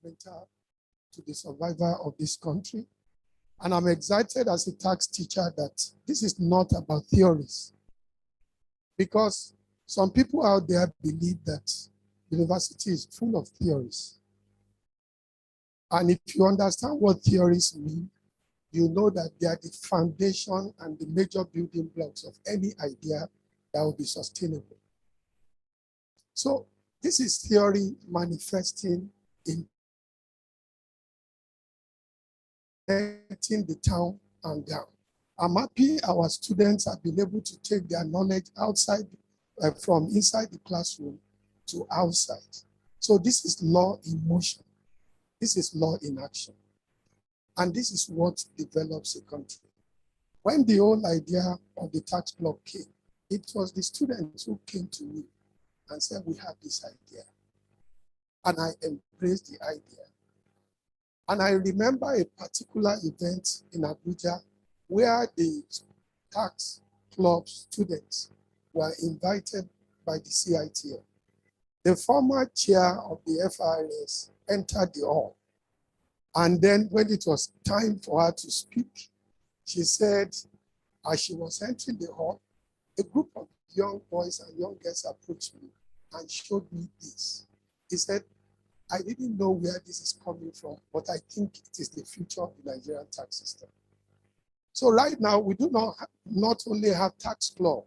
fundamental to the survival of this country. And I'm excited as a tax teacher that this is not about theories, because some people out there believe that university is full of theories. And if you understand what theories mean, you know that they are the foundation and the major building blocks of any idea that will be sustainable. So this is theory manifesting in connecting the town and down. I'm happy our students have been able to take their knowledge outside, from inside the classroom to outside. So this is law in motion. This is law in action. And this is what develops a country. When the whole idea of the tax club came, it was the students who came to me and said, we have this idea. And I embraced the idea. And I remember a particular event in Abuja where the tax club students were invited by the CITL. The former chair of the FRS entered the hall. And then when it was time for her to speak, she said, as she was entering the hall, a group of young boys and young girls approached me and showed me this. He said, I didn't know where this is coming from, but I think it is the future of the Nigerian tax system. So right now, we do not only have tax law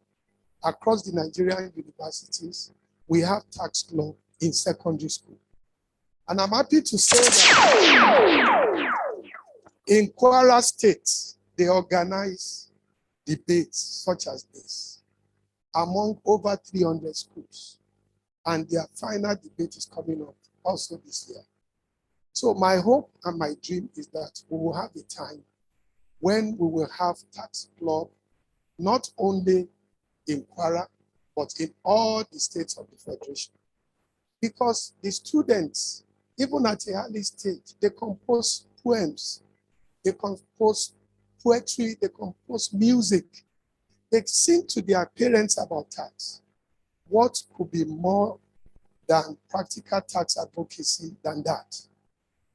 across the Nigerian universities, we have tax law in secondary school. And I'm happy to say that in Kwara State, they organize debates such as this among over 300 schools. And their final debate is coming up also this year. So my hope and my dream is that we will have a time when we will have tax club, not only in Kwara, but in all the states of the Federation. Because the students, even at a early stage, they compose poems, they compose poetry, they compose music. They sing to their parents about tax. What could be more than practical tax advocacy than that?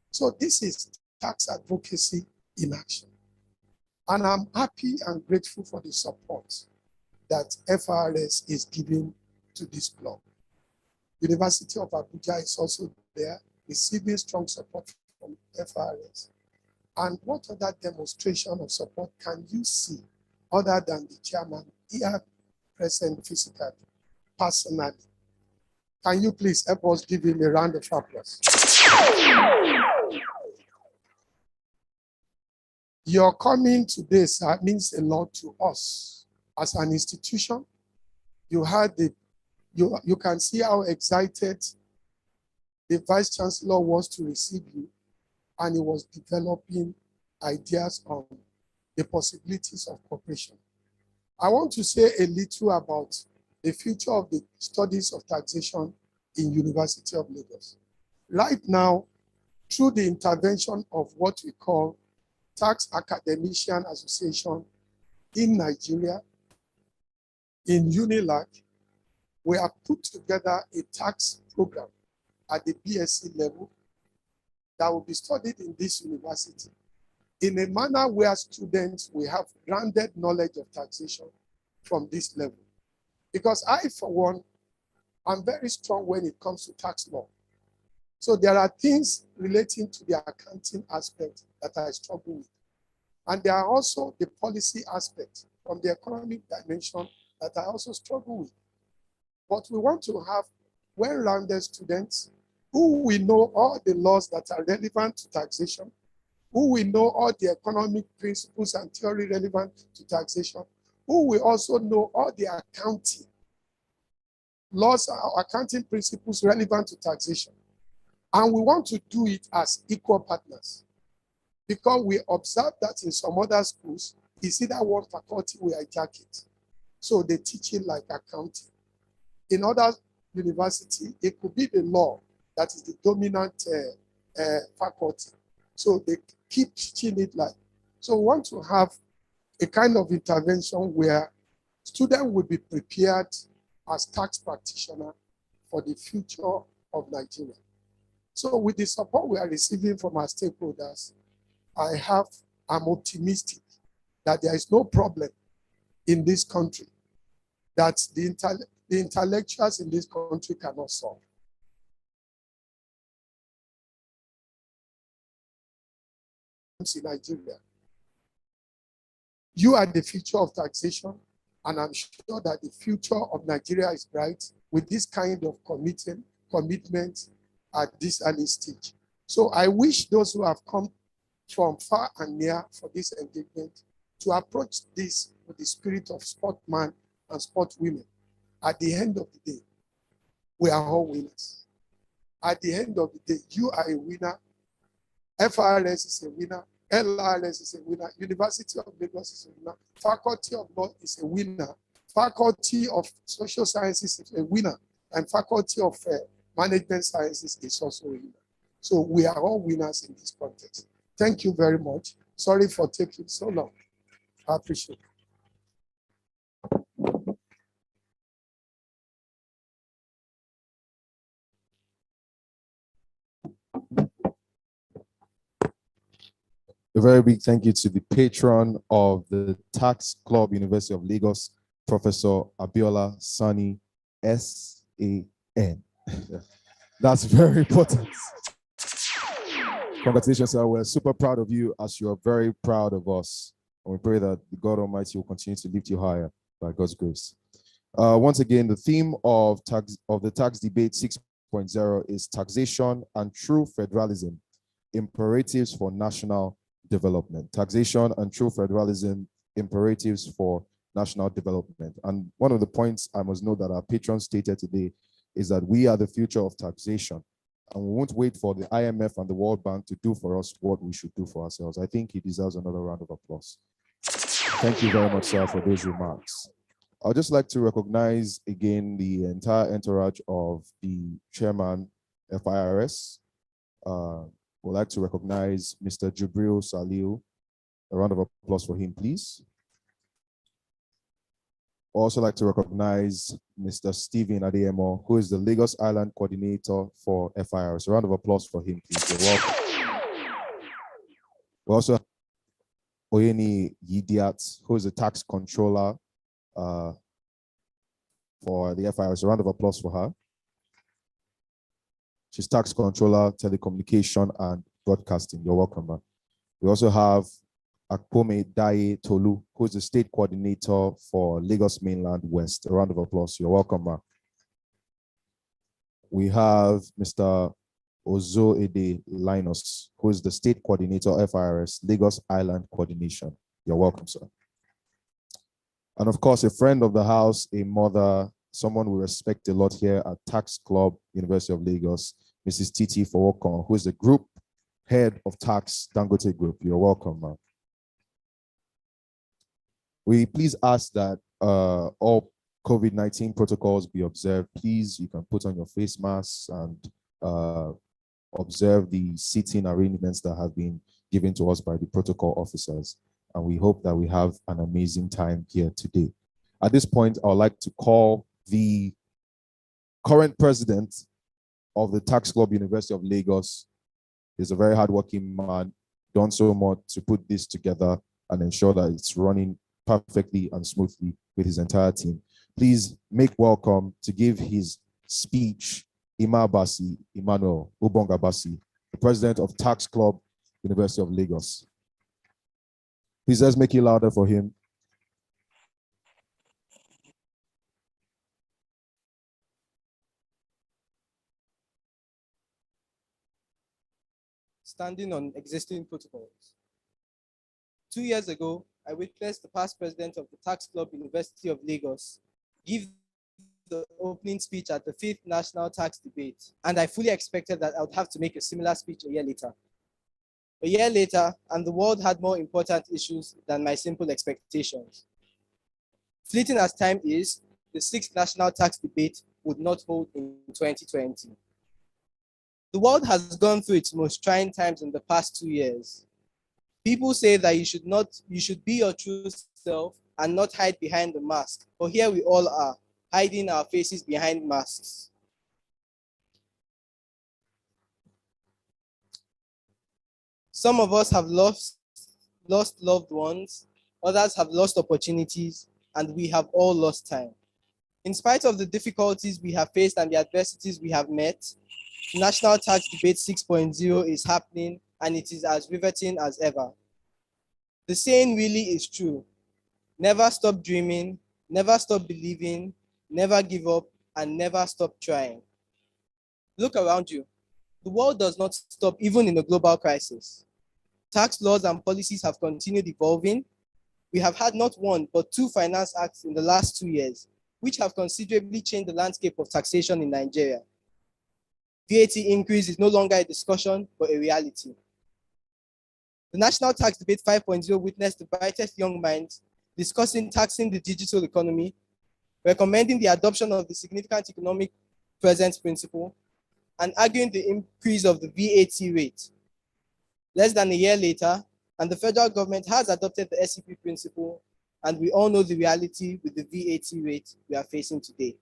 So this is tax advocacy in action. And I'm happy and grateful for the support that FRS is giving to this club. University of Abuja is also there, receiving strong support from FRS. And what other demonstration of support can you see other than the chairman here present physically, personally? Can you please help us give him a round of applause? Your coming today, sir, means a lot to us as an institution. You can see how excited the Vice Chancellor was to receive you, and he was developing ideas on the possibilities of cooperation. I want to say a little about the future of the studies of taxation in University of Lagos. Right now, through the intervention of what we call Tax Academician Association in Nigeria, in UNILAG, we have put together a tax program at the BSc level that will be studied in this university in a manner where students will have grounded knowledge of taxation from this level. Because I, for one, am very strong when it comes to tax law. So there are things relating to the accounting aspect that I struggle with. And there are also the policy aspect from the economic dimension that I also struggle with. But we want to have well-rounded students who will know all the laws that are relevant to taxation, who will know all the economic principles and theory relevant to taxation, who will also know all the accounting laws or accounting principles relevant to taxation. And we want to do it as equal partners, because we observe that in some other schools, it's either one faculty will hijack it. So they teach it like accounting. In other universities, it could be the law that is the dominant faculty. So they keep teaching it like. So we want to have a kind of intervention where students will be prepared as tax practitioners for the future of Nigeria. So with the support we are receiving from our stakeholders, I'm optimistic that there is no problem in this country that the intellectuals in this country cannot solve. In Nigeria, you are the future of taxation, and I'm sure that the future of Nigeria is bright with this kind of commitment at this early stage. So I wish those who have come from far and near for this engagement to approach this with the spirit of sportsman and sportswomen. At the end of the day, we are all winners. At the end of the day, you are a winner. FRS is a winner. LRS is a winner. University of Lagos is a winner. Faculty of Law is a winner. Faculty of Social Sciences is a winner. And Faculty of Management Sciences is also a winner. So we are all winners in this context. Thank you very much. Sorry for taking so long. I appreciate it. A very big thank you to the patron of the Tax Club, University of Lagos, Professor Abiola Sani, S.A.N. That's very important. Congratulations, sir. We're super proud of you as you are very proud of us. And we pray that God Almighty will continue to lift you higher by God's grace. Once again, the theme of the tax debate 6.0 is taxation and true federalism, imperatives for national development. Taxation and true federalism, imperatives for national development. And one of the points I must note that our patron stated today is that we are the future of taxation. And we won't wait for the IMF and the World Bank to do for us what we should do for ourselves. I think he deserves another round of applause. Thank you very much, sir, for those remarks. I'd just like to recognize again the entire entourage of the chairman, FIRS. We'd like to recognize Mr. Jubril Saliu. A round of applause for him, please. I'd also like to recognize Mr. Stephen Adeyemo, who is the Lagos Island Coordinator for FIRS. A round of applause for him, please. You're welcome. We also have Oyeni Yidiat, who is the Tax Controller for the FIRS. A round of applause for her. She's Tax Controller, Telecommunication and Broadcasting. You're welcome, man. We also have Akpome Daye Tolu, who is the State Coordinator for Lagos Mainland West. A round of applause. You're welcome, man. We have Mr. J.F.Ade Linus, who is the State Coordinator, FIRS, Lagos Island Coordination. You're welcome, sir. And of course, a friend of the house, a mother, someone we respect a lot here at Tax Club, University of Lagos, Mrs. Titi Fowokon, who is the Group Head of Tax Dangote Group. You're welcome, ma'am. We please ask that all COVID-19 protocols be observed. Please, you can put on your face masks and observe the seating arrangements that have been given to us by the protocol officers. And we hope that we have an amazing time here today. At this point, I would like to call the current president of the Tax Club, University of Lagos. He's a very hardworking man, done so much to put this together and ensure that it's running perfectly and smoothly with his entire team. Please make welcome to give his speech, Emmanuel Ubongabasi, the president of Tax Club, University of Lagos. Please let's make it louder for him. Standing on existing protocols. 2 years ago, I witnessed the past president of the Tax Club, University of Lagos, give the opening speech at the 5th National Tax Debate, and I fully expected that I would have to make a similar speech a year later. A year later, and the world had more important issues than my simple expectations. Fleeting as time is, the 6th National Tax Debate would not hold in 2020. The world has gone through its most trying times in the past 2 years. People say that you should be your true self and not hide behind the mask. But here we all are, hiding our faces behind masks. Some of us have lost loved ones, others have lost opportunities, and we have all lost time. In spite of the difficulties we have faced and the adversities we have met, National Tax Debate 6.0 is happening, and it is as riveting as ever. The saying really is true. Never stop dreaming, never stop believing, never give up, and never stop trying. Look around you. The world does not stop even in a global crisis. Tax laws and policies have continued evolving. We have had not one, but two finance acts in the last 2 years, which have considerably changed the landscape of taxation in Nigeria. VAT increase is no longer a discussion, but a reality. The National Tax Debate 5.0 witnessed the brightest young minds discussing taxing the digital economy, recommending the adoption of the significant economic presence principle, and arguing the increase of the VAT rate. Less than a year later, and the federal government has adopted the SCP principle, and we all know the reality with the VAT rate we are facing today.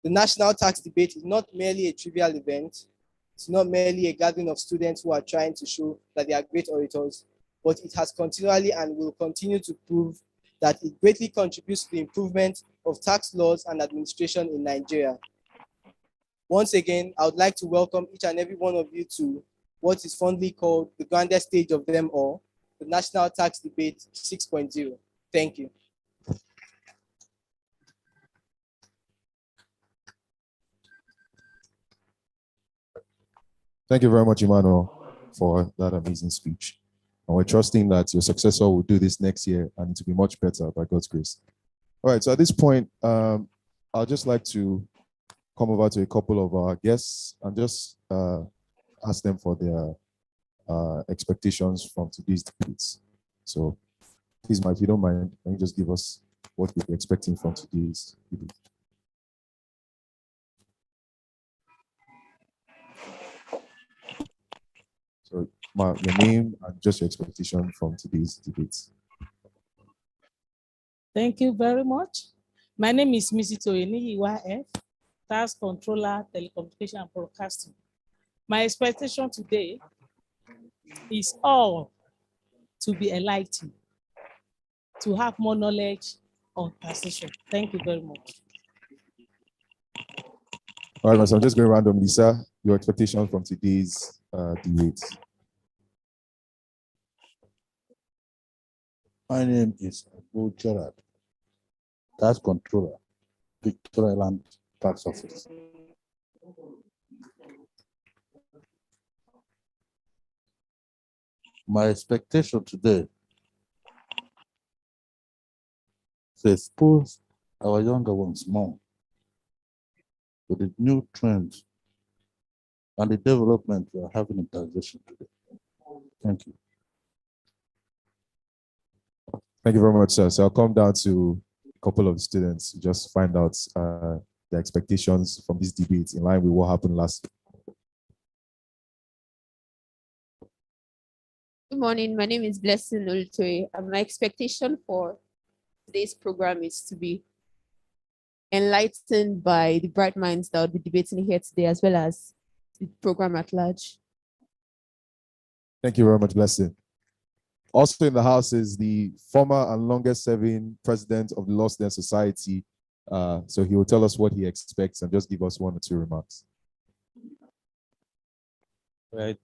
The national tax debate is not merely a trivial event. It's not merely a gathering of students who are trying to show that they are great orators, but it has continually and will continue to prove that it greatly contributes to the improvement of tax laws and administration in Nigeria. Once again, I would like to welcome each and every one of you to what is fondly called the grandest stage of them all, the National Tax Debate 6.0. Thank you. Thank you very much, Emmanuel, for that amazing speech. And we're trusting that your successor will do this next year and it will be much better by God's grace. All right, so at this point, I'd just like to come over to a couple of our guests and just ask them for their expectations from today's debates. So please, Ma, if you don't mind, can you just give us what we're expecting from today's debate? So, Ma, your name and just your expectation from today's debates. Thank you very much. My name is Mrs. Oyeniyiwa F., Tax Controller, Telecommunication and Broadcasting. My expectation today is all to be enlightened, to have more knowledge on taxation. Thank you very much. All right, so I'm just going randomly, sir. Your expectations from today's debates. My name is Abu Gerard, Tax Controller, Victoria Land Tax Office. My expectation today is to expose our younger ones more to the new trends and the development we are having in taxation today. Thank you. Thank you very much, sir. So I'll come down to a couple of the students to just find out their expectations from this debate in line with what happened last week. Good morning. My name is Blessing Olutoye, and my expectation for today's program is to be enlightened by the bright minds that will be debating here today, as well as the program at large. Thank you very much, Blessing. Also in the house is the former and longest serving president of the Law Student Society. So he will tell us what he expects and just give us 1 or 2 remarks. Right.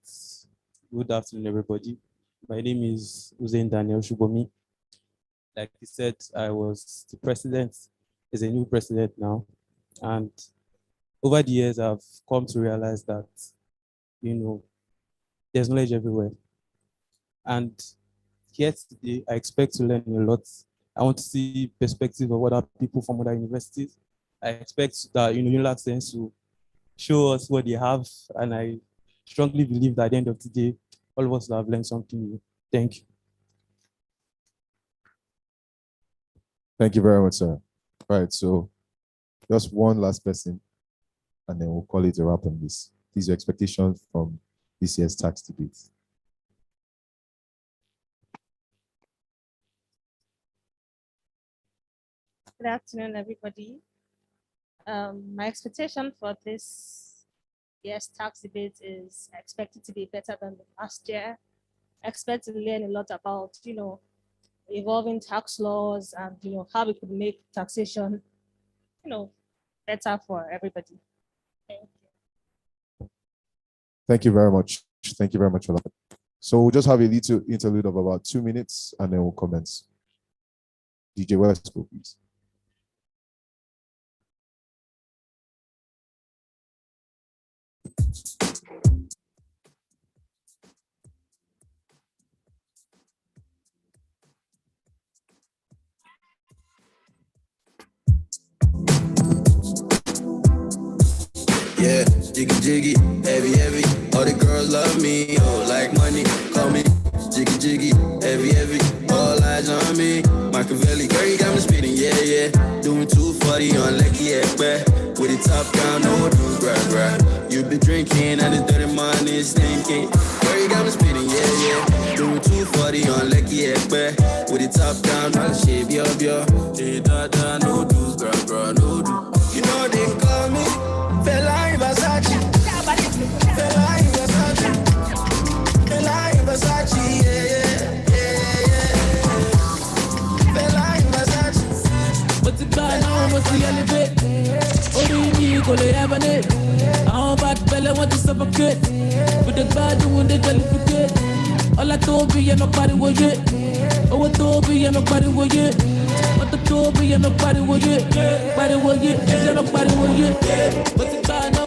Good afternoon, everybody. My name is Uzain Daniel Shubomi. Like he said, I was the president, is a new president now. And over the years, I've come to realize that, there's knowledge everywhere. And here today, I expect to learn a lot. I want to see perspective of other people from other universities. I expect that, UNILAG Sense to show us what they have. And I strongly believe that at the end of the day, all of us have learned something new. Thank you. Thank you very much, sir. All right, so just one last person, and then we'll call it a wrap on this. These are expectations from this year's tax debate. Good afternoon, everybody. My expectation for this Yes, tax debate is expected to be better than the last year. Expect to learn a lot about, evolving tax laws and, how we could make taxation, better for everybody. Thank you. Thank you very much. Thank you very much for that. So we'll just have a little interlude of about 2 minutes and then we'll commence. DJ West, please. Yeah, jiggy jiggy, heavy heavy. All the girls love me, oh like money. Call me jiggy jiggy, heavy heavy. All eyes on me. Machiavelli, girl, you got me speeding, yeah yeah. Doing 240 on Lecky Ekpe. With the top down, no do gra. You been drinking and it's dirty money stinking. Girl, you got me speeding, yeah yeah. Doing 240 on Lecky Ekpe. With the top down, all the shit, yo. Hey da, no do gra, no do. You know they call me Fella in Versace. Fella in Versace. Fella in Versace, yeah. Fella in Versace. But the guy now wants to elevate. Oh, do you go to heaven? I'm bad fella want to suffocate. But the guy doing the jollificate. All I told me, yeah, nobody will get. Oh, I told me, yeah, nobody will get. But the told me, yeah, nobody will get. Nobody will get. Yeah, nobody will get. But the guy now.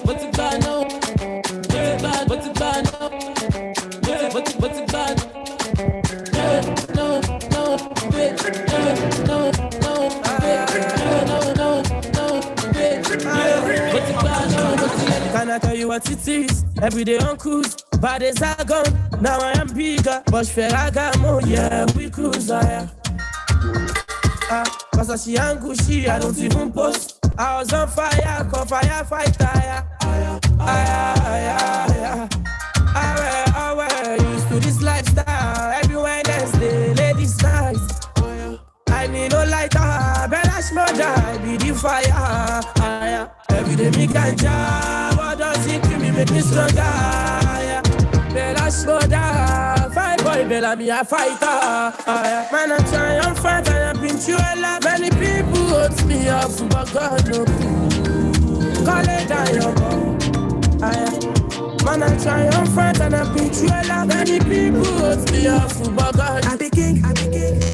But the guy now. But the guy now. But the guy now. No, bitch. No, bitch. Can I tell you what it is? Every day on cruise, bodies are gone. Now I am bigger, but Ferragamo, yeah, we cruise, cause she and Gucci, I don't even post. I was on fire, call firefighter, I wear used to this lifestyle. Everywhere Wednesday, ladies night. I need no lighter, better smother, be the fire. Every day me ganja, what does it give me, make me stronger. Better smother, fight boy, better be a fighter. Man, I try and fight, and I've been through a lot. Many people hurt me off, but God no. Call it down your bone. Man, I try and fight and I beat you a lot. Many people hurt me off, but God. I be king.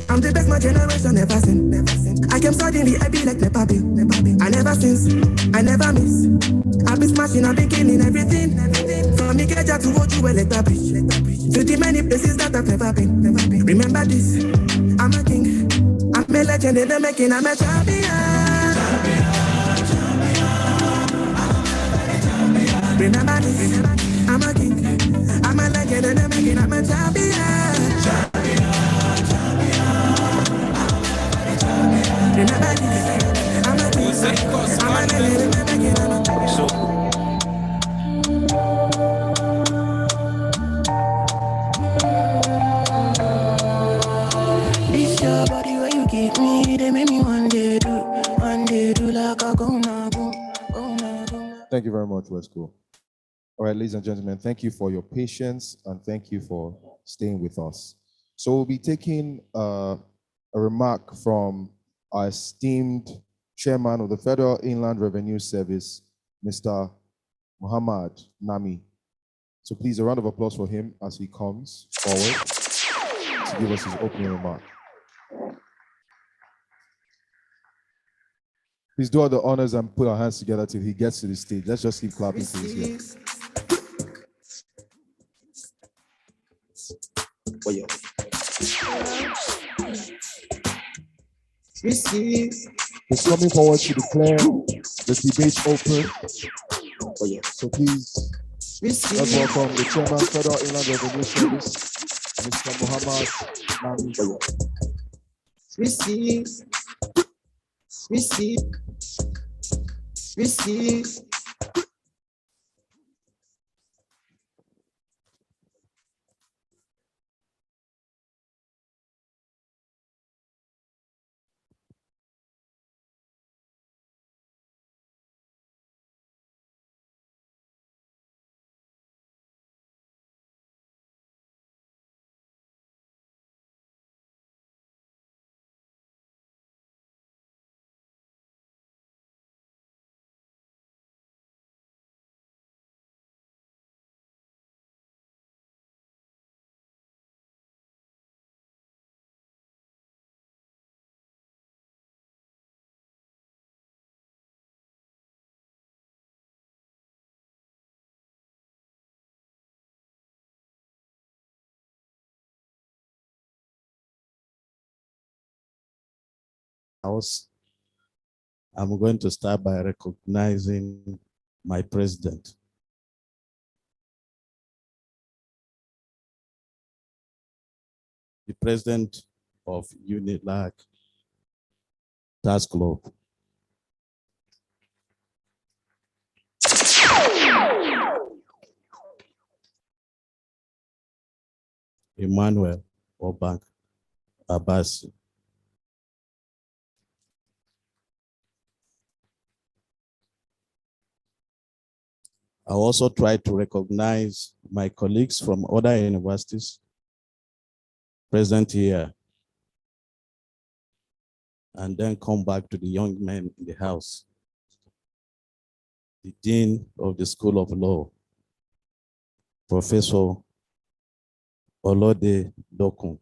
I'm the best my generation never seen. I came suddenly, I be like Nepa Bill. I never since, I never miss. I be smashing, I be killing everything. From Ikeja to Oju, Electra Bridge. To the many places that I've never been. Remember this, I'm a king. I'm a legend in the making, I'm a champion. Remember this, I'm a king. I'm a legend in the making, I'm a champion. Remember this, I'm a king. I'm a legend in the making, I'm a champion. This your body where you give me, they make me one day do like a gonna go. Thank you very much, West Cool. All right, ladies and gentlemen, thank you for your patience and thank you for staying with us. So we'll be taking a remark from our esteemed chairman of the Federal Inland Revenue Service, Mr. Muhammad Nami. So please, a round of applause for him as he comes forward to give us his opening remark. Please do all the honors and put our hands together till he gets to the stage. Let's just keep clapping till he's here. He's coming forward to declare the debate open. So please, let's welcome the chairman, Federal Inland Revenue Service, Mr. Muhammad Nami. House. I'm going to start by recognizing my president. The president of UNILAG Task Club. Emmanuel Obank Abasi. I also try to recognize my colleagues from other universities present here, and then come back to the young men in the house. The Dean of the School of Law, Professor Olode Dokun.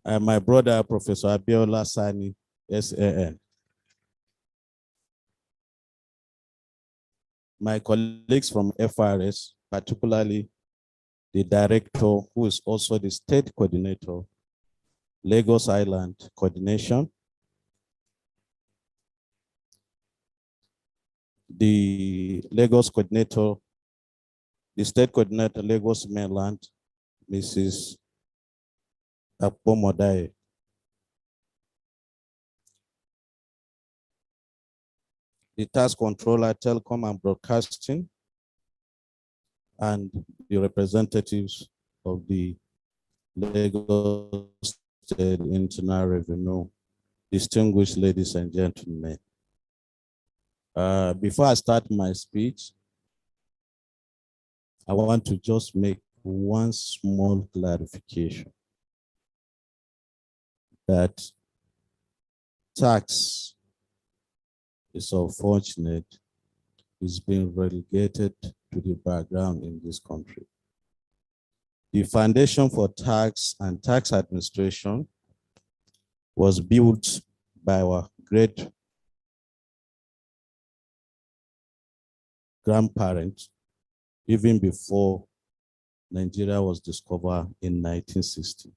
And my brother, Professor Abiola Sani, SAN. My colleagues from FRS, particularly the director, who is also the state coordinator, Lagos Island Coordination, the Lagos coordinator, the state coordinator, Lagos Mainland, Mrs. Akpomodai. The task controller, telecom and broadcasting, and the representatives of the Lagos State Internal Revenue, distinguished ladies and gentlemen. Before I start my speech, I want to just make one small clarification that tax is unfortunate, is being relegated to the background in this country. The foundation for tax and tax administration was built by our great grandparents even before Nigeria was discovered in 1960.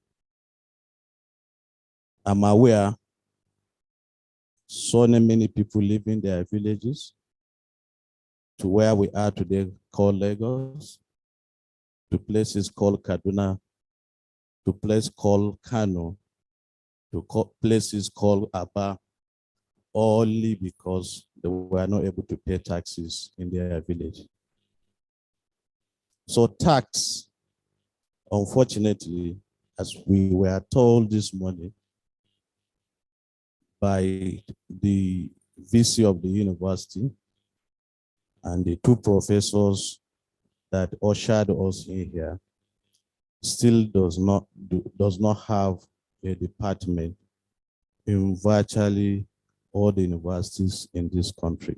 I'm aware so many people live in their villages to where we are today called Lagos, to places called Kaduna, to places called Kano, to places called Aba, only because they were not able to pay taxes in their village. So tax, unfortunately, as we were told this morning by the VC of the university and the two professors that ushered us in here, still does not have a department in virtually all the universities in this country.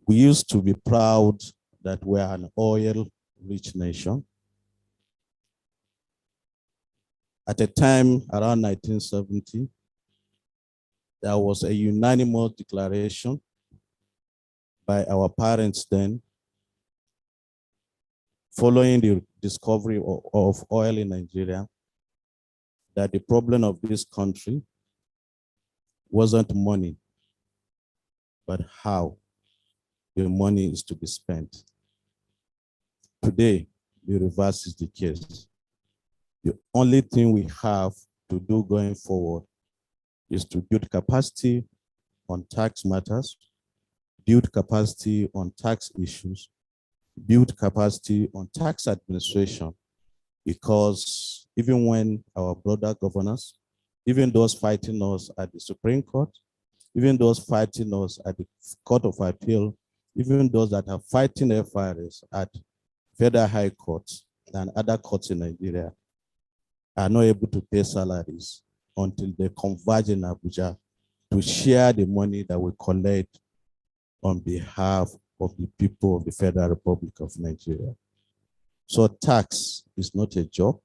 We used to be proud that we're an oil-rich nation. At a time around 1970, there was a unanimous declaration by our parents then, following the discovery of oil in Nigeria, that the problem of this country wasn't money, but how the money is to be spent. Today, the reverse is the case. The only thing we have to do going forward is to build capacity on tax matters, build capacity on tax issues, build capacity on tax administration, because even when our brother governors, even those fighting us at the Supreme Court, even those fighting us at the Court of Appeal, even those that are fighting FRS at Federal High Courts and other courts in Nigeria are not able to pay salaries until they converge in Abuja to share the money that we collect on behalf of the people of the Federal Republic of Nigeria. So tax is not a joke,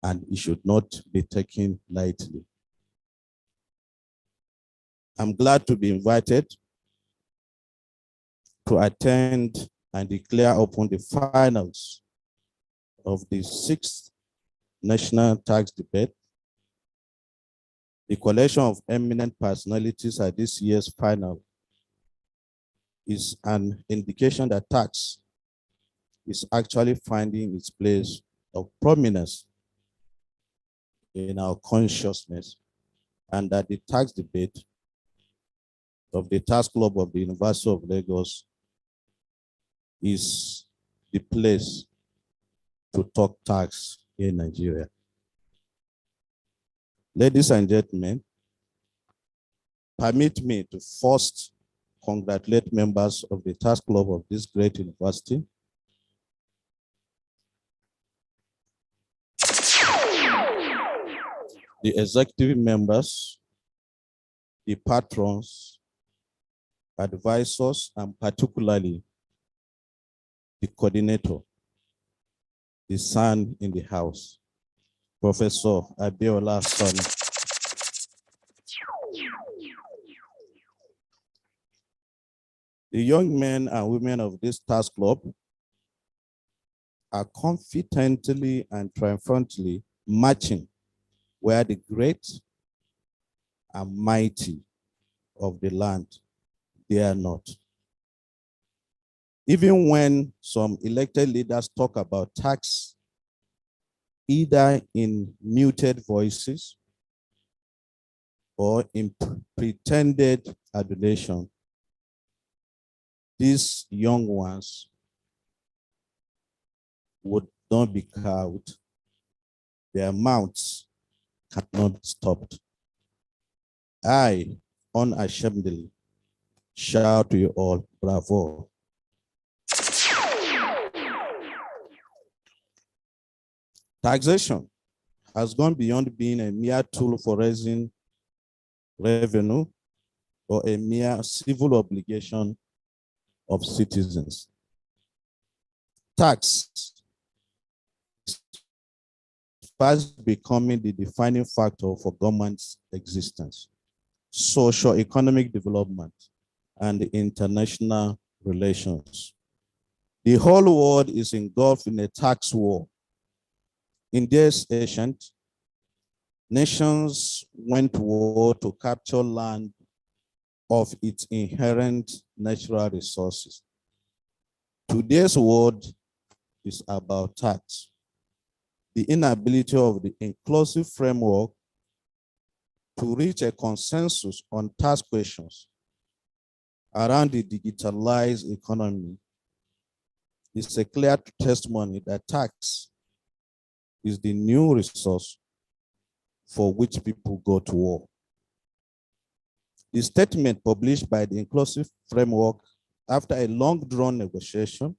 and it should not be taken lightly. I'm glad to be invited to attend and declare upon the finals of the 6th National Tax Debate. The collection of eminent personalities at this year's final is an indication that tax is actually finding its place of prominence in our consciousness, and that the tax debate of the Tax Club of the University of Lagos is the place to talk tax in Nigeria. Ladies and gentlemen, permit me to first congratulate members of the Tax Club of this great university. The executive members, the patrons, advisors, and particularly the coordinator, the son in the house, Professor Abiola Sani. The young men and women of this task club are confidently and triumphantly marching where the great and mighty of the land dare not. Even when some elected leaders talk about tax, either in muted voices or in pretended adulation, these young ones would not be cowed. Their mouths cannot be stopped. I unashamedly shout to you all, bravo. Taxation has gone beyond being a mere tool for raising revenue or a mere civil obligation of citizens. Tax is fast becoming the defining factor for government's existence, socio-economic development, and international relations. The whole world is engulfed in a tax war. In days ancient, nations went to war to capture land of its inherent natural resources. Today's world is about tax. The inability of the inclusive framework to reach a consensus on tax questions around the digitalized economy is a clear testimony that tax is the new resource for which people go to war. The statement published by the inclusive framework after a long-drawn negotiation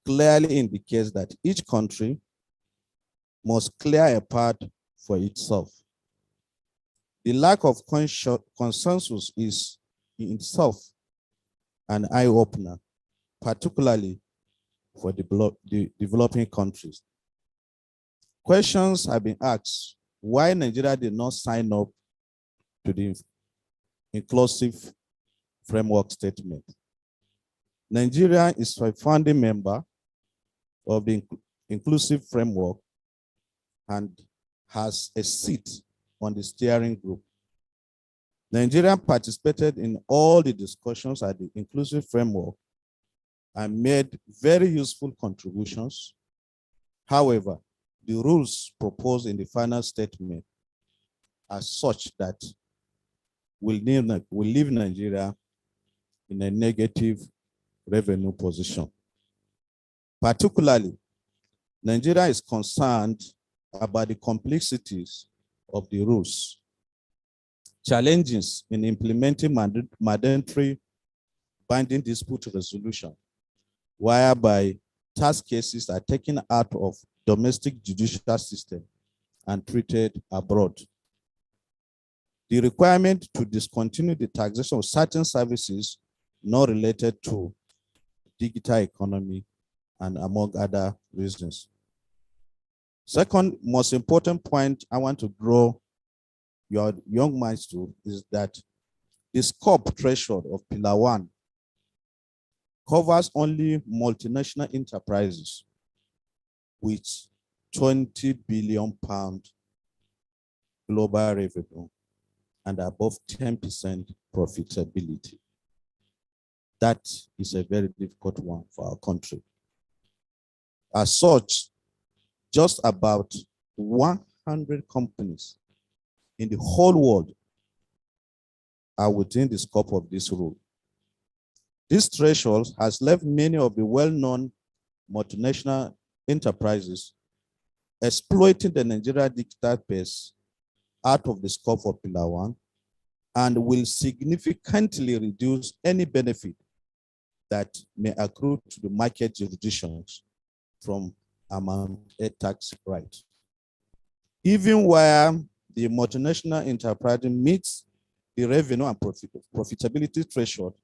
clearly indicates that each country must clear a path for itself. The lack of consensus is in itself an eye-opener, particularly for the developing countries. Questions have been asked why Nigeria did not sign up to the inclusive framework statement. Nigeria is a founding member of the inclusive framework and has a seat on the steering group. Nigeria participated in all the discussions at the inclusive framework and made very useful contributions. However, the rules proposed in the final statement are such that will leave Nigeria in a negative revenue position. Particularly, Nigeria is concerned about the complexities of the rules, challenges in implementing mandatory binding dispute resolution, whereby tax cases are taken out of domestic judicial system and treated abroad. The requirement to discontinue the taxation of certain services not related to digital economy, and among other reasons. Second most important point I want to draw your young minds to is that the scope threshold of Pillar 1 covers only multinational enterprises with 20 billion pound global revenue and above 10% profitability. That is a very difficult one for our country. As such, just about 100 companies in the whole world are within the scope of this rule. This threshold has left many of the well-known multinational enterprises exploiting the Nigeria digital space out of the scope of Pillar 1 and will significantly reduce any benefit that may accrue to the market jurisdictions from amount a tax right. Even where the multinational enterprise meets the revenue and profitability threshold,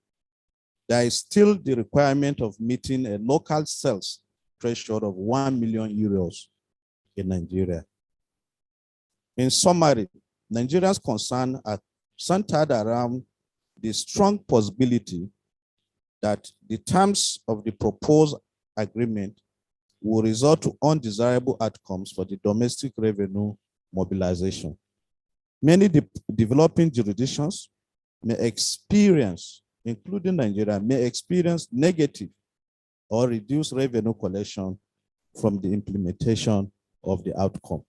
there is still the requirement of meeting a local sales threshold of 1 million euros in Nigeria. In summary, Nigerians' concerns are centered around the strong possibility that the terms of the proposed agreement will result to undesirable outcomes for the domestic revenue mobilization. Many developing jurisdictions may experience, including Nigeria, may experience negative or reduced revenue collection from the implementation of the outcome.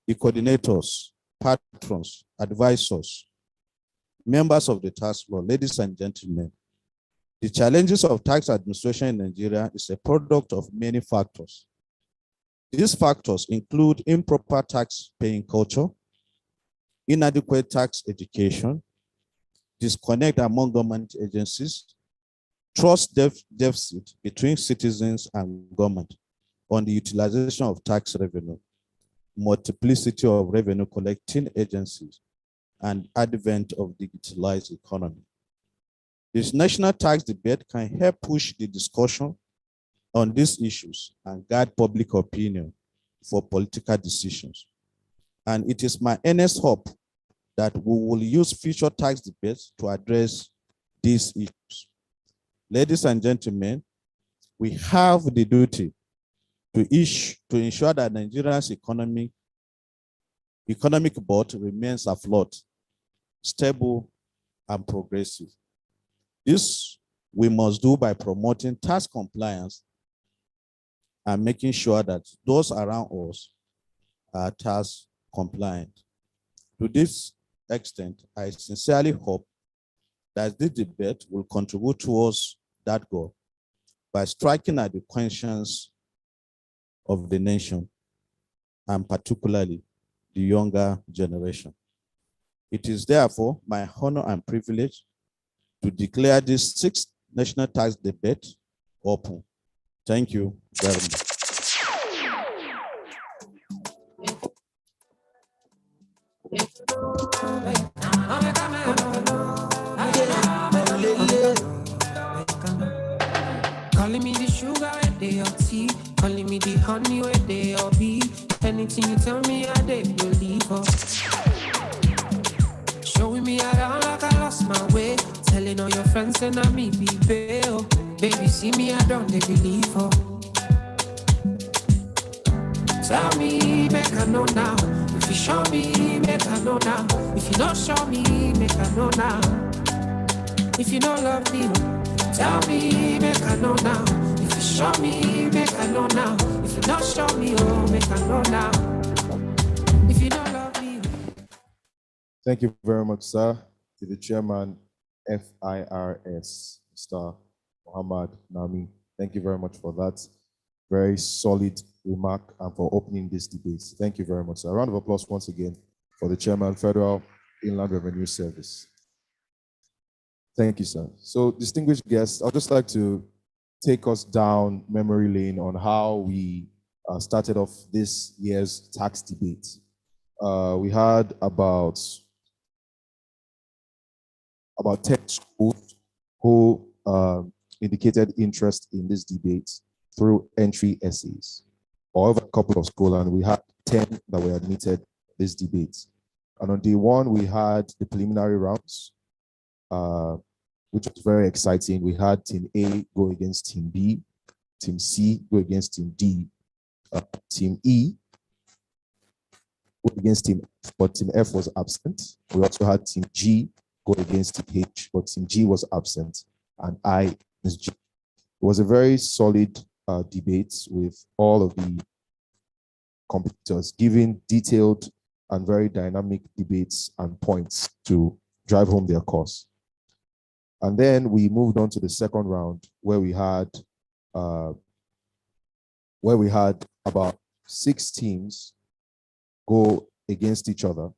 The coordinators, patrons, advisors, members of the task force, ladies and gentlemen, the challenges of tax administration in Nigeria is a product of many factors. These factors include improper tax paying culture, inadequate tax education, disconnect among government agencies, trust deficit between citizens and government on the utilization of tax revenue, multiplicity of revenue collecting agencies, and advent of digitalized economy. This national tax debate can help push the discussion on these issues and guide public opinion for political decisions. And it is my earnest hope that we will use future tax debates to address these issues. Ladies and gentlemen, we have the duty to ensure that Nigeria's economic board remains afloat, stable, and progressive. This we must do by promoting tax compliance and making sure that those around us are tax compliant. To this extent, I sincerely hope that this debate will contribute towards that goal by striking at the conscience of the nation, and particularly the younger generation. It is therefore my honor and privilege to declare this 6th national tax debate open. Thank you very much. Calling me the sugar where they are tea, calling me the honey where they are bee. Anything you tell me, I dey believe her. Showing me around like I lost my way, telling all your friends and I me be bail. Baby, see me, I don't they believe her. Tell me, make I know now. If you show me, make I know now. If you don't show me, make I know now. If you don't love me, tell me, make I know now. If you show me, make I know now. If you don't show me, oh, make I know now. If you don't love me. Thank you very much, sir, to the chairman, FIRS, Mr. Muhammad Nami. Thank you very much for that very solid remark and for opening this debate. Thank you very much, sir. A round of applause once again for the chairman, Federal Inland Revenue Service. Thank you, sir. So, distinguished guests, I'd just like to take us down memory lane on how we started off this year's tax debate. We had about 10 schools who indicated interest in this debate through entry essays, or over a couple of schools, and we had 10 that were admitted this debate. And on day one, we had the preliminary rounds, which was very exciting. We had Team A go against Team B, Team C go against Team D. Team E go against Team F, but Team F was absent. We also had Team G go against Team H, but Team G was absent, and I is G. It was a very solid debate with all of the competitors giving detailed and very dynamic debates and points to drive home their cause. And then we moved on to the second round where we had about 6 teams go against each other.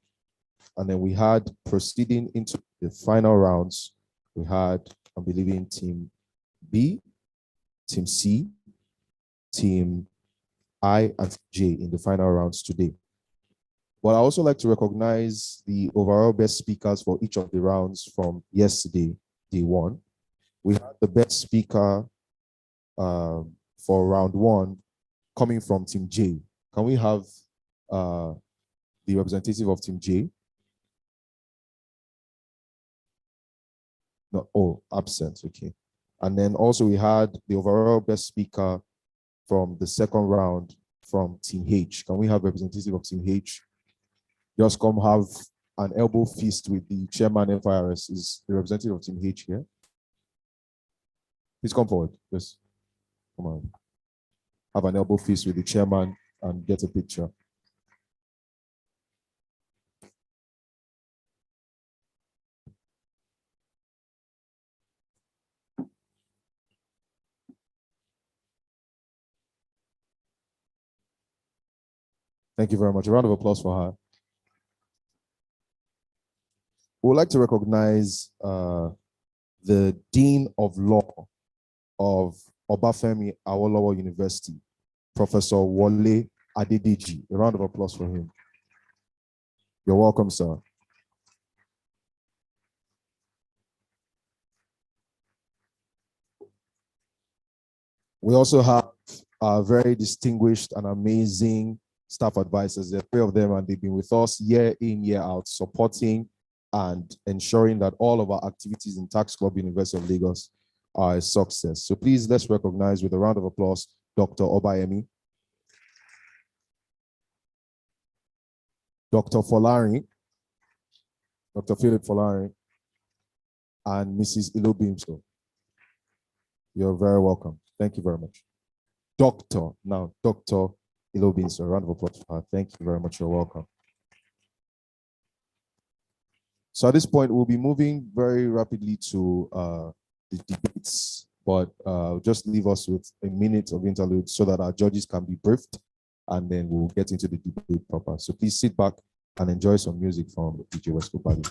And then we had, proceeding into the final rounds, we had, I'm believing, Team B, Team C, Team I, and J in the final rounds today. But I also like to recognize the overall best speakers for each of the rounds from yesterday, day 1. We had the best speaker for round 1 coming from Team J. Can we have the representative of Team J? No, oh, absent, okay. And then also we had the overall best speaker from the second round from Team H. Can we have representative of Team H? Just come have an elbow feast with the chairman FIRS. Is the representative of Team H here? Please come forward. Just come on. Have an elbow feast with the chairman and get a picture. Thank you very much. A round of applause for her. We would like to recognize the Dean of Law of Obafemi Awolowo University, Professor J.F.Ade Ajayi. A round of applause for him. You're welcome, sir. We also have very distinguished and amazing staff advisors. There are 3 of them, and they've been with us year in, year out, supporting and ensuring that all of our activities in Tax Club University of Lagos are a success. So please, let's recognize with a round of applause, Dr. Obayemi, Dr. Folari, Dr. Philip Folari, and Mrs. Ilobimso. You're very welcome. Thank you very much. Dr. Ilobimso, a round of applause for her. Thank you very much. You're welcome. So at this point, we'll be moving very rapidly to the debates, but just leave us with a minute of interlude so that our judges can be briefed, and then we'll get into the debate proper. So please sit back and enjoy some music from DJ Wesco Bali.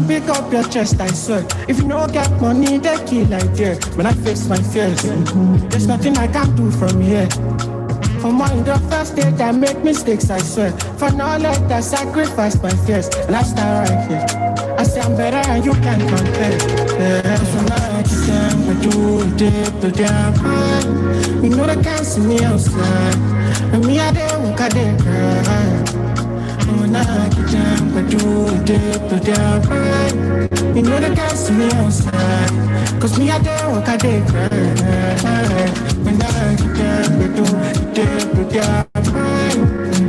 Pick up your chest, I swear. If you don't get money, they kill like there. When I face my fears, there's nothing I can do from here. For more in the first date, I make mistakes, I swear. For knowledge, I sacrifice my fears. And I start right here. I say I'm better and you can't compare. Yeah, so now I keep them, I do it deep to their mind. You know they can't see me outside. And me, I did walk, I did cry. When I get down, I do it deep to their mind. You know they can't see me outside. Cause me, I did walk, I did cry. When I get down, I do it deep to their mind.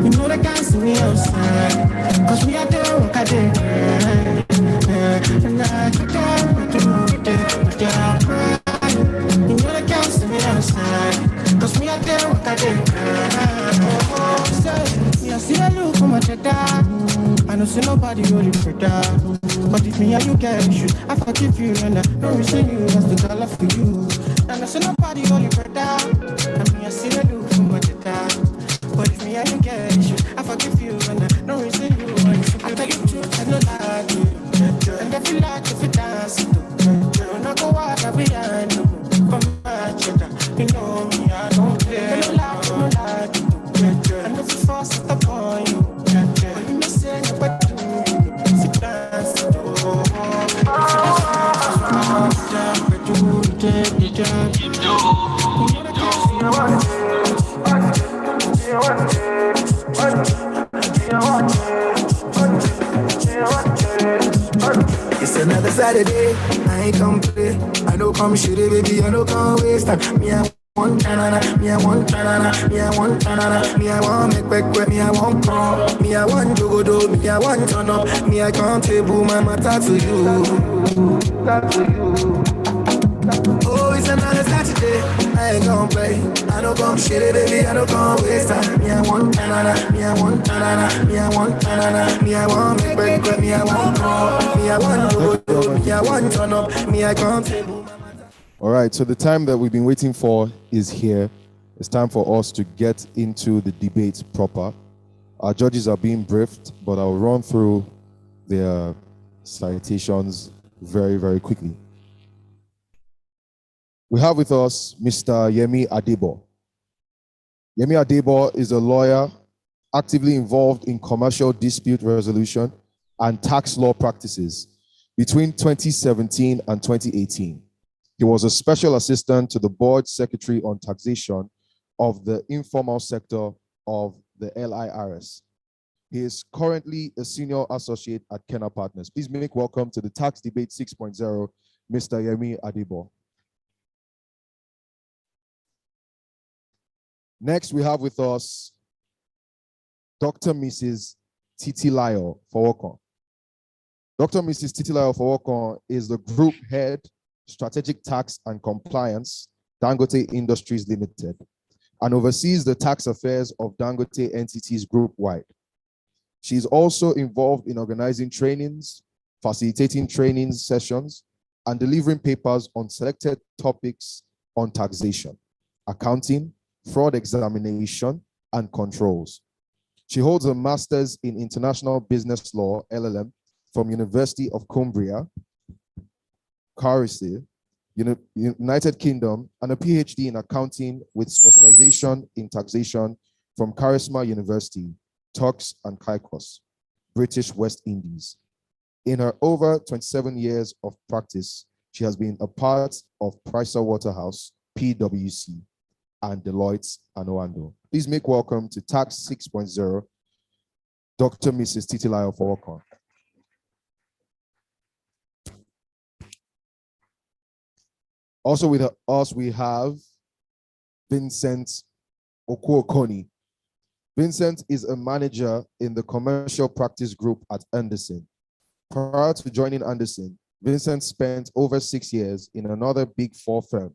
You know they can't see me outside. Cause me, I did walk, I did cry. When I get down, I do it deep to their mind. You know they can't see me outside. Cause me, I did walk, I did cry. I see a look from my cheddar. I don't see nobody holding for that. But if me and you get issues, I forgive you and I don't receive you as the dollar for you. And I see nobody holding for that. I mean, I see a look from my cheddar. But if me and you get issues, I forgive you and I don't receive you. I tell you truth, I know that. And I feel like if you dance, you're not go out, I'll be It's another Saturday, I ain't come play. I don't come shit it, baby, I don't come waste time. Me, I want tanana, me, I want tanana, me, I want tanana, me, I want make back, me, I want crawl, me, I want to go, me, I want turn up, me, I can't table my matter to you. Talk to you. Oh, it's another Saturday, I ain't gon' play. I don't come shit it, baby, I don't come waste time. Me, I want tanana, me, I want tanana, me, I want tanana, me, I want make back, me, I want crawl, me, I want to go, me, I want turn up, me, I can't table. All right, so the time that we've been waiting for is here. It's time for us to get into the debate proper. Our judges are being briefed, but I'll run through their citations very, very quickly. We have with us Mr. J.F.Ade Ajayi. J.F.Ade Ajayi is a lawyer actively involved in commercial dispute resolution and tax law practices between 2017 and 2018. He was a special assistant to the board secretary on taxation of the informal sector of the LIRS. He is currently a senior associate at Kenna Partners. Please make welcome to the Tax Debate 6.0, Mr. J.F.Ade Ajayi. Next, we have with us Dr. Mrs. Titilayo Fowokon. Dr. Mrs. Titilayo Fowokon is the Group Head, Strategic Tax and Compliance, Dangote Industries Limited, and oversees the tax affairs of Dangote entities group-wide. She is also involved in organizing trainings, facilitating training sessions, and delivering papers on selected topics on taxation, accounting, fraud examination, and controls. She holds a master's in international business law, LLM, from University of Cumbria, Carlisle, United Kingdom, and a PhD in accounting with specialization in taxation from Charisma University, Turks and Caicos, British West Indies. In her over 27 years of practice, she has been a part of Pricewaterhouse, PwC, and Deloitte and Oando. Please make welcome to Tax 6.0, Dr. Mrs. Titilayo Fowokon. Also with us, we have Vincent Okuokoni. Vincent is a manager in the commercial practice group at Anderson. Prior to joining Anderson, Vincent spent over 6 years in another Big Four firm,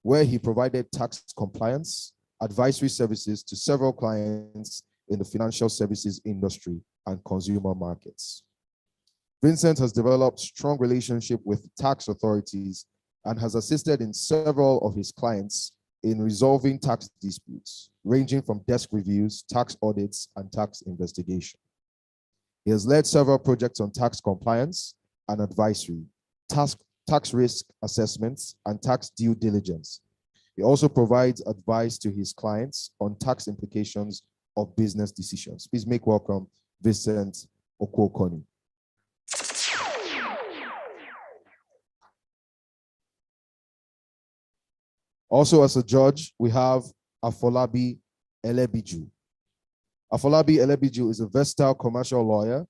where he provided tax compliance, advisory services to several clients in the financial services industry and consumer markets. Vincent has developed strong relationship with tax authorities and has assisted in several of his clients in resolving tax disputes, ranging from desk reviews, tax audits, and tax investigation. He has led several projects on tax compliance and advisory, tax risk assessments, and tax due diligence. He also provides advice to his clients on tax implications of business decisions. Please make welcome Vincent Okuokoni. Also as a judge, we have Afolabi Elebiju. Afolabi Elebiju is a versatile commercial lawyer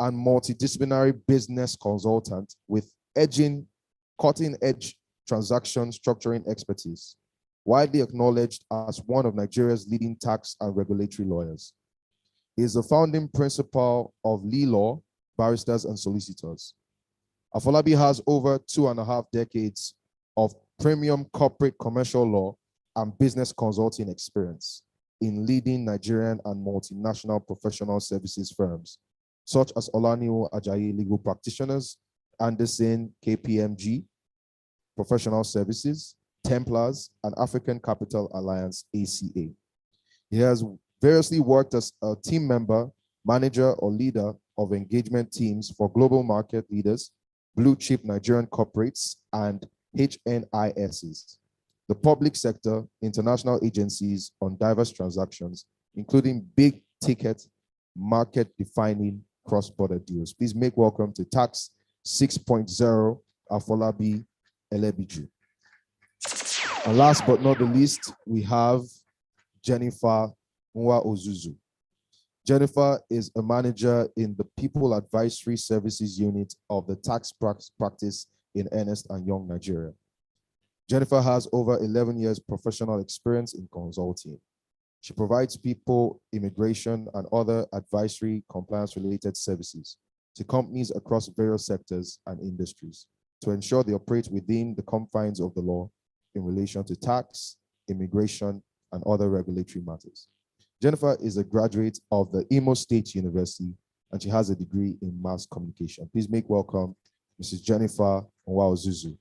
and multidisciplinary business consultant with cutting-edge transaction structuring expertise, widely acknowledged as one of Nigeria's leading tax and regulatory lawyers. He is the founding principal of Lee Law, Barristers and Solicitors. Afolabi has over 2.5 decades of premium corporate commercial law and business consulting experience in leading Nigerian and multinational professional services firms, such as Olaniwo Ajayi Legal Practitioners, Anderson KPMG, Professional Services, Templars, and African Capital Alliance, ACA. He has variously worked as a team member, manager, or leader of engagement teams for global market leaders, blue chip Nigerian corporates, and HNISs, the public sector, international agencies on diverse transactions, including big ticket, market defining cross-border deals. Please make welcome to Tax 6.0, Afolabi Elebiju. And last but not the least, we have Jennifer Ozuzu. Jennifer is a manager in the People Advisory Services Unit of the Tax Practice in Ernst & Young, Nigeria. Jennifer has over 11 years professional experience in consulting. She provides people, immigration, and other advisory compliance-related services to companies across various sectors and industries to ensure they operate within the confines of the law in relation to tax, immigration, and other regulatory matters. Jennifer is a graduate of the Imo State University, and she has a degree in mass communication. Please make welcome Mrs. Jennifer Ozuzu.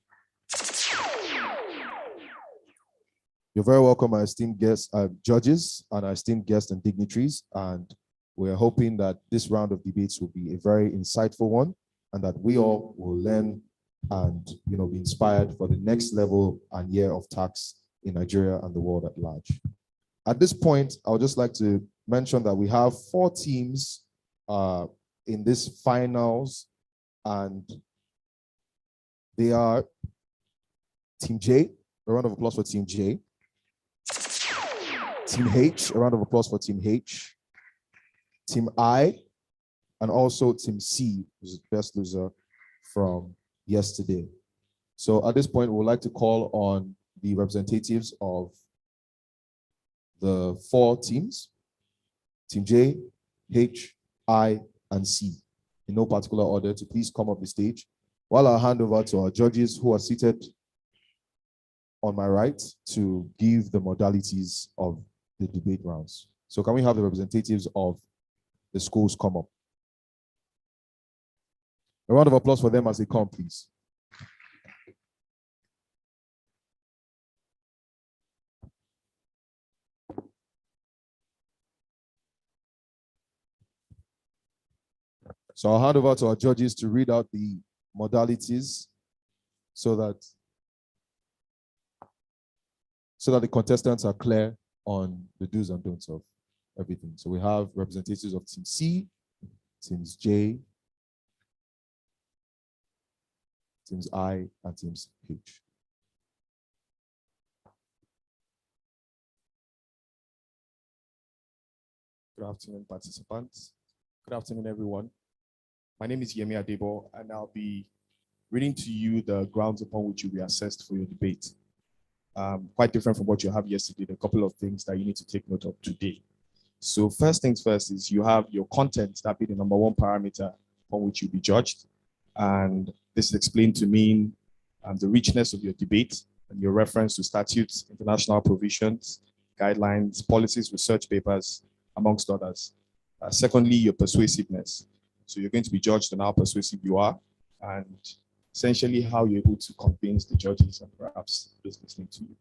You're very welcome, our esteemed guests, judges, and our esteemed guests and dignitaries. And we're hoping that this round of debates will be a very insightful one, and that we all will learn and be inspired for the next level and year of tax in Nigeria and the world at large. At this point, I would just like to mention that we have 4 teams in this finals, and they are Team J, a round of applause for Team J. Team H, a round of applause for Team H. Team I, and also Team C, who's the best loser from yesterday. So at this point, we would like to call on the representatives of the 4 teams, Team J, H, I, and C, in no particular order, to please come up the stage, while I'll hand over to our judges who are seated on my right to give the modalities of the debate rounds. So can we have the representatives of the schools come up? A round of applause for them as they come, please. So I'll hand over to our judges to read out the modalities so that the contestants are clear on the do's and don'ts of everything. So we have representatives of Team C, Teams J, Teams I, and Teams H. Good afternoon, participants. Good afternoon, everyone. My name is J.F.Ade Ajayi, and I'll be reading to you the grounds upon which you'll be assessed for your debate. Quite different from what you have yesterday, a couple of things that you need to take note of today. So first things first is you have your content, that be the number 1 parameter upon which you'll be judged. And this is explained to mean the richness of your debate and your reference to statutes, international provisions, guidelines, policies, research papers, amongst others. Secondly, your persuasiveness. So you're going to be judged on how persuasive you are and essentially how you're able to convince the judges and perhaps those listening to you.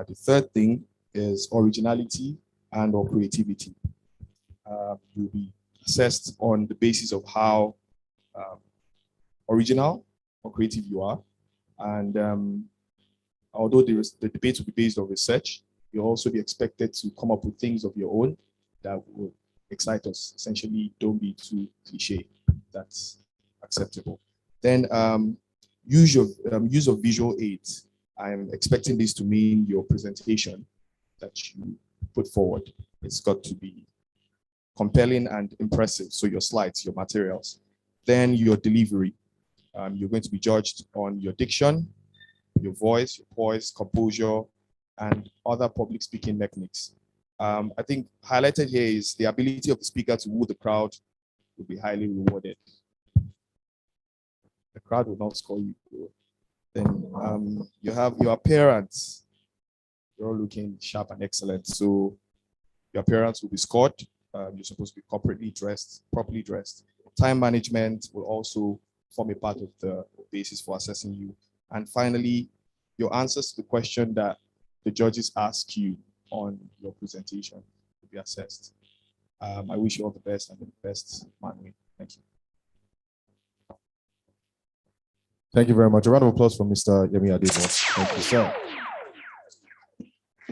The third thing is originality and or creativity. You'll be assessed on the basis of how original or creative you are. And although the debate will be based on research, you'll also be expected to come up with things of your own that will excite us. Essentially, don't be too cliche. That's acceptable. Then use of visual aids. I'm expecting this to mean your presentation that you put forward. It's got to be compelling and impressive. So your slides, your materials. Then your delivery. You're going to be judged on your diction, your voice, your poise, composure, and other public speaking techniques. I think highlighted here is the ability of the speaker to woo the crowd will be highly rewarded. The crowd will not score you. Then you have your appearance. You're all looking sharp and excellent. So your appearance will be scored. You're supposed to be corporately dressed, properly dressed. Time management will also form a part of the basis for assessing you. And finally, your answers to the question that the judges ask you on your presentation will be assessed. I wish you all the best and the best man. Thank you. Thank you very much. A round of applause for Mr. J.F.Ade Ajayi. Thank you, sir.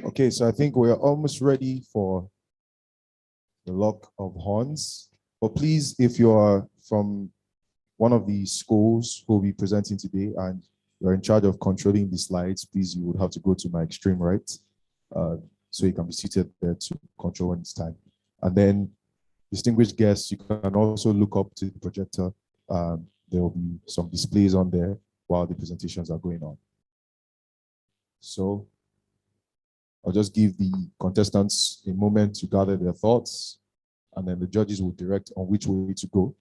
Okay, so I think we're almost ready for the lock of horns. But please, if you are from one of the schools who will be presenting today and you're in charge of controlling the slides, please, you would have to go to my extreme right. So you can be seated there to control when it's time. And then, distinguished guests, you can also look up to the projector. There will be some displays on there while the presentations are going on. So I'll just give the contestants a moment to gather their thoughts, and then the judges will direct on which way to go.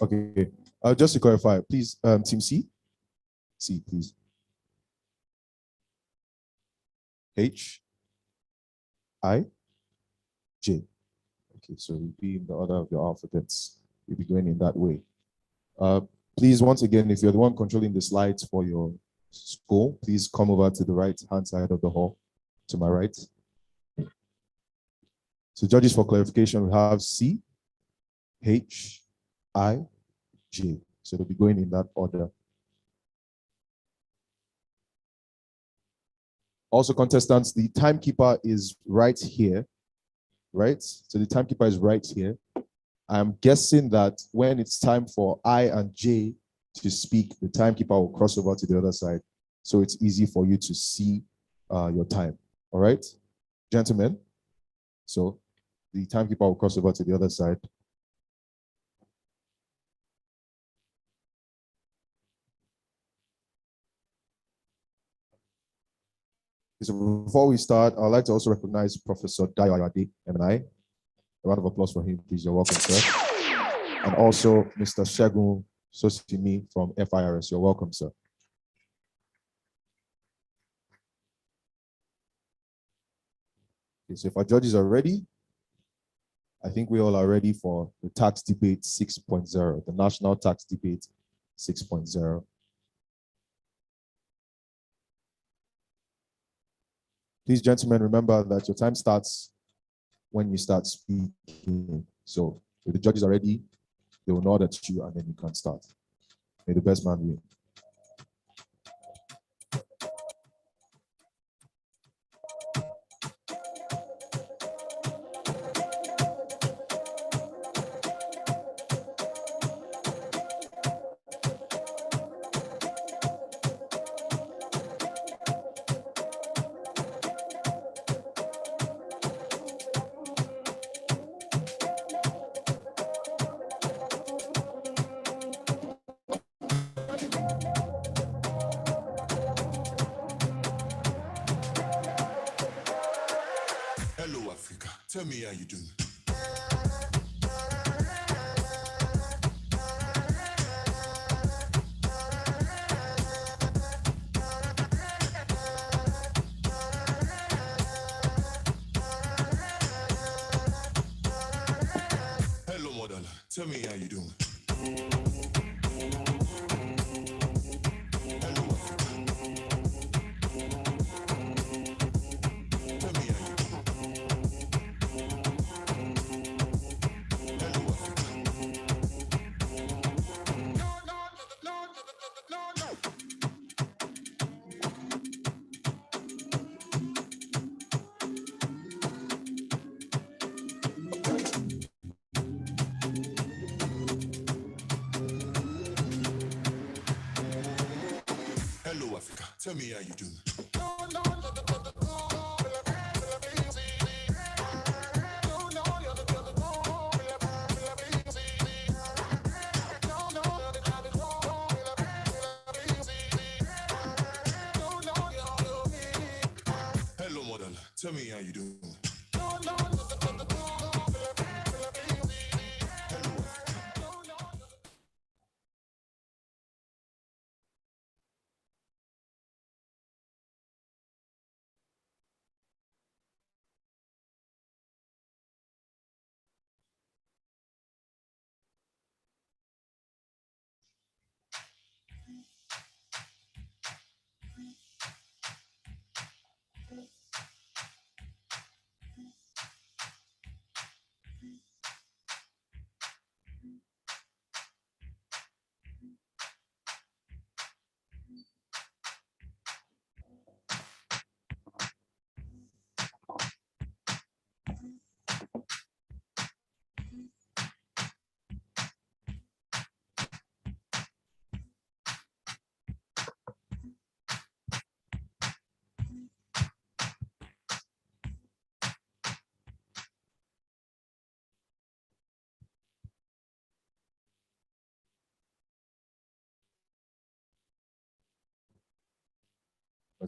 Okay, just to clarify, please, team C, please. H, I, J. Okay, so we'll be in the order of your alphabets. We'll be going in that way. Please, once again, if you're the one controlling the slides for your school, please come over to the right-hand side of the hall, to my right. So judges, for clarification, we have C, H, I, J. So they'll be going in that order. Also, contestants, the timekeeper is right here, right? So the timekeeper is right here. I'm guessing that when it's time for I and J to speak, the timekeeper will cross over to the other side. So it's easy for you to see your time. All right, gentlemen? So the timekeeper will cross over to the other side. So before we start, I'd like to also recognize Professor J.F.Ade Ajayi. A round of applause for him, please. You're welcome, sir. And also Mr. Shegun Sosimi from FIRS. You're welcome, sir. Okay, so if our judges are ready, I think we all are ready for the tax debate 6.0, the national tax debate 6.0. Please, gentlemen, remember that your time starts when you start speaking. So if the judges are ready, they will nod at you and then you can start. May the best man win. Hello, Africa. Tell me how you doing. Hello, mother. Tell me how you doing. Hello, Africa. Tell me how you doing. Hello, Africa. Hello, Africa. Tell me how you doing. Hello, mother. Tell me how you doing.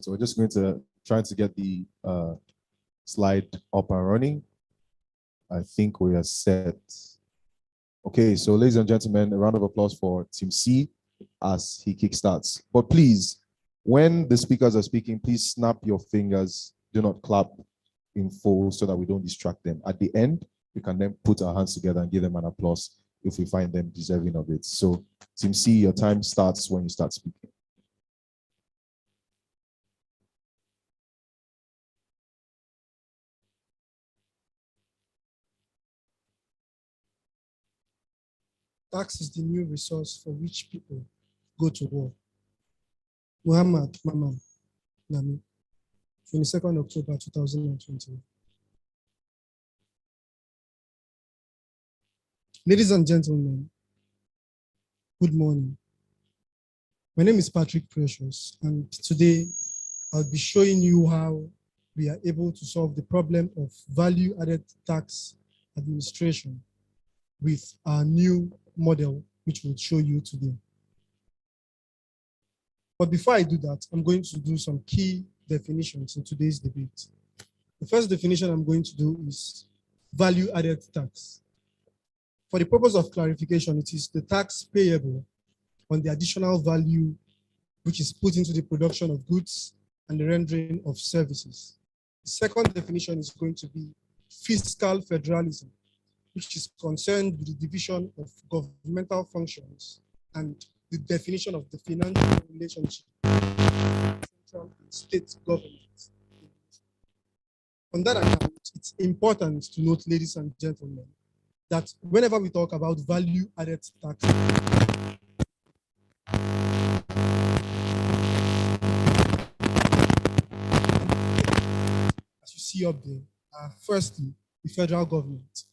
So we're just going to try to get the slide up and running. I think we are set. Okay, so ladies and gentlemen, a round of applause for Team C as he kickstarts. But please, when the speakers are speaking, please snap your fingers. Do not clap in full so that we don't distract them. At the end, we can then put our hands together and give them an applause if we find them deserving of it. So Team C, your time starts when you start speaking. Tax is the new resource for which people go to war. Muhammad Maman Nami, 22nd October 2020. Ladies and gentlemen, good morning. My name is Patrick Precious, and today I'll be showing you how we are able to solve the problem of value-added tax administration with our new model, which we'll show you today. But before I do that, I'm going to do some key definitions in today's debate. The first definition I'm going to do is value-added tax. For the purpose of clarification, it is the tax payable on the additional value which is put into the production of goods and the rendering of services. The second definition is going to be fiscal federalism, which is concerned with the division of governmental functions and the definition of the financial relationship between central and state government. On that account, it's important to note, ladies and gentlemen, that whenever we talk about value-added tax, as you see up there, firstly, the federal government.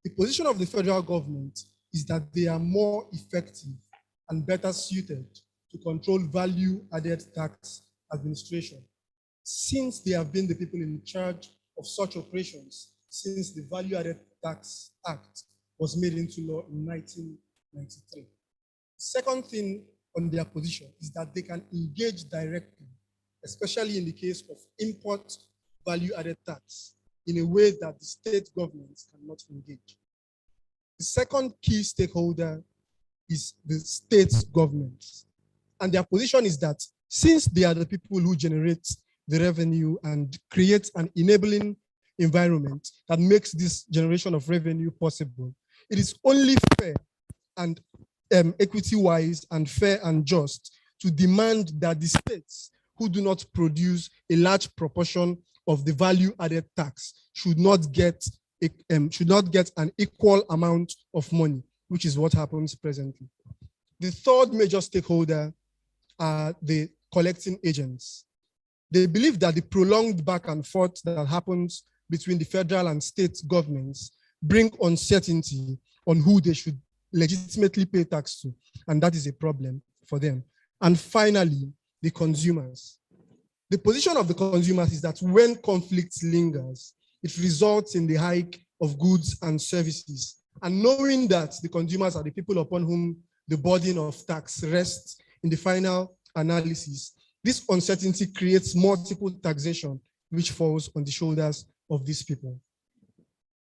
The position of the federal government is that they are more effective and better suited to control value-added tax administration, since they have been the people in charge of such operations since the Value-Added Tax Act was made into law in 1993. Second thing on their position is that they can engage directly, especially in the case of import value-added tax, in a way that the state governments cannot engage. The second key stakeholder is the state governments. And their position is that since they are the people who generate the revenue and create an enabling environment that makes this generation of revenue possible, it is only fair and equity-wise and fair and just to demand that the states who do not produce a large proportion of the value-added tax should not get an equal amount of money, which is what happens presently. The third major stakeholder are the collecting agents. They believe that the prolonged back and forth that happens between the federal and state governments bring uncertainty on who they should legitimately pay tax to, and that is a problem for them. And finally, the consumers. The position of the consumers is that when conflict lingers, it results in the hike of goods and services. And knowing that the consumers are the people upon whom the burden of tax rests in the final analysis, this uncertainty creates multiple taxation, which falls on the shoulders of these people.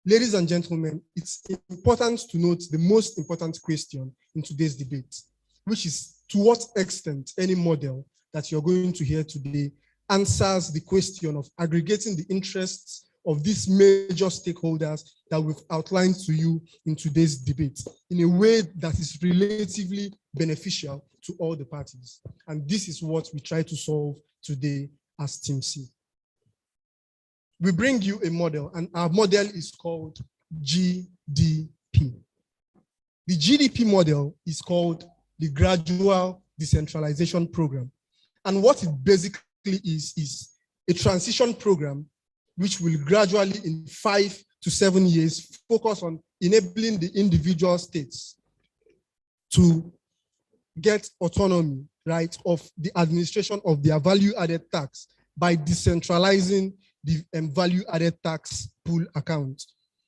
Ladies and gentlemen, it's important to note the most important question in today's debate, which is to what extent any model that you're going to hear today answers the question of aggregating the interests of these major stakeholders that we've outlined to you in today's debate in a way that is relatively beneficial to all the parties. And this is what we try to solve today as Team C. We bring you a model, and our model is called GDP. The GDP model is called the Gradual Decentralization Program. And what it basically is a transition program which will gradually, in 5 to 7 years, focus on enabling the individual states to get autonomy, right, of the administration of their value-added tax by decentralizing the value-added tax pool account.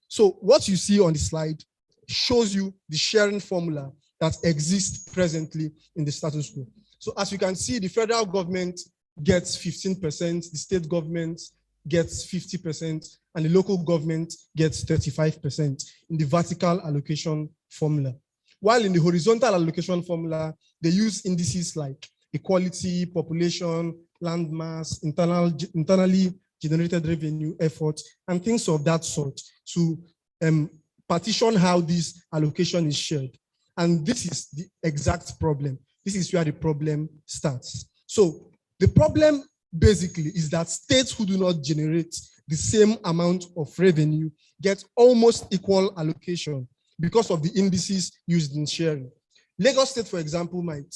So what you see on the slide shows you the sharing formula that exists presently in the status quo. So as you can see, the federal government gets 15%, the state government gets 50%, and the local government gets 35% in the vertical allocation formula. While in the horizontal allocation formula, they use indices like equality, population, land mass, internally generated revenue, effort, and things of that sort to partition how this allocation is shared. And this is the exact problem. This is where the problem starts. So the problem basically is that states who do not generate the same amount of revenue get almost equal allocation because of the indices used in sharing. Lagos State, for example, might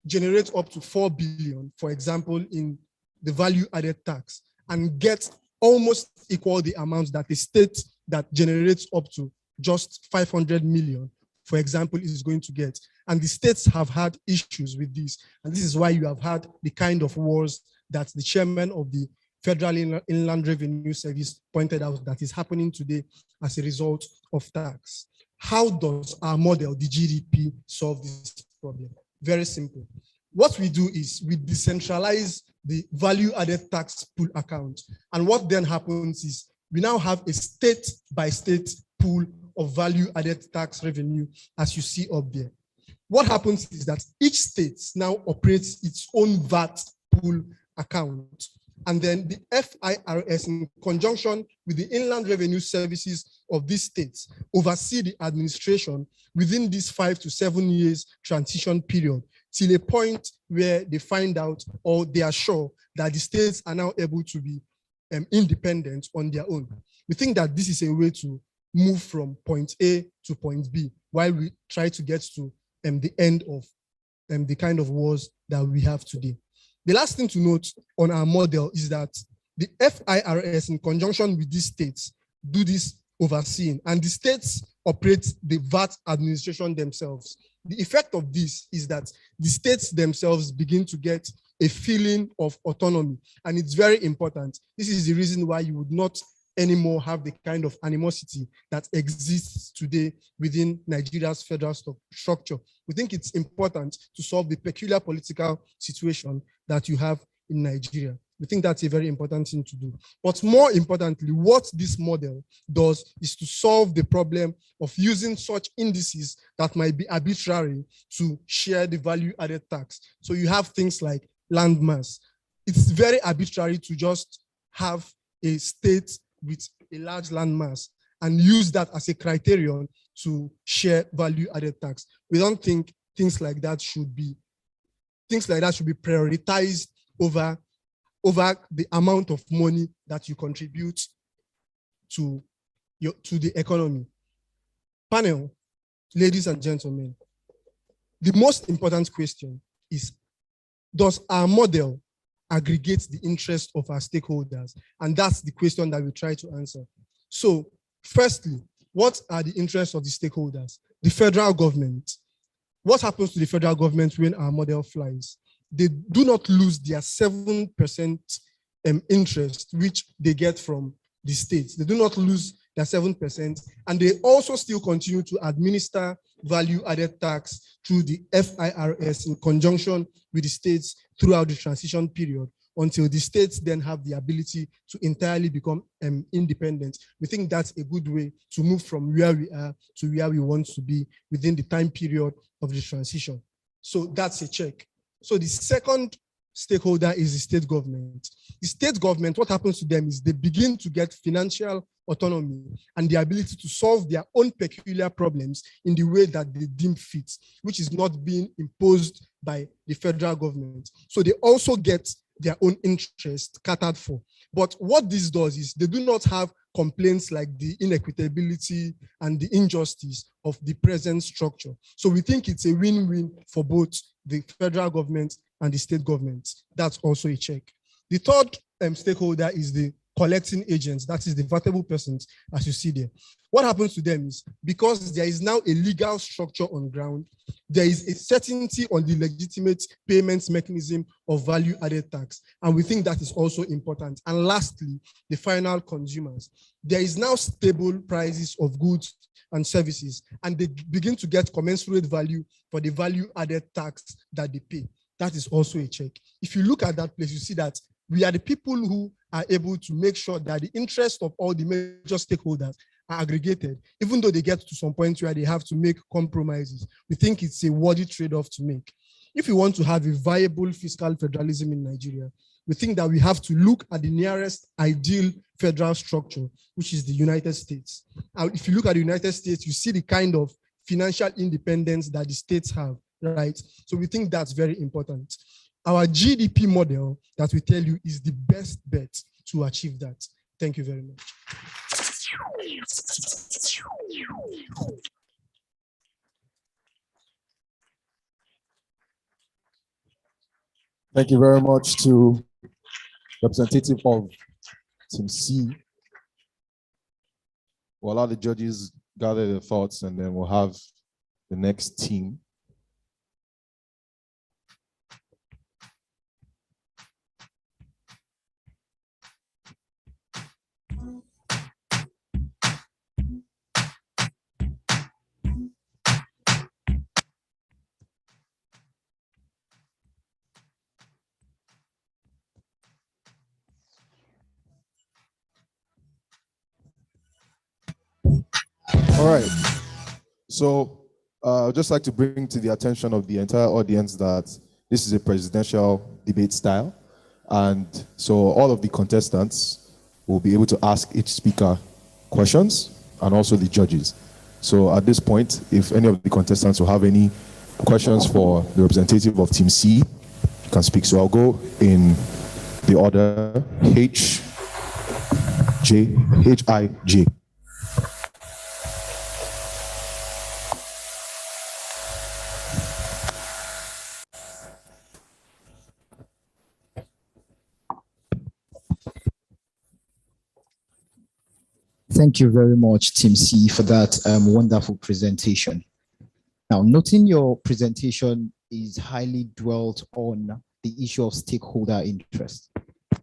generate up to 4 billion, for example, in the value added tax and get almost equal the amount that a state that generates up to just 500 million, for example, is going to get. And the states have had issues with this. And this is why you have had the kind of wars that the chairman of the Federal Inland Revenue Service pointed out that is happening today as a result of tax. How does our model, the GDP, solve this problem? Very simple. What we do is we decentralize the value added tax pool account. And what then happens is we now have a state by state pool of value added tax revenue, as you see up there. What happens is that each state now operates its own VAT pool account. And then the FIRS, in conjunction with the Inland Revenue Services of these states, oversee the administration within this 5 to 7 years transition period till a point where they find out or they are sure that the states are now able to be independent on their own. We think that this is a way to move from point A to point B while we try to get to the end of the kind of wars that we have today. The last thing to note on our model is that the FIRS, in conjunction with these states, do this overseeing, and the states operate the VAT administration themselves. The effect of this is that the states themselves begin to get a feeling of autonomy, and it's very important. This is the reason why you would not anymore have the kind of animosity that exists today within Nigeria's federal structure. We think it's important to solve the peculiar political situation that you have in Nigeria. We think that's a very important thing to do. But more importantly, what this model does is to solve the problem of using such indices that might be arbitrary to share the value added tax. So you have things like land mass. It's very arbitrary to just have a state with a large land mass and use that as a criterion to share value added tax. We don't think things like that should be prioritized over the amount of money that you contribute to the economy. Panel, ladies and gentlemen, the most important question is, does our model aggregate the interest of our stakeholders? And that's the question that we try to answer. So firstly, what are the interests of the stakeholders? The federal government. What happens to the federal government when our model flies? They do not lose their 7% interest, which they get from the states. They do not lose their 7%, and they also still continue to administer value added tax through the FIRS in conjunction with the states throughout the transition period until the states then have the ability to entirely become independent. We think that's a good way to move from where we are to where we want to be within the time period of the transition. So that's a check. So the second stakeholder is the state government. The state government, what happens to them is they begin to get financial autonomy and the ability to solve their own peculiar problems in the way that they deem fit, which is not being imposed by the federal government. So they also get their own interest catered for. But what this does is they do not have complaints like the inequitability and the injustice of the present structure. So we think it's a win-win for both the federal government and the state government. That's also a check. The third stakeholder is the collecting agents, that is the vertebral persons, as you see there. What happens to them is, because there is now a legal structure on ground, there is a certainty on the legitimate payments mechanism of value added tax. And we think that is also important. And lastly, the final consumers. There is now stable prices of goods and services, and they begin to get commensurate value for the value added tax that they pay. that is also a check. If you look at that place, you see that we are the people who are able to make sure that the interest of all the major stakeholders are aggregated, even though they get to some point where they have to make compromises. We think it's a worthy trade-off to make. If we want to have a viable fiscal federalism in Nigeria, we think that we have to look at the nearest ideal federal structure, which is the United States. If you look at the United States, you see the kind of financial independence that the states have, right? So we think that's very important. Our GDP model that we tell you is the best bet to achieve that. Thank you very much. Thank you very much to representative of Team C. We'll allow the judges gather their thoughts, and then we'll have the next team. All right. So I'd just like to bring to the attention of the entire audience that this is a presidential debate style. And so all of the contestants will be able to ask each speaker questions and also the judges. So at this point, if any of the contestants will have any questions for the representative of Team C, you can speak. So I'll go in the order H, J, H-I-J. Thank you very much, Team C, for that wonderful presentation. Now, noting your presentation is highly dwelt on the issue of stakeholder interest,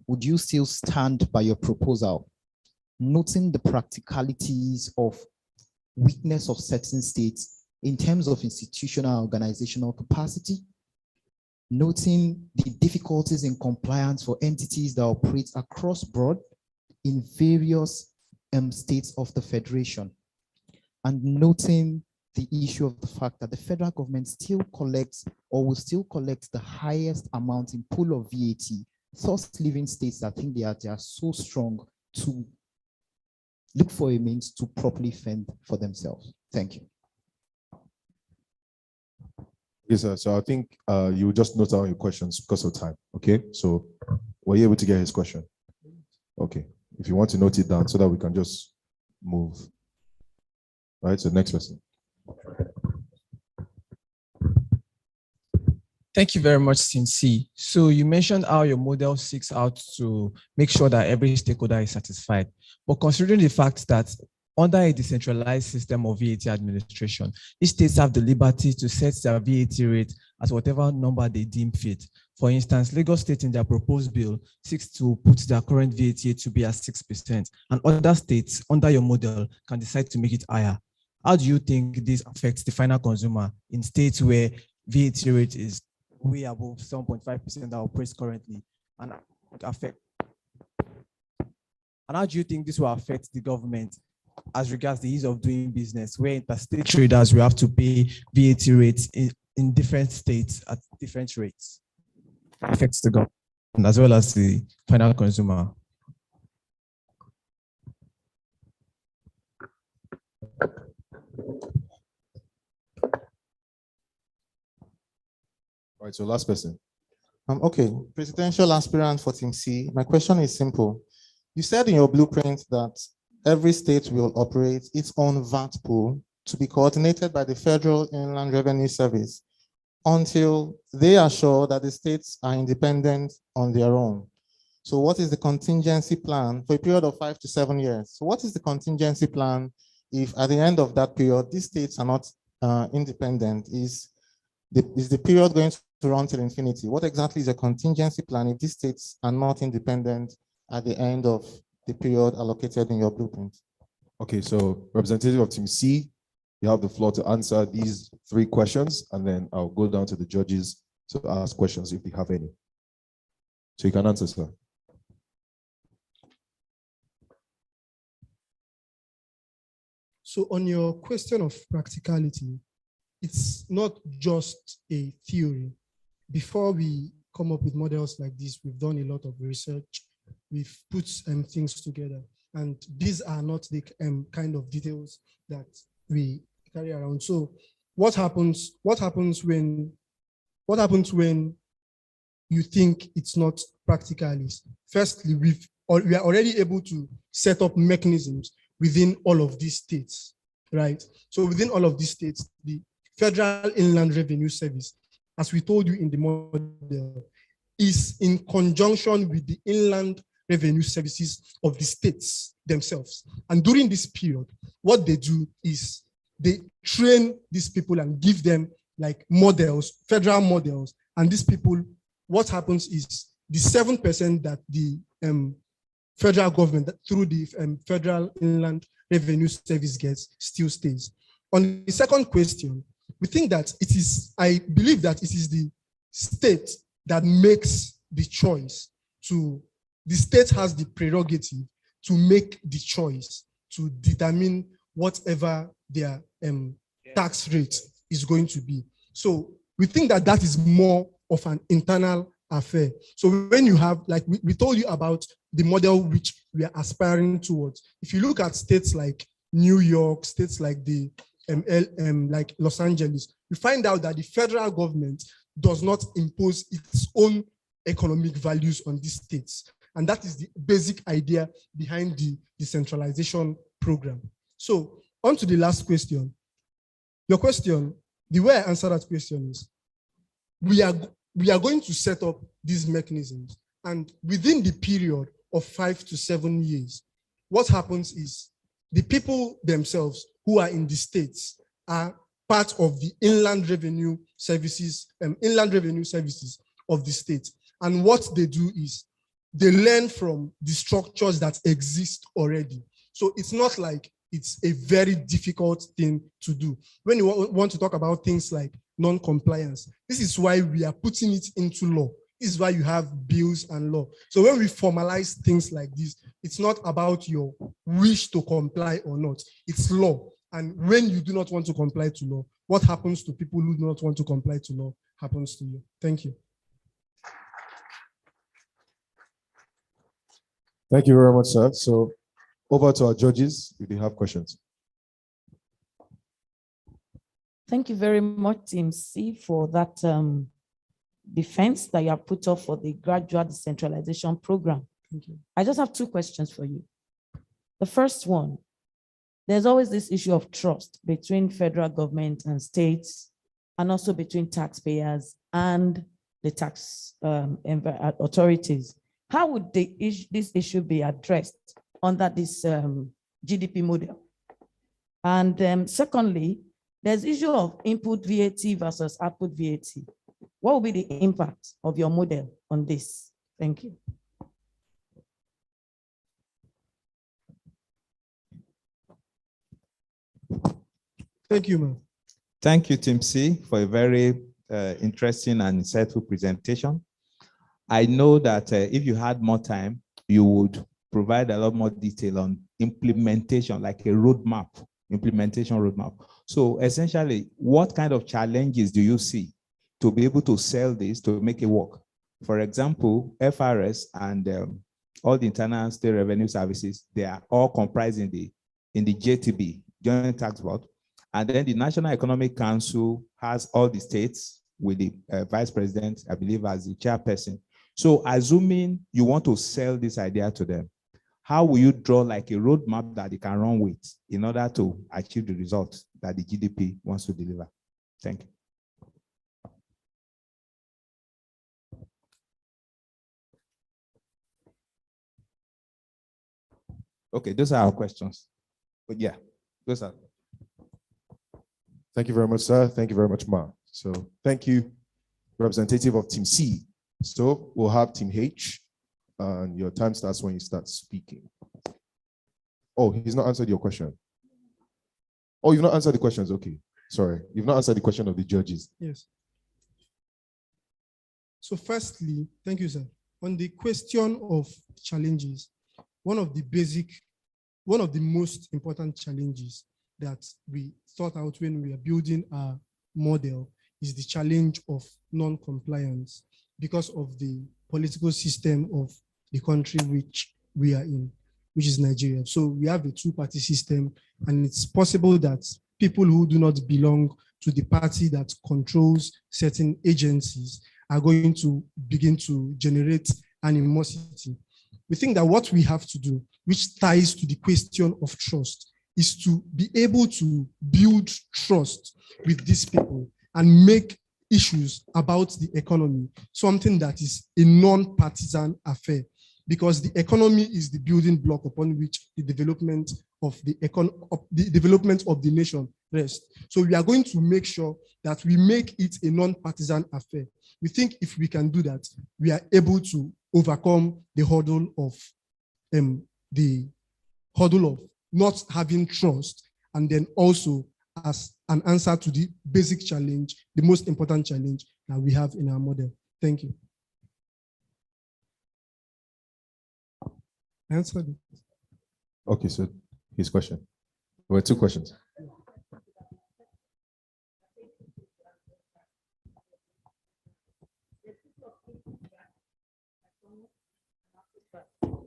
would you still stand by your proposal, noting the practicalities of weakness of certain states in terms of institutional organizational capacity, noting the difficulties in compliance for entities that operate across board in various states of the Federation, and noting the issue of the fact that the federal government still collects or will still collect the highest amount in pool of VAT, thus leaving states that think they are so strong to look for a means to properly fend for themselves. Thank you. Yes, sir. So I think you just note down your questions because of time. Okay. So were you able to get his question? Okay. If you want to note it down so that we can just move. All right, so next person. Thank you very much, Team C. So you mentioned how your model seeks out to make sure that every stakeholder is satisfied. But considering the fact that under a decentralized system of VAT administration, each states have the liberty to set their VAT rate at whatever number they deem fit. For instance, Lagos State in their proposed bill seeks to put their current VAT to be at 6%, and other states under your model can decide to make it higher. How do you think this affects the final consumer in states where VAT rate is way above 7.5% that operates currently, and how do you think this will affect the government as regards the ease of doing business, where interstate traders will have to pay VAT rates in different states at different rates? Affects the government as well as the final consumer. All right, so last person. Okay, presidential aspirant for Team C. My question is simple. You said in your blueprint that every state will operate its own VAT pool to be coordinated by the Federal Inland Revenue Service until they are sure that the states are independent on their own. So what is the contingency plan for a period of 5 to 7 years? So what is the contingency plan if at the end of that period, these states are not independent? Is the period going to run till infinity? What exactly is a contingency plan if these states are not independent at the end of the period allocated in your blueprint? Okay, so representative of Team C, you have the floor to answer these 3 questions, and then I'll go down to the judges to ask questions if they have any. So you can answer, sir. So on your question of practicality, it's not just a theory. Before we come up with models like this, we've done a lot of research. We've put things together, and these are not the kind of details that we carry around. So what happens when you think it's not practical is, firstly, we are already able to set up mechanisms within all of these states, right? So within all of these states, the Federal Inland Revenue Service, as we told you in the model, is in conjunction with the inland revenue services of the states themselves. And during this period, what they do is they train these people and give them like models, federal models. And these people, what happens is the 7% that the federal government through the Federal Inland Revenue Service gets still stays. On the second question, we think that it is, I believe that it is the state that makes the choice to, the state has the prerogative to make the choice to determine whatever their tax rate is going to be. So we think that that is more of an internal affair. So when you have, like we told you about the model which we are aspiring towards. If you look at states like New York, states like the like Los Angeles, you find out that the federal government does not impose its own economic values on these states. And that is the basic idea behind the decentralization program. So on to the last question. Your question, the way I answer that question is, we are going to set up these mechanisms, and within the period of 5 to 7 years, what happens is the people themselves who are in the states are part of the inland revenue services of the state. And what they do is they learn from the structures that exist already. So it's not like it's a very difficult thing to do. When you want to talk about things like non-compliance, this is why we are putting it into law. This is why you have bills and law. So when we formalize things like this, it's not about your wish to comply or not. It's law. And when you do not want to comply to law, what happens to people who do not want to comply to law happens to you. Thank you. Thank you very much, sir. So over to our judges if they have questions. Thank you very much, Team C, for that defense that you have put up for the gradual decentralization program. Thank you. I just have 2 questions for you. The first one, there's always this issue of trust between federal government and states, and also between taxpayers and the tax authorities. How would this issue be addressed under this GDP model? And secondly, there's issue of input VAT versus output VAT. What will be the impact of your model on this? Thank you. Thank you, ma'am. Thank you, Team C, for a very interesting and insightful presentation. I know that if you had more time, you would provide a lot more detail on implementation, like a roadmap, implementation roadmap. So essentially, what kind of challenges do you see to be able to sell this, to make it work? For example, FRS and all the internal state revenue services, they are all comprised in the JTB, Joint Tax Board. And then the National Economic Council has all the states with the vice president, I believe, as the chairperson. So assuming you want to sell this idea to them, how will you draw like a roadmap that they can run with in order to achieve the result that the GDP wants to deliver? Thank you. Okay, those are our questions. But yeah, those are. Thank you very much, sir. Thank you very much, Ma. So thank you, representative of Team C. So we'll have Team H, and your time starts when you start speaking. Oh, he's not answered your question. Oh, you've not answered the questions. Okay, sorry. You've not answered the question of the judges. Yes. So firstly, thank you, sir. On the question of challenges, one of the most important challenges that we thought out when we are building our model is the challenge of non-compliance because of the political system of the country which we are in, which is Nigeria. So we have a two-party system, and it's possible that people who do not belong to the party that controls certain agencies are going to begin to generate animosity. We think that what we have to do, which ties to the question of trust, is to be able to build trust with these people and make issues about the economy something that is a non-partisan affair, because the economy is the building block upon which the development of the nation rests. So we are going to make sure that we make it a non-partisan affair. We think if we can do that, we are able to overcome the hurdle of not having trust, and then also as an answer to the basic challenge, the most important challenge that we have in our model. Thank you. Answered it. Okay, so his question. There were two questions.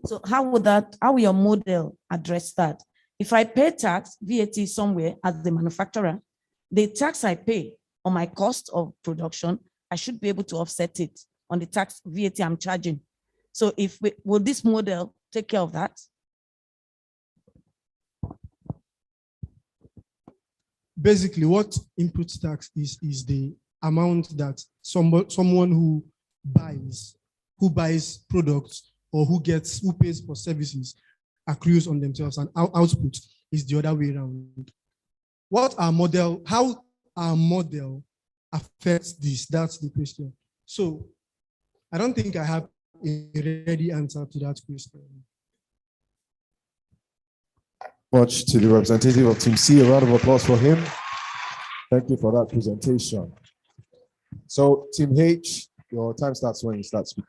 So how will your model address that? If I pay tax, VAT somewhere as the manufacturer, the tax I pay on my cost of production, I should be able to offset it on the tax VAT I'm charging. So will this model take care of that? Basically, what input tax is the amount that someone who buys products or who pays for services accrues on themselves, and output is the other way around. How our model affects this? That's the question. So I don't think I have a ready answer to that question. Much to the representative of Team C. A round of applause for him. Thank you for that presentation. So Team H, your time starts when you start speaking.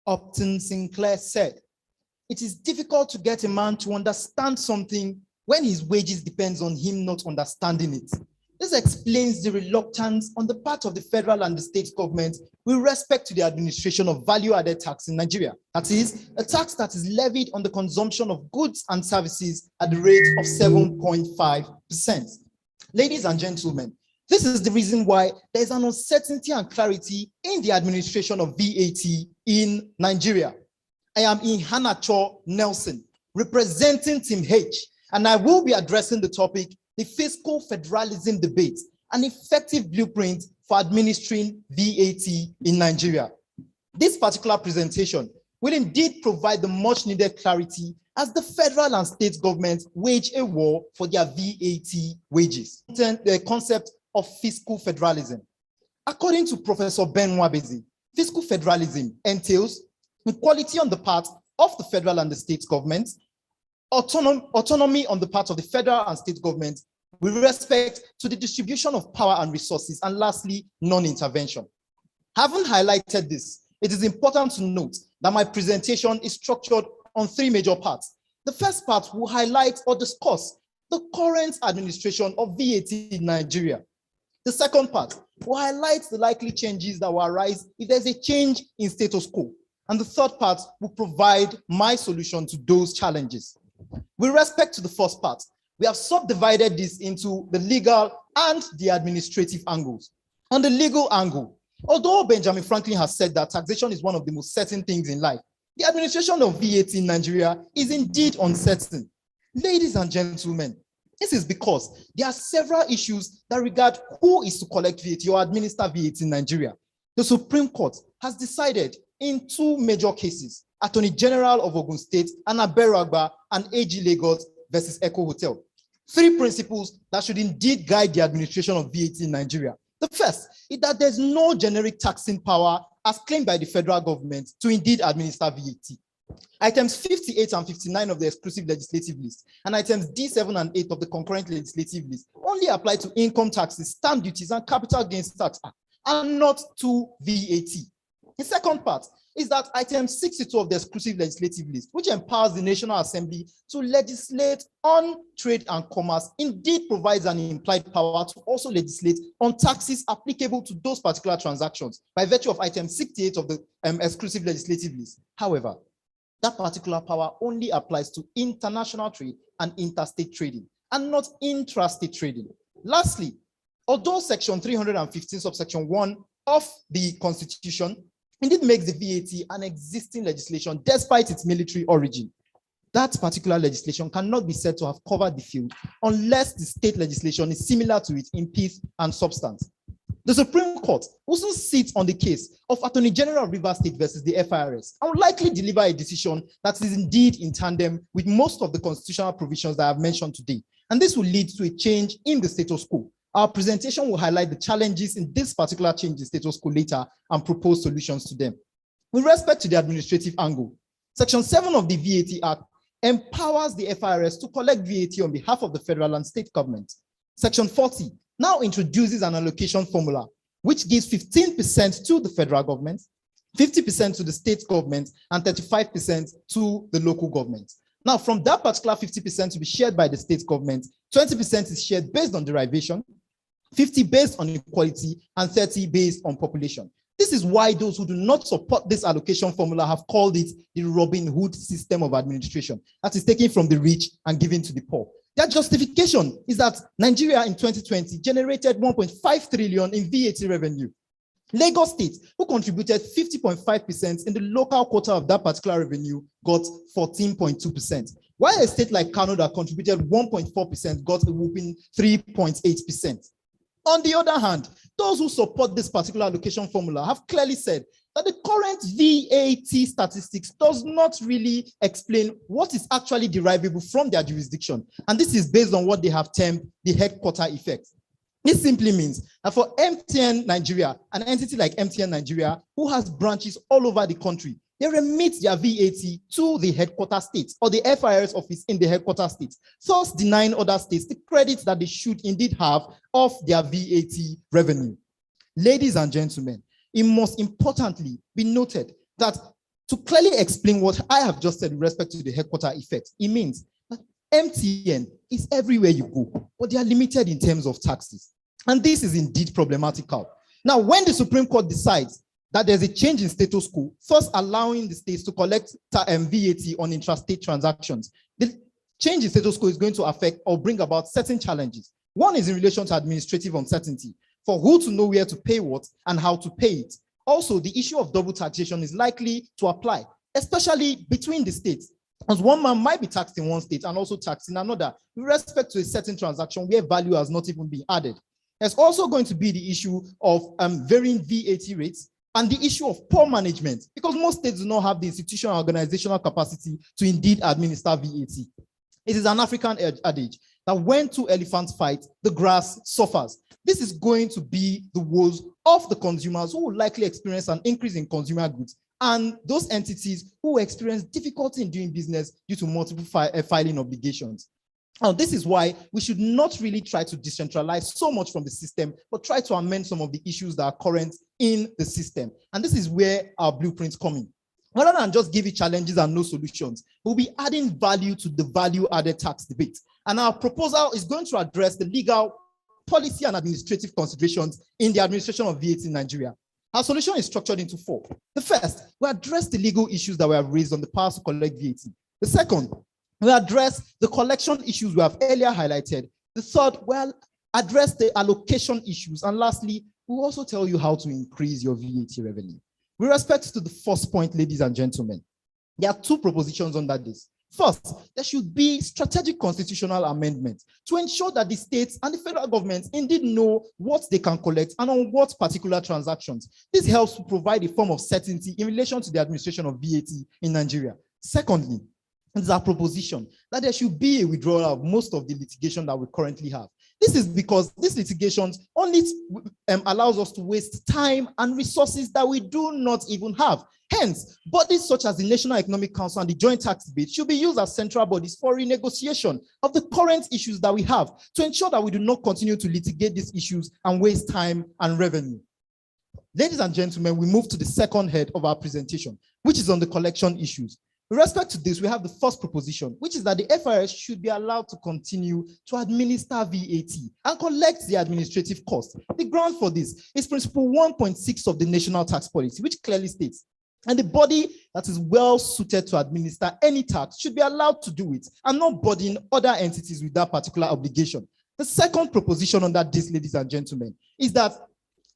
Upton Sinclair said, "It is difficult to get a man to understand something when his wages depends on him not understanding it." This explains the reluctance on the part of the federal and the state government with respect to the administration of value-added tax in Nigeria. That is, a tax that is levied on the consumption of goods and services at the rate of 7.5%. Ladies and gentlemen, this is the reason why there is an uncertainty and clarity in the administration of VAT in Nigeria. I am Ihanacho Nelson, representing Team H, and I will be addressing the topic, the fiscal federalism debate, an effective blueprint for administering VAT in Nigeria. This particular presentation will indeed provide the much needed clarity as the federal and state governments wage a war for their VAT wages. The concept of fiscal federalism. According to Professor Ben Wabezi, Fiscal federalism entails equality on the part of the federal and the state governments, autonomy on the part of the federal and state government with respect to the distribution of power and resources, and lastly, non-intervention. Having highlighted this, it is important to note that my presentation is structured on three major parts. The first part will highlight or discuss the current administration of VAT in Nigeria. The second part will highlight the likely changes that will arise if there's a change in status quo. And the third part will provide my solution to those challenges. With respect to the first part, we have subdivided this into the legal and the administrative angles. On the legal angle, although Benjamin Franklin has said that taxation is one of the most certain things in life, the administration of VAT in Nigeria is indeed uncertain. Ladies and gentlemen, this is because there are several issues that regard who is to collect VAT or administer VAT in Nigeria. The Supreme Court has decided in two major cases, Attorney General of Ogun State, Anna Beragba, and AG Lagos versus Echo Hotel. Three principles that should indeed guide the administration of VAT in Nigeria. The first is that there's no generic taxing power as claimed by the federal government to indeed administer VAT. Items 58 and 59 of the exclusive legislative list and items D7 and 8 of the concurrent legislative list only apply to income taxes, stamp duties, and capital gains tax, and not to VAT. The second part is that item 62 of the exclusive legislative list, which empowers the National Assembly to legislate on trade and commerce, indeed provides an implied power to also legislate on taxes applicable to those particular transactions by virtue of item 68 of the exclusive legislative list. However, that particular power only applies to international trade and interstate trading, and not intrastate trading. Lastly, although section 315 subsection 1 of the Constitution indeed makes the VAT an existing legislation despite its military origin, that particular legislation cannot be said to have covered the field unless the state legislation is similar to it in pith and substance. The Supreme Court also sits on the case of Attorney General of Rivers State versus the FIRS and will likely deliver a decision that is indeed in tandem with most of the constitutional provisions that I've mentioned today. And this will lead to a change in the status quo. Our presentation will highlight the challenges in this particular change in status quo later and propose solutions to them. With respect to the administrative angle, Section 7 of the VAT Act empowers the FIRS to collect VAT on behalf of the federal and state government. Section 40 now introduces an allocation formula, which gives 15% to the federal government, 50% to the state government, and 35% to the local government. Now, from that particular 50% to be shared by the state government, 20% is shared based on derivation, 50% based on equality, and 30% based on population. This is why those who do not support this allocation formula have called it the Robin Hood system of administration, that is taken from the rich and given to the poor. Their justification is that Nigeria in 2020 generated 1.5 trillion in VAT revenue. Lagos State, who contributed 50.5% in the local quota of that particular revenue, got 14.2%. While a state like Kano that contributed 1.4% got a whooping 3.8%. On the other hand, those who support this particular allocation formula have clearly said that the current VAT statistics does not really explain what is actually derivable from their jurisdiction. And this is based on what they have termed the headquarter effect. This simply means that for MTN Nigeria, an entity like MTN Nigeria, who has branches all over the country, they remit their VAT to the headquarter state or the FIRS office in the headquarter state, thus denying other states the credit that they should indeed have of their VAT revenue. Ladies and gentlemen, it must importantly be noted that to clearly explain what I have just said with respect to the headquarter effect, it means that MTN is everywhere you go, but they are limited in terms of taxes. And this is indeed problematical. Now, when the Supreme Court decides that there's a change in status quo, first allowing the states to collect VAT on intrastate transactions, the change in status quo is going to affect or bring about certain challenges. One is in relation to administrative uncertainty, for who to know where to pay what and how to pay it. Also, the issue of double taxation is likely to apply, especially between the states, as one man might be taxed in one state and also taxed in another with respect to a certain transaction where value has not even been added. There's also going to be the issue of varying VAT rates and the issue of poor management, because most states do not have the institutional organizational capacity to indeed administer VAT. It is an African adage that when two elephants fight, the grass suffers. This is going to be the woes of the consumers who will likely experience an increase in consumer goods and those entities who experience difficulty in doing business due to multiple filing obligations. Now, this is why we should not really try to decentralize so much from the system, but try to amend some of the issues that are current in the system. And this is where our blueprints come in. Rather than just give you challenges and no solutions, we'll be adding value to the value-added tax debate. And our proposal is going to address the legal, policy, and administrative considerations in the administration of VAT in Nigeria. Our solution is structured into four. The first, we address the legal issues that we have raised on the powers to collect VAT. The second, we address the collection issues we have earlier highlighted. The third, we'll address the allocation issues. And lastly, we'll also tell you how to increase your VAT revenue. With respect to the first point, ladies and gentlemen, there are two propositions under this. First, there should be strategic constitutional amendments to ensure that the states and the federal government indeed know what they can collect and on what particular transactions. This helps to provide a form of certainty in relation to the administration of VAT in Nigeria. Secondly, it is our proposition that there should be a withdrawal of most of the litigation that we currently have. This is because these litigations only allows us to waste time and resources that we do not even have. Hence, bodies such as the National Economic Council and the Joint Tax Debate should be used as central bodies for renegotiation of the current issues that we have to ensure that we do not continue to litigate these issues and waste time and revenue. Ladies and gentlemen, we move to the second head of our presentation, which is on the collection issues. With respect to this, we have the first proposition, which is that the FIS should be allowed to continue to administer VAT and collect the administrative costs. The ground for this is Principle 1.6 of the National Tax Policy, which clearly states, and the body that is well suited to administer any tax should be allowed to do it and not burden other entities with that particular obligation. The second proposition under this, ladies and gentlemen, is that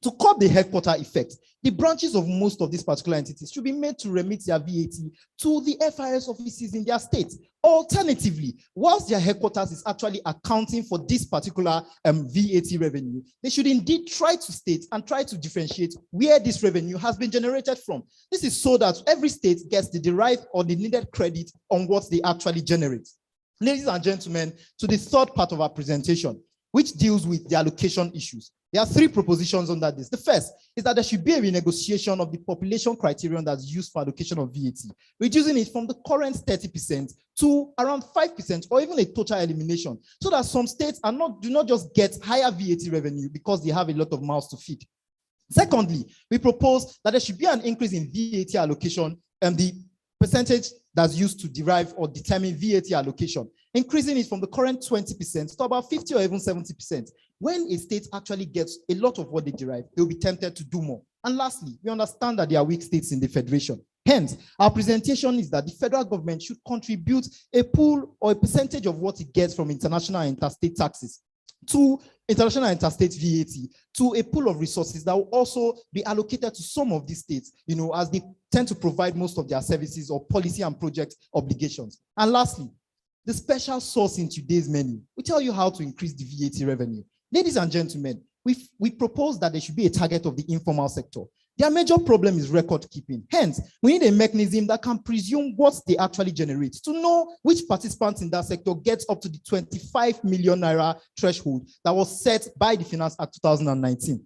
to curb the headquarter effect, the branches of most of these particular entities should be made to remit their VAT to the FIS offices in their state. Alternatively, whilst their headquarters is actually accounting for this particular VAT revenue, they should indeed try to state and try to differentiate where this revenue has been generated from. This is so that every state gets the derived or the needed credit on what they actually generate. Ladies and gentlemen, to the third part of our presentation, which deals with the allocation issues. There are three propositions under this. The first is that there should be a renegotiation of the population criterion that's used for allocation of VAT, reducing it from the current 30% to around 5% or even a total elimination, so that some states do not just get higher VAT revenue because they have a lot of mouths to feed. Secondly, we propose that there should be an increase in VAT allocation and the percentage that's used to derive or determine VAT allocation, increasing it from the current 20% to about 50 or even 70%. When a state actually gets a lot of what they derive, they'll be tempted to do more. And lastly, we understand that there are weak states in the federation. Hence, our presentation is that the federal government should contribute a pool or a percentage of what it gets from international and interstate taxes to international and interstate VAT to a pool of resources that will also be allocated to some of these states, as they tend to provide most of their services or policy and project obligations. And lastly, the special source in today's menu, we tell you how to increase the VAT revenue. Ladies and gentlemen, we propose that there should be a target of the informal sector. Their major problem is record keeping. Hence, we need a mechanism that can presume what they actually generate to know which participants in that sector gets up to the 25 million naira threshold that was set by the Finance Act 2019.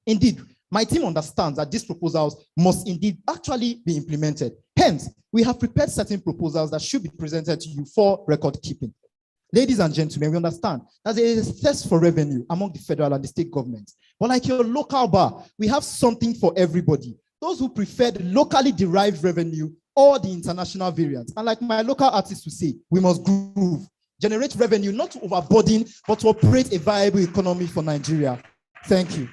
Indeed, my team understands that these proposals must indeed actually be implemented. Hence, we have prepared certain proposals that should be presented to you for record keeping. Ladies and gentlemen, we understand that there is a thirst for revenue among the federal and the state governments. But like your local bar, we have something for everybody. Those who prefer the locally derived revenue or the international variant. And like my local artists would say, we must groove, generate revenue, not to overburden, but to operate a viable economy for Nigeria. Thank you.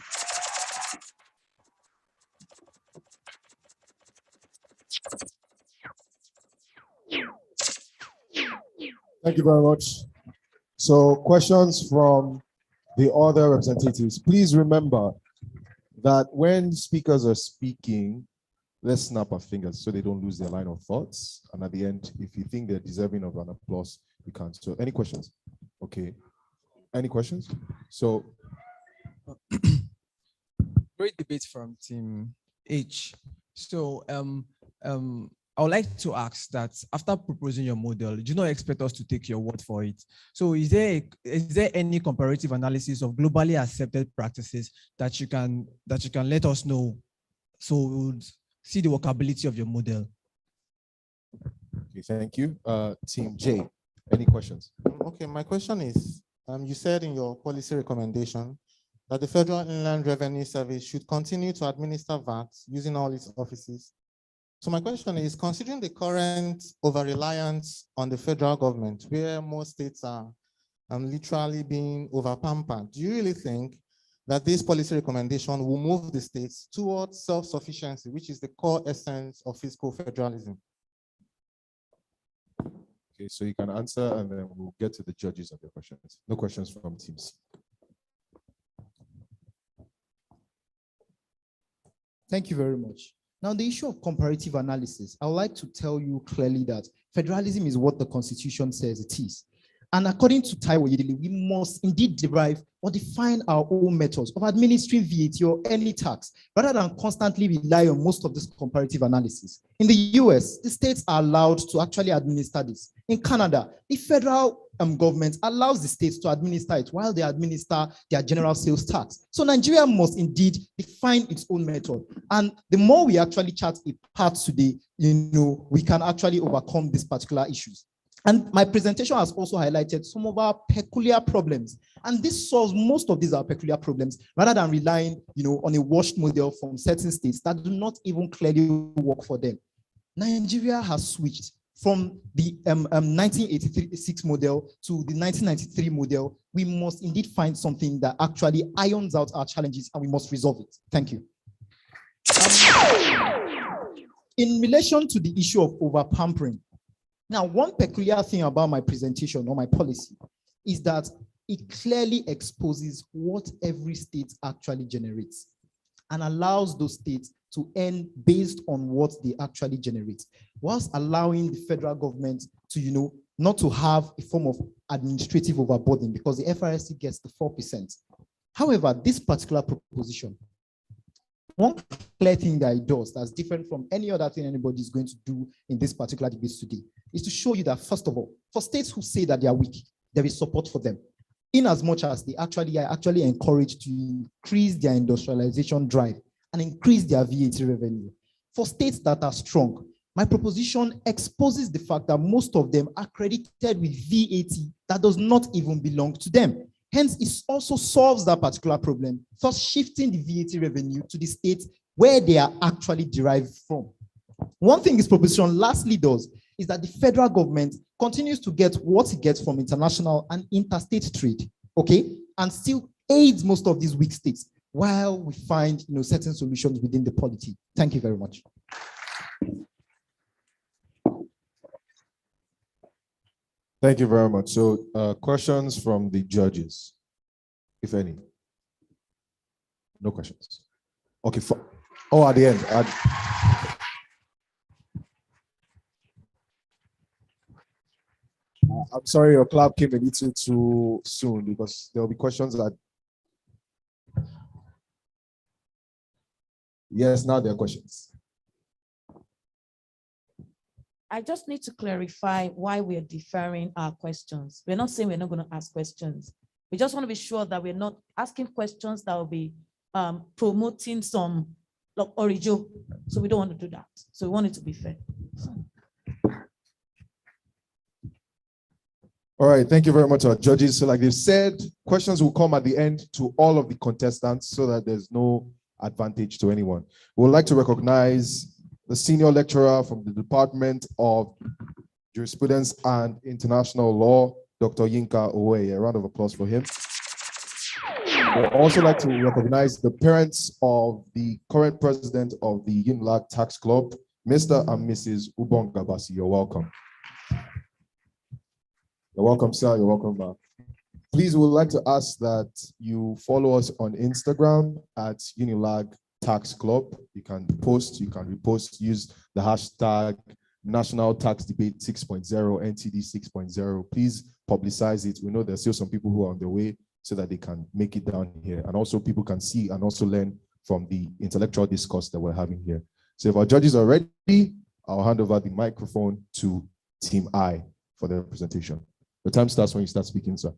Thank you very much. So questions from the other representatives. Please remember that when speakers are speaking, let's snap our fingers so they don't lose their line of thoughts. And at the end, if you think they're deserving of an applause, you can. So any questions? Okay. Any questions? So great debate from Team H. So I I would like to ask that after proposing your model, do you not expect us to take your word for it? So is there any comparative analysis of globally accepted practices that you can let us know, so we would see the workability of your model? Okay, thank you. Team J, any questions? Okay, my question is, you said in your policy recommendation that the Federal Inland Revenue Service should continue to administer VAT using all its offices. So my question is, considering the current over-reliance on the federal government, where most states are literally being over-pampered, do you really think that this policy recommendation will move the states towards self-sufficiency, which is the core essence of fiscal federalism? Okay, so you can answer and then we'll get to the judges of your questions. No questions from Team C. Thank you very much. Now, the issue of comparative analysis, I would like to tell you clearly that federalism is what the Constitution says it is. And according to Taiwo Yedili, we must indeed derive or define our own methods of administering VAT or any tax, rather than constantly rely on most of this comparative analysis. In the US, the states are allowed to actually administer this. In Canada, the federal government allows the states to administer it while they administer their general sales tax. So Nigeria must indeed define its own method. And the more we actually chart a path today, we can actually overcome these particular issues. And my presentation has also highlighted some of our peculiar problems. And this solves most of these our peculiar problems, rather than relying on a washed model from certain states that do not even clearly work for them. Nigeria has switched from the 1986 model to the 1993 model. We must indeed find something that actually irons out our challenges, and we must resolve it. Thank you. In relation to the issue of over-pampering, now, one peculiar thing about my presentation or my policy is that it clearly exposes what every state actually generates and allows those states to earn based on what they actually generate, whilst allowing the federal government to, not to have a form of administrative overburden, because the FRSC gets the 4%. However, this particular proposition, one clear thing that it does that's different from any other thing anybody is going to do in this particular debate today is to show you that, first of all, for states who say that they are weak, there is support for them, in as much as they are actually encouraged to increase their industrialization drive and increase their VAT revenue. For states that are strong, my proposition exposes the fact that most of them are credited with VAT that does not even belong to them. Hence, it also solves that particular problem, thus shifting the VAT revenue to the states where they are actually derived from. One thing this proposition lastly does is that the federal government continues to get what it gets from international and interstate trade, okay, and still aids most of these weak states while we find certain solutions within the polity. Thank you very much. Thank you very much. So questions from the judges, if any? No questions. Okay, at the end. I'm sorry your clap came a little too soon, because there will be questions that... Yes, now there are questions. I just need to clarify why we're deferring our questions. We're not saying we're not going to ask questions. We just want to be sure that we're not asking questions that will be promoting some orijo. So we don't want to do that. So we want it to be fair. All right, thank you very much, our judges. So like they've said, questions will come at the end to all of the contestants so that there's no advantage to anyone. We would like to recognize the senior lecturer from the Department of Jurisprudence and International Law, Dr. Yinka Owe. A round of applause for him. We'd also like to recognize the parents of the current president of the UNILAG Tax Club, Mr. and Mrs. Ubonga Basi. You're welcome. You're welcome, sir. You're welcome back. Please, we would like to ask that you follow us on Instagram at UNILAG Tax Club. You can post, you can repost, use the hashtag National Tax Debate 6.0, NTD 6.0. Please publicize it. We know there's still some people who are on their way so that they can make it down here. And also people can see and also learn from the intellectual discourse that we're having here. So if our judges are ready, I'll hand over the microphone to Team I for their presentation. The time starts when you start speaking, sir.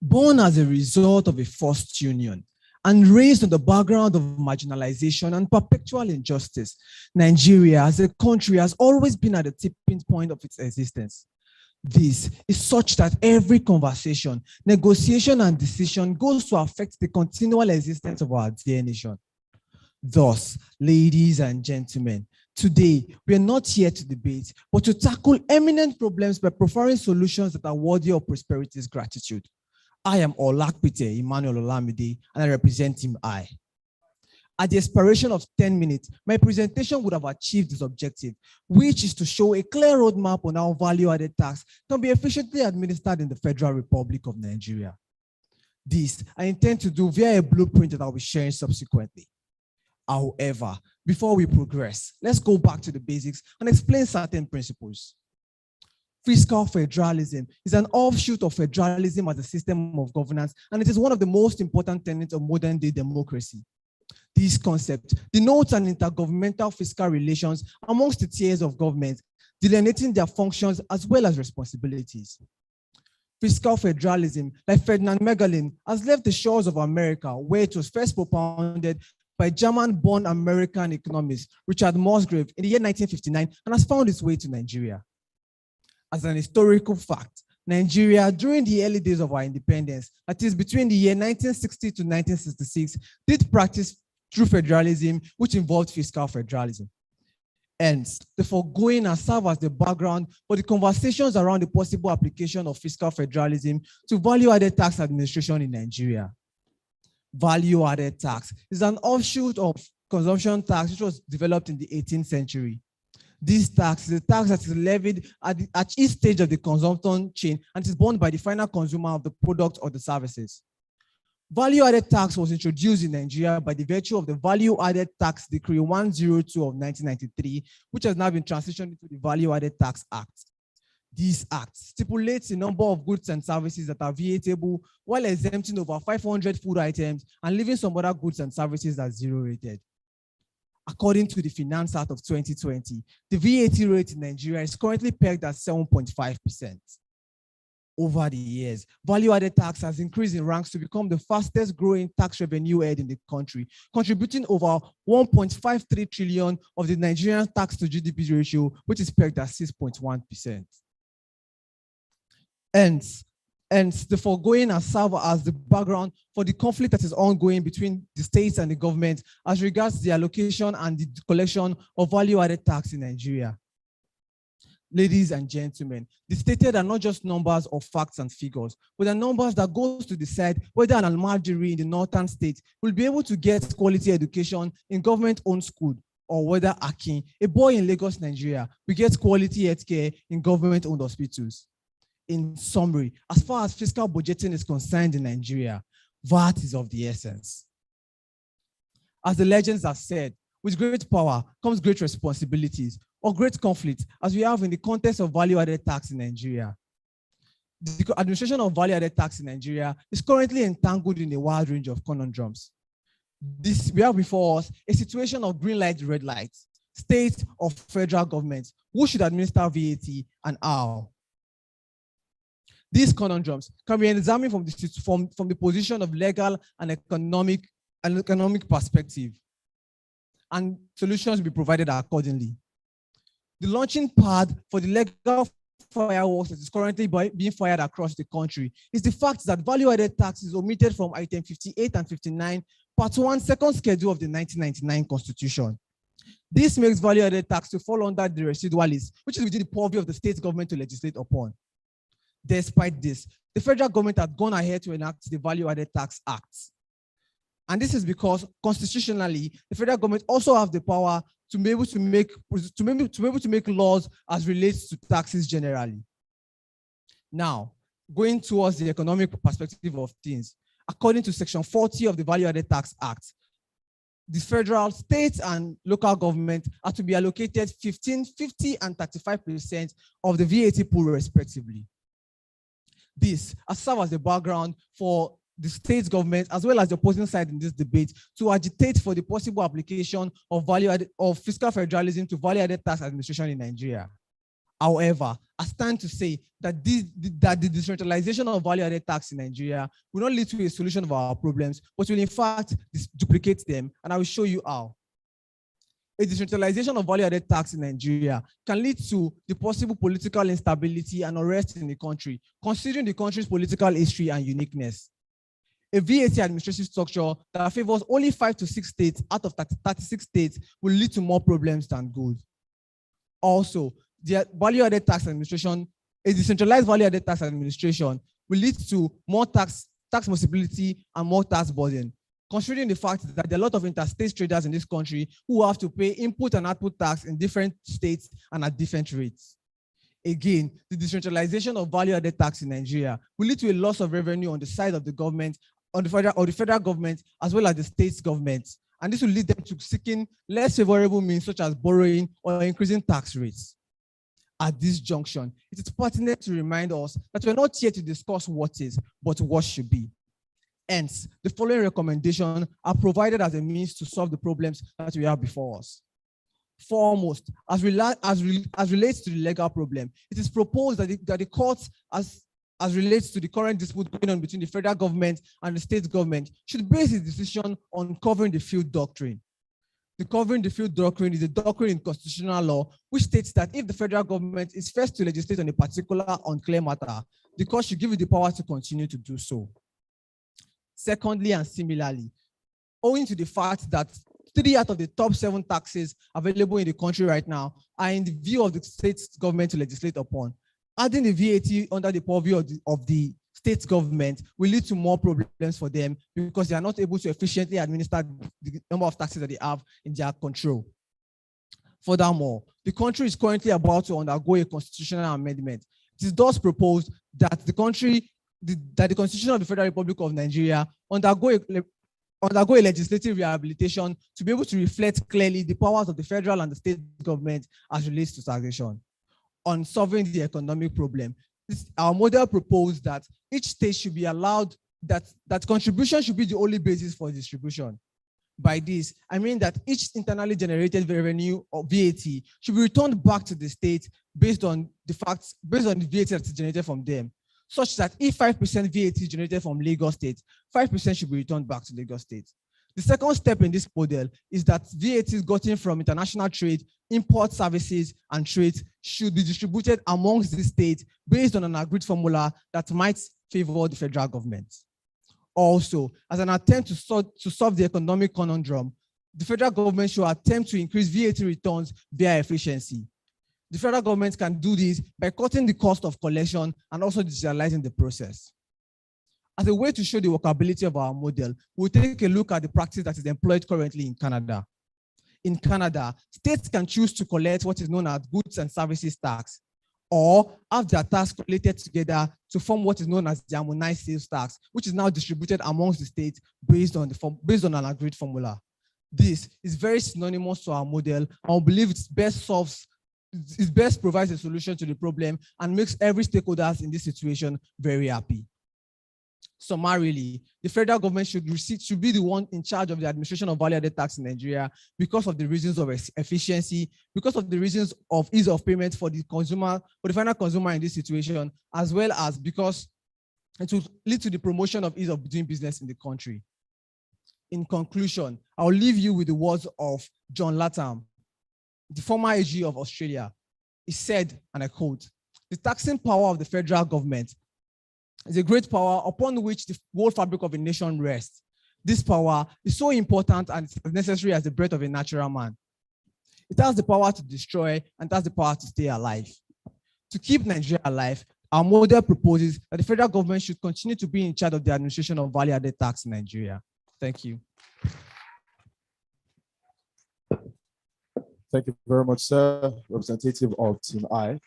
Born as a result of a forced union and raised on the background of marginalization and perpetual injustice, Nigeria as a country has always been at the tipping point of its existence. This is such that every conversation, negotiation, and decision goes to affect the continual existence of our dear nation. Thus, ladies and gentlemen, today we are not here to debate, but to tackle eminent problems by proffering solutions that are worthy of prosperity's gratitude. I am Olakpite Emmanuel Olamide, and I represent Team I. At the expiration of 10 minutes, my presentation would have achieved this objective, which is to show a clear roadmap on how value-added tax can be efficiently administered in the Federal Republic of Nigeria. This I intend to do via a blueprint that I'll be sharing subsequently. However, before we progress, let's go back to the basics and explain certain principles. Fiscal federalism is an offshoot of federalism as a system of governance, and it is one of the most important tenets of modern-day democracy. This concept denotes an intergovernmental fiscal relations amongst the tiers of government, delineating their functions as well as responsibilities. Fiscal federalism, like Ferdinand Magellan, has left the shores of America, where it was first propounded by German-born American economist Richard Musgrave in the year 1959, and has found its way to Nigeria. As an historical fact, Nigeria, during the early days of our independence, that is between the year 1960 to 1966, did practice true federalism, which involved fiscal federalism. Hence, the foregoing has served as the background for the conversations around the possible application of fiscal federalism to value-added tax administration in Nigeria. Value-added tax is an offshoot of consumption tax, which was developed in the 18th century. This tax is a tax that is levied at each stage of the consumption chain and is borne by the final consumer of the product or the services. Value-added tax was introduced in Nigeria by the virtue of the Value-Added Tax Decree 102 of 1993, which has now been transitioned into the Value-Added Tax Act. This act stipulates a number of goods and services that are VAT-able while exempting over 500 food items and leaving some other goods and services as zero-rated. According to the Finance Act of 2020, the VAT rate in Nigeria is currently pegged at 7.5%. Over the years, value-added tax has increased in ranks to become the fastest growing tax revenue head in the country, contributing over 1.53 trillion of the Nigerian tax to GDP ratio, which is pegged at 6.1%. Hence, the foregoing has served as the background for the conflict that is ongoing between the states and the government as regards the allocation and the collection of value-added tax in Nigeria. Ladies and gentlemen, the stated are not just numbers of facts and figures, but are numbers that goes to decide whether an Almajiri in the northern states will be able to get quality education in government-owned school, or whether Akin, a boy in Lagos, Nigeria, will get quality healthcare in government-owned hospitals. In summary, as far as fiscal budgeting is concerned in Nigeria, VAT is of the essence. As the legends have said, with great power comes great responsibilities, or great conflict, as we have in the context of value-added tax in Nigeria. The administration of value-added tax in Nigeria is currently entangled in a wide range of conundrums. We have before us a situation of green light, red light, state or federal government, who should administer VAT and how. These conundrums can be examined from the position of legal and economic perspective, and solutions will be provided accordingly. The launching pad for the legal fireworks that is currently being fired across the country is the fact that value-added tax is omitted from item 58 and 59, part 1, second schedule of the 1999 Constitution. This makes value-added tax to fall under the residual list, which is within the purview of the state government to legislate upon. Despite this, the federal government had gone ahead to enact the Value-Added Tax Act. And this is because constitutionally, the federal government also has the power to be able to make laws as relates to taxes generally. Now, going towards the economic perspective of things, according to Section 40 of the Value-Added Tax Act, the federal, state, and local government are to be allocated 15%, 50%, and 35% of the VAT pool respectively. This has served as the background for the state government as well as the opposing side in this debate to agitate for the possible application of fiscal federalism to value-added tax administration in Nigeria. However, I stand to say that the decentralization of value-added tax in Nigeria will not lead to a solution of our problems, but will in fact duplicate them, and I will show you how. A decentralization of value-added tax in Nigeria can lead to the possible political instability and unrest in the country, considering the country's political history and uniqueness. A VAT administrative structure that favors only 5 to 6 states out of 36 states will lead to more problems than good. Also, the value-added tax administration, a decentralized value-added tax administration will lead to more tax multiplicity and more tax burden, considering the fact that there are a lot of interstate traders in this country who have to pay input and output tax in different states and at different rates. Again, the decentralization of value-added tax in Nigeria will lead to a loss of revenue on the side of the government, on the federal government, as well as the state government. And this will lead them to seeking less favorable means such as borrowing or increasing tax rates. At this junction, it is pertinent to remind us that we're not here to discuss what is, but what should be. Hence, the following recommendations are provided as a means to solve the problems that we have before us. Foremost, as relates to the legal problem, it is proposed that the courts, as relates to the current dispute going on between the federal government and the state government, should base its decision on covering the field doctrine. The covering the field doctrine is a doctrine in constitutional law which states that if the federal government is first to legislate on a particular unclear matter, the court should give it the power to continue to do so. Secondly, and similarly, owing to the fact that 3 out of the top 7 taxes available in the country right now are in the view of the state government to legislate upon, adding the VAT under the purview of the state government will lead to more problems for them because they are not able to efficiently administer the number of taxes that they have in their control. Furthermore, the country is currently about to undergo a constitutional amendment. It is thus proposed that the Constitution of the Federal Republic of Nigeria undergo a legislative rehabilitation to be able to reflect clearly the powers of the federal and the state government as relates to taxation. On solving the economic problem, our model proposed that each state should be allowed that contribution should be the only basis for distribution. By this, I mean that each internally generated revenue or VAT should be returned back to the state based on the VAT that is generated from them, such that if 5% VAT is generated from Lagos State, 5% should be returned back to Lagos State. The second step in this model is that VAT is gotten from international trade, import services, and trade should be distributed amongst the states based on an agreed formula that might favor the federal government. Also, as an attempt to solve the economic conundrum, the federal government should attempt to increase VAT returns via efficiency. The federal government can do this by cutting the cost of collection and also digitalizing the process. As a way to show the workability of our model, we'll take a look at the practice that is employed currently in Canada. In Canada, states can choose to collect what is known as goods and services tax, or have their tax collated together to form what is known as the harmonized sales tax, which is now distributed amongst the states based on an agreed formula. This is very synonymous to our model, and we believe it best provides a solution to the problem and makes every stakeholder in this situation very happy. Summarily, the federal government should be the one in charge of the administration of value-added tax in Nigeria because of the reasons of efficiency, because of the reasons of ease of payment for the consumer, for the final consumer in this situation, as well as because it will lead to the promotion of ease of doing business in the country. In conclusion, I'll leave you with the words of John Latham, the former AG of Australia. He said, and I quote, "The taxing power of the federal government is a great power upon which the whole fabric of a nation rests. This power is so important and as necessary as the breath of a natural man. It has the power to destroy and it has the power to stay alive. To keep Nigeria alive, our model proposes that the federal government should continue to be in charge of the administration of value-added tax in Nigeria." Thank you. Thank you very much, sir. Representative of Team I.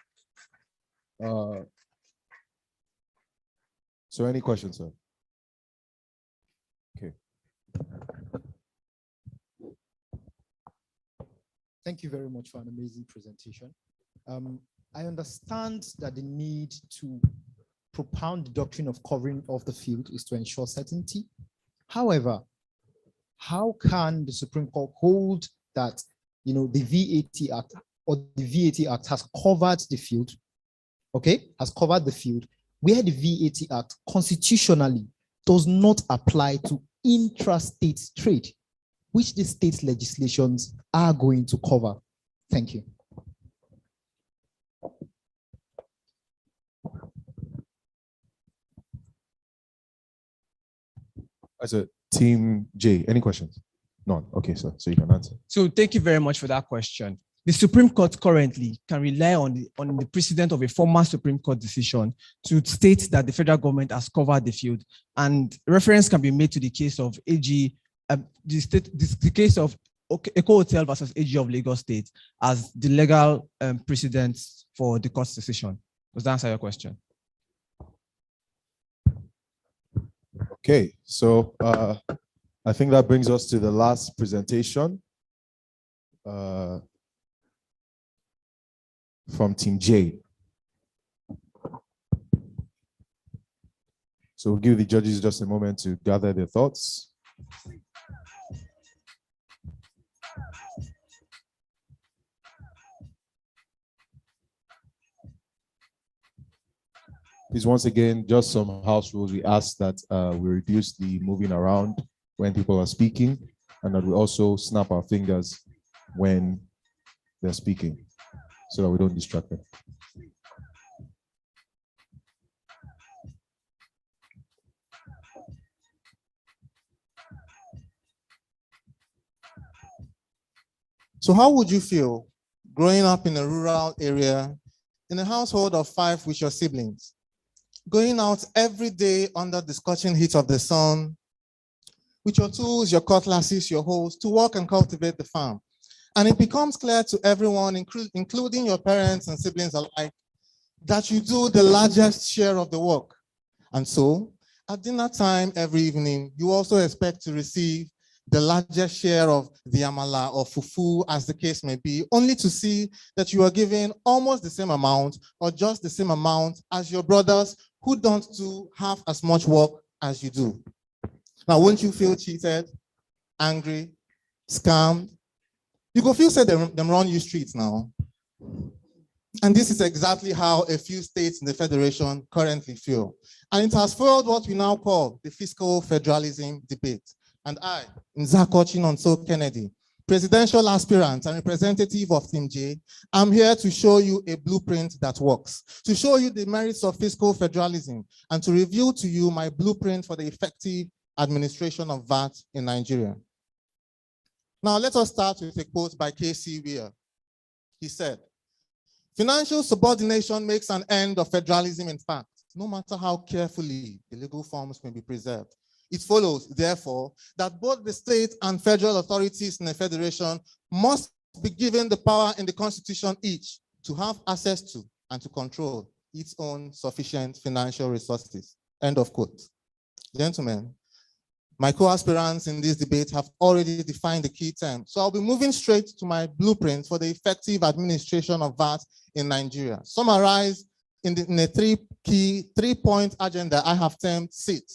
So any questions, sir? Okay. Thank you very much for an amazing presentation. I understand that the need to propound the doctrine of covering of the field is to ensure certainty. However, how can the Supreme Court hold that, the VAT Act or the VAT Act has covered the field, okay, has covered the field, where the VAT Act constitutionally does not apply to intrastate trade, which the state legislations are going to cover? Thank you. As a Team J, any questions? None. Okay, so you can answer. So thank you very much for that question. The Supreme Court currently can rely on the precedent of a former Supreme Court decision to state that the federal government has covered the field, and reference can be made to the case of AG, the case of Eco Hotel versus AG of Lagos State as the legal precedent for the court's decision. Does that answer your question? Okay, so I think that brings us to the last presentation from Team J. So we'll give the judges just a moment to gather their thoughts. Please, once again, just some house rules. We ask that we reduce the moving around when people are speaking, and that we also snap our fingers when they're speaking so that we don't distract them. So how would you feel growing up in a rural area, in a household of 5 with your siblings, going out every day under the scorching heat of the sun, with your tools, your cutlasses, your hoes, to work and cultivate the farm? And it becomes clear to everyone, including your parents and siblings alike, that you do the largest share of the work. And so, at dinner time every evening, you also expect to receive the largest share of the amala or fufu, as the case may be, only to see that you are given almost the same amount or just the same amount as your brothers who don't do half as much work as you do. Now, won't you feel cheated, angry, scammed? You go feel say them run you streets now. And this is exactly how a few states in the Federation currently feel. And it has fueled what we now call the fiscal federalism debate. And I, Nzako Chinonso Kennedy, presidential aspirant and representative of Team J, I'm here to show you a blueprint that works, to show you the merits of fiscal federalism, and to reveal to you my blueprint for the effective administration of VAT in Nigeria. Now, let us start with a quote by K.C. Weir. He said, "Financial subordination makes an end of federalism in fact, no matter how carefully the legal forms may be preserved. It follows, therefore, that both the state and federal authorities in a federation must be given the power in the Constitution each to have access to and to control its own sufficient financial resources." End of quote. Gentlemen, my co-aspirants in this debate have already defined the key terms, so I'll be moving straight to my blueprint for the effective administration of VAT in Nigeria, summarized in a three-point agenda I have termed SIT.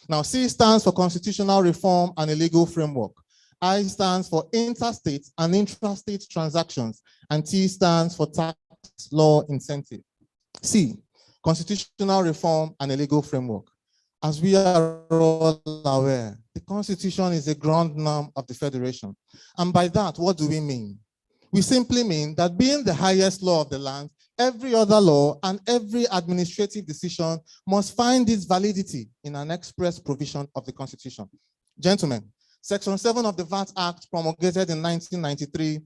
Now, C stands for constitutional reform and a legal framework. I stands for interstate and intrastate transactions, and T stands for tax law incentive. C, constitutional reform and a legal framework. As we are all aware, the Constitution is a ground norm of the Federation. And by that, what do we mean? We simply mean that being the highest law of the land, every other law and every administrative decision must find its validity in an express provision of the Constitution. Gentlemen, Section 7 of the VAT Act, promulgated in 1993,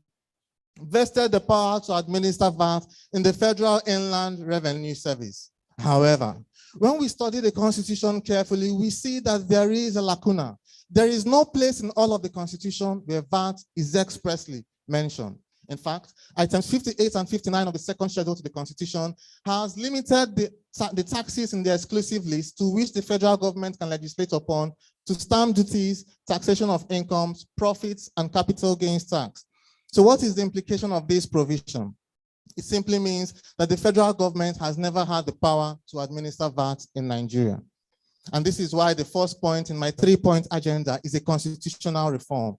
vested the power to administer VAT in the Federal Inland Revenue Service. However, when we study the Constitution carefully, we see that there is a lacuna. There is no place in all of the Constitution where VAT is expressly mentioned. In fact, items 58 and 59 of the second schedule to the Constitution has limited the taxes in the exclusive list to which the federal government can legislate upon to stamp duties, taxation of incomes, profits, and capital gains tax. So what is the implication of this provision? It simply means that the federal government has never had the power to administer VAT in Nigeria. And this is why the first point in my 3-point agenda is a constitutional reform.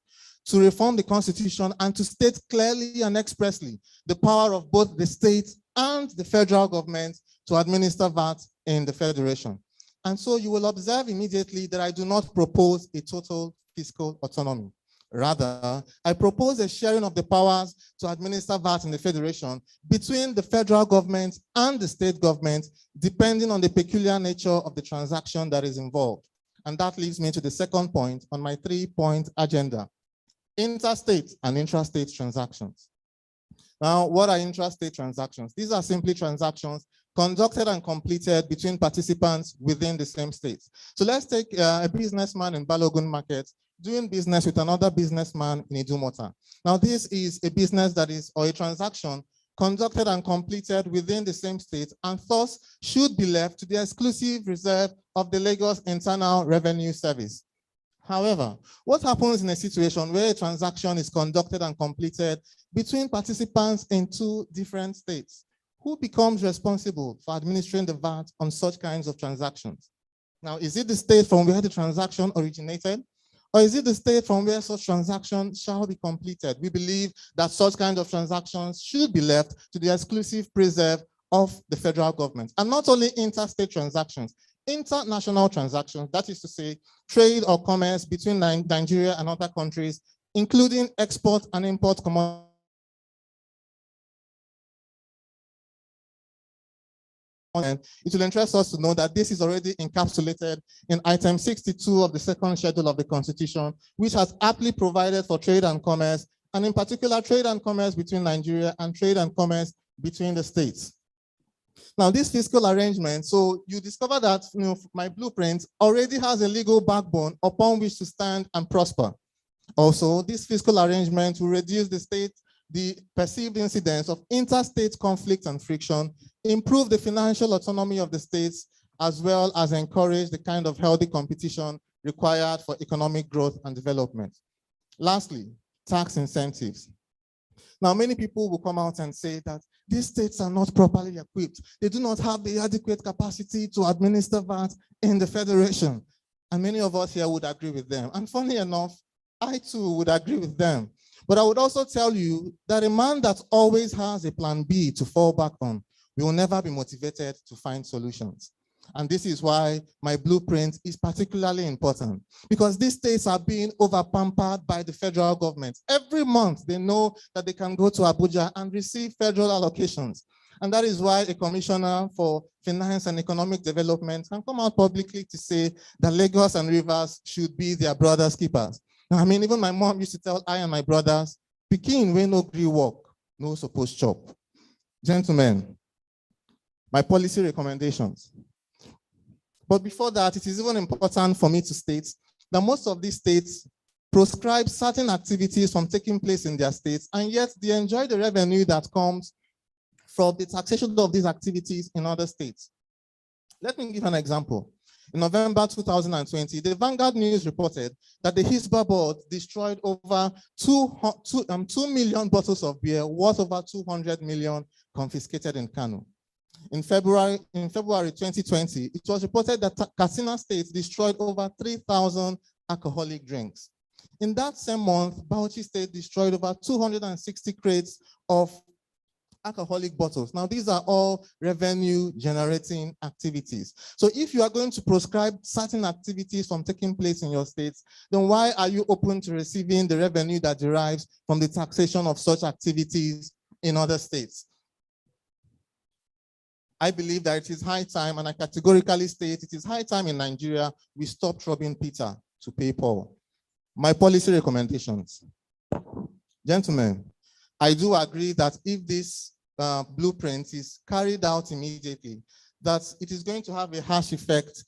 To reform the constitution and to state clearly and expressly the power of both the state and the federal government to administer VAT in the federation. And so you will observe immediately that I do not propose a total fiscal autonomy. Rather, I propose a sharing of the powers to administer VAT in the federation between the federal government and the state government, depending on the peculiar nature of the transaction that is involved. And that leads me to the second point on my 3-point agenda: interstate and intrastate transactions. Now, what are intrastate transactions? These are simply transactions conducted and completed between participants within the same state. So let's take a businessman in Balogun Market doing business with another businessman in Idumota. Now, this is a business that is, or a transaction conducted and completed within the same state, and thus should be left to the exclusive reserve of the Lagos Internal Revenue Service. However, what happens in a situation where a transaction is conducted and completed between participants in 2 different states? Who becomes responsible for administering the VAT on such kinds of transactions? Now, is it the state from where the transaction originated? Or is it the state from where such transactions shall be completed? We believe that such kind of transactions should be left to the exclusive preserve of the federal government. And not only interstate transactions, international transactions, that is to say, trade or commerce between Nigeria and other countries, including export and import commodities. It will interest us to know that this is already encapsulated in item 62 of the second schedule of the Constitution, which has aptly provided for trade and commerce, and in particular trade and commerce between Nigeria and trade and commerce between the states. Now, this fiscal arrangement, so you discover that my blueprint already has a legal backbone upon which to stand and prosper. Also, this fiscal arrangement will reduce the perceived incidence of interstate conflict and friction, improve the financial autonomy of the states, as well as encourage the kind of healthy competition required for economic growth and development. Lastly, tax incentives. Now, many people will come out and say that these states are not properly equipped. They do not have the adequate capacity to administer VAT in the federation. And many of us here would agree with them. And funny enough, I too would agree with them. But I would also tell you that a man that always has a plan B to fall back on will never be motivated to find solutions. And this is why my blueprint is particularly important, because these states are being over-pampered by the federal government. Every month, they know that they can go to Abuja and receive federal allocations. And that is why a commissioner for finance and economic development can come out publicly to say that Lagos and Rivers should be their brothers' keepers. I mean, even my mom used to tell I and my brothers, "Pikin wey no gree work, no suppose chop." Gentlemen, my policy recommendations. But before that, it is even important for me to state that most of these states proscribe certain activities from taking place in their states, and yet they enjoy the revenue that comes from the taxation of these activities in other states. Let me give an example. In November 2020, the Vanguard News reported that the Hisba board destroyed over 2 million bottles of beer, worth over 200 million confiscated in Kano. In February 2020, it was reported that Katsina State destroyed over 3,000 alcoholic drinks. In that same month, Bauchi State destroyed over 260 crates of alcoholic bottles. Now, these are all revenue-generating activities. So if you are going to proscribe certain activities from taking place in your states, then why are you open to receiving the revenue that derives from the taxation of such activities in other states? I believe that it is high time, and I categorically state it is high time in Nigeria we stop robbing Peter to pay Paul. My policy recommendations. Gentlemen, I do agree that if this blueprint is carried out immediately, that it is going to have a harsh effect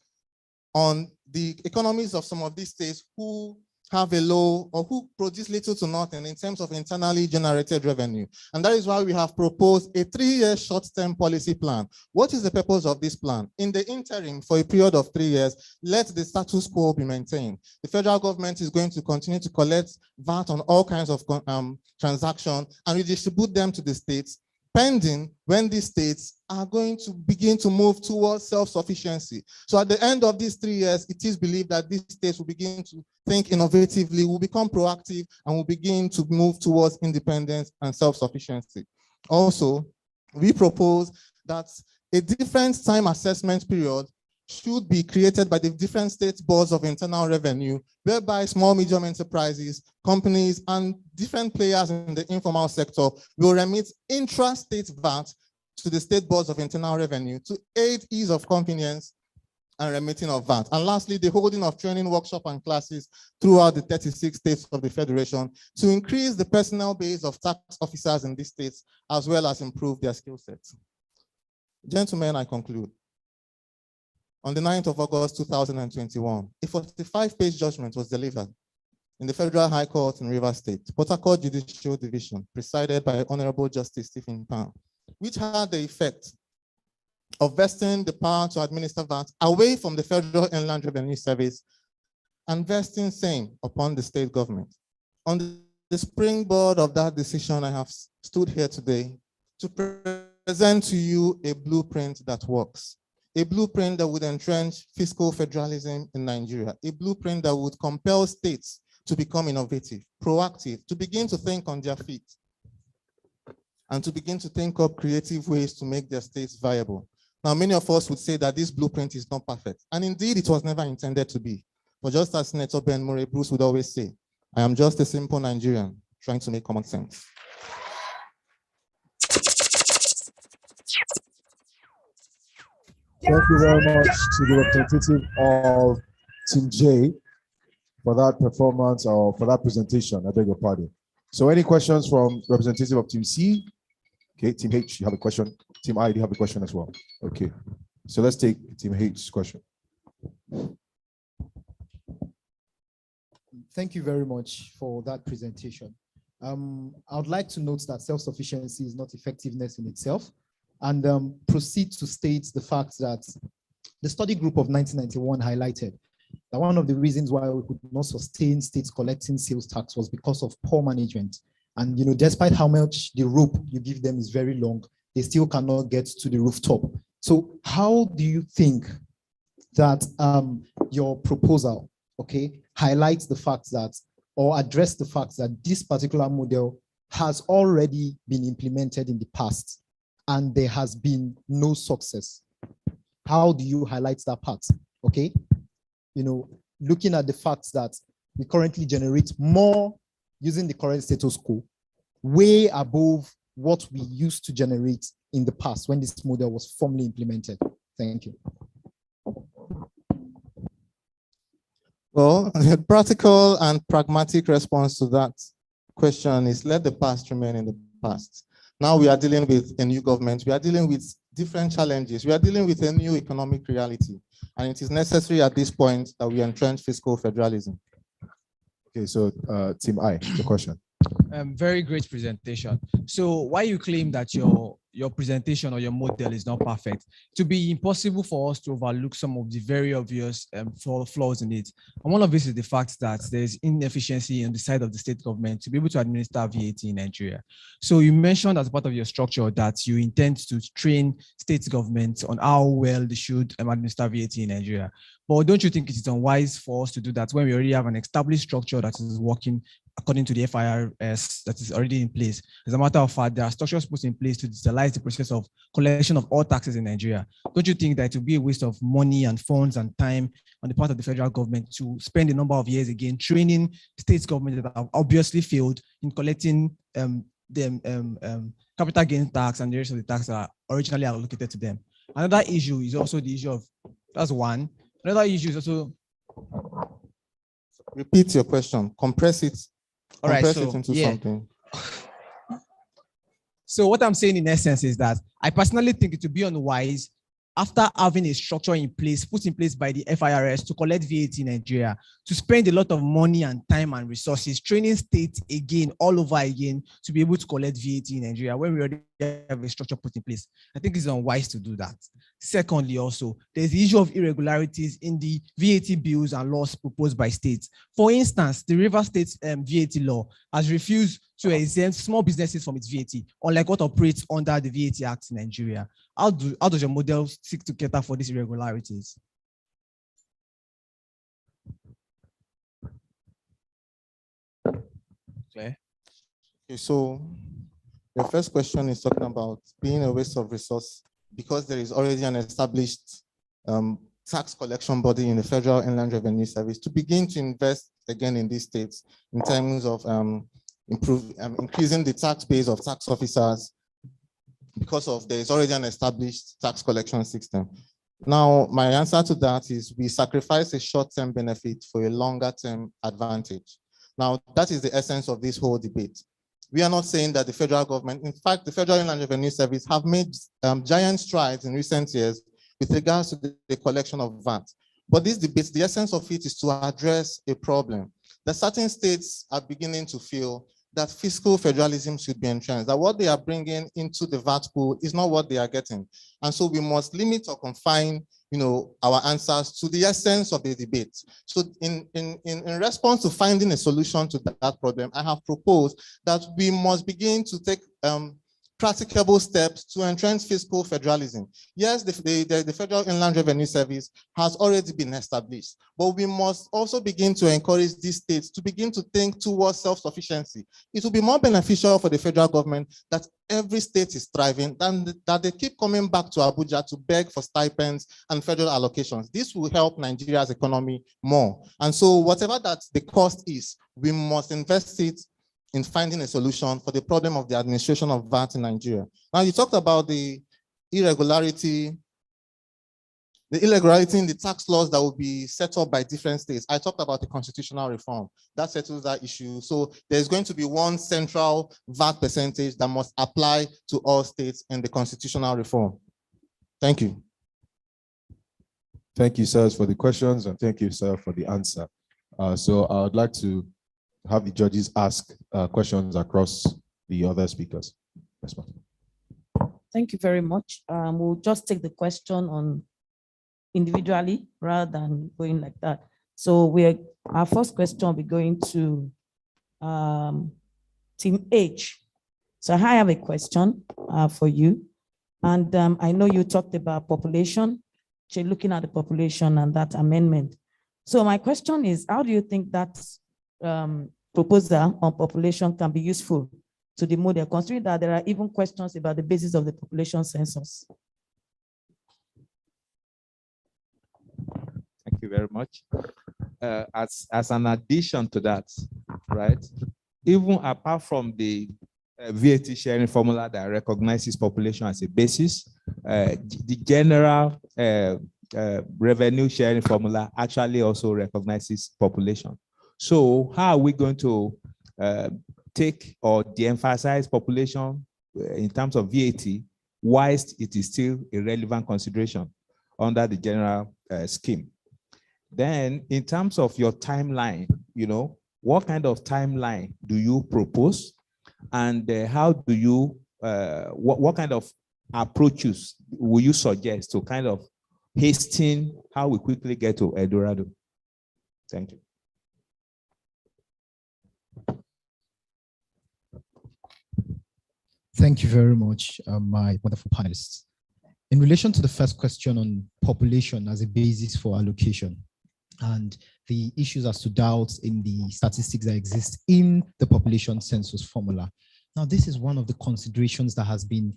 on the economies of some of these states who have a low or who produce little to nothing in terms of internally generated revenue. And that is why we have proposed a 3-year short-term policy plan. What is the purpose of this plan? In the interim, for a period of 3 years, let the status quo be maintained. The federal government is going to continue to collect VAT on all kinds of transactions and redistribute them to the states pending when these states are going to begin to move towards self-sufficiency. So at the end of these 3 years, it is believed that these states will begin to think innovatively, will become proactive, and will begin to move towards independence and self-sufficiency. Also, we propose that a different time assessment period should be created by the different state boards of internal revenue, whereby small, medium enterprises, companies, and different players in the informal sector will remit intra-state VAT to the state boards of internal revenue to aid ease of convenience and remitting of VAT. And lastly, the holding of training workshop and classes throughout the 36 states of the Federation to increase the personnel base of tax officers in these states, as well as improve their skill sets. Gentlemen, I conclude. On the 9th of August 2021, a 45-page judgment was delivered in the Federal High Court in Rivers State, Port Harcourt Judicial Division, presided by Honorable Justice Stephen Pan, which had the effect of vesting the power to administer VAT away from the Federal Inland Revenue Service and vesting same upon the state government. On the springboard of that decision, I have stood here today to present to you a blueprint that works. A blueprint that would entrench fiscal federalism in Nigeria, a blueprint that would compel states to become innovative, proactive, to begin to think on their feet, and to begin to think up creative ways to make their states viable. Now, many of us would say that this blueprint is not perfect, and indeed it was never intended to be. But just as Senator Ben Murray Bruce would always say, I am just a simple Nigerian trying to make common sense. Thank you very much to the representative of Team J for that performance or for that presentation. I beg your pardon. So any questions from representative of Team C? Okay, Team H, you have a question. Team I, do you have a question as well? Okay, so let's take Team H's question. Thank you very much for that presentation. I would like to note that self-sufficiency is not effectiveness in itself, and proceed to state the fact that the study group of 1991 highlighted that one of the reasons why we could not sustain states collecting sales tax was because of poor management. And despite how much the rope you give them is very long, they still cannot get to the rooftop. So how do you think that your proposal, highlights the fact that, or address the fact that this particular model has already been implemented in the past and there has been no success? How do you highlight that part? Looking at the fact that we currently generate more using the current status quo, way above what we used to generate in the past when this model was formally implemented. Thank you. Well, the practical and pragmatic response to that question is let the past remain in the past. Now we are dealing with a new government. We are dealing with different challenges. We are dealing with a new economic reality. And it is necessary at this point that we entrench fiscal federalism. Okay, so Team I, the question. Very great presentation. So why you claim that your presentation or your model is not perfect? To be impossible for us to overlook some of the very obvious flaws in it. And one of this is the fact that there's inefficiency on the side of the state government to be able to administer VAT in Nigeria. So you mentioned as part of your structure that you intend to train state governments on how well they should administer VAT in Nigeria. But don't you think it is unwise for us to do that when we already have an established structure that is working according to the FIRS that is already in place? As a matter of fact, there are structures put in place to digitalize the process of collection of all taxes in Nigeria. Don't you think that it would be a waste of money and funds and time on the part of the federal government to spend a number of years again training state governments that have obviously failed in collecting capital gain tax and the rest of the tax that are originally allocated to them? Another issue is also the issue of, that's one. Another issue is also. Repeat your question, compress it. All right, compress it into something. So what I'm saying in essence is that I personally think it would be unwise after having a structure in place, put in place by the FIRS to collect VAT in Nigeria, to spend a lot of money and time and resources, training states again, all over again, to be able to collect VAT in Nigeria when we already have a structure put in place. I think it's unwise to do that. Secondly, also, there's the issue of irregularities in the VAT bills and laws proposed by states. For instance, the Rivers State VAT law has refused to exempt small businesses from its VAT, unlike what operates under the VAT Act in Nigeria. How does your model seek to cater for these irregularities? Okay, so the first question is talking about being a waste of resource because there is already an established tax collection body in the Federal Inland Revenue Service to begin to invest again in these states in terms of increasing the tax base of tax officers because of there is already an established tax collection system. Now, my answer to that is we sacrifice a short-term benefit for a longer-term advantage. Now, that is the essence of this whole debate. We are not saying that the federal government, in fact, the Federal Inland Revenue Service have made giant strides in recent years with regards to the collection of VAT. But this debate, the essence of it is to address a problem that certain states are beginning to feel that fiscal federalism should be entrenched, that what they are bringing into the VAT pool is not what they are getting. And so we must limit or confine, our answers to the essence of the debate. So in response to finding a solution to that problem, I have proposed that we must begin to take practicable steps to entrench fiscal federalism. Yes, the Federal Inland Revenue Service has already been established, but we must also begin to encourage these states to begin to think towards self-sufficiency. It will be more beneficial for the federal government that every state is thriving than that they keep coming back to Abuja to beg for stipends and federal allocations. This will help Nigeria's economy more. And so whatever that the cost is, we must invest it in finding a solution for the problem of the administration of VAT in Nigeria. Now, you talked about the irregularity in the tax laws that will be set up by different states. I talked about the constitutional reform. That settles that issue. So there's going to be one central VAT percentage that must apply to all states in the constitutional reform. Thank you. Thank you, sir, for the questions, and thank you, sir, for the answer. So I would like to have the judges ask questions across the other speakers. Yes, ma'am. Thank you very much. We'll just take the question on individually rather than going like that. So our first question will be going to Team H. So I have a question for you. And I know you talked about population, looking at the population and that amendment. So my question is, how do you think that proposal on population can be useful to the model, considering that there are even questions about the basis of the population census? Thank you very much. As an addition to that, right, even apart from the VAT sharing formula that recognizes population as a basis, the general revenue sharing formula actually also recognizes population. So how are we going to take or de-emphasize population in terms of VAT whilst it is still a relevant consideration under the general scheme? Then in terms of your timeline, what kind of timeline do you propose? And how do you, what kind of approaches will you suggest to kind of hasten how we quickly get to El Dorado? Thank you. Thank you very much, my wonderful panelists. In relation to the first question on population as a basis for allocation and the issues as to doubts in the statistics that exist in the population census formula. Now, this is one of the considerations that has been,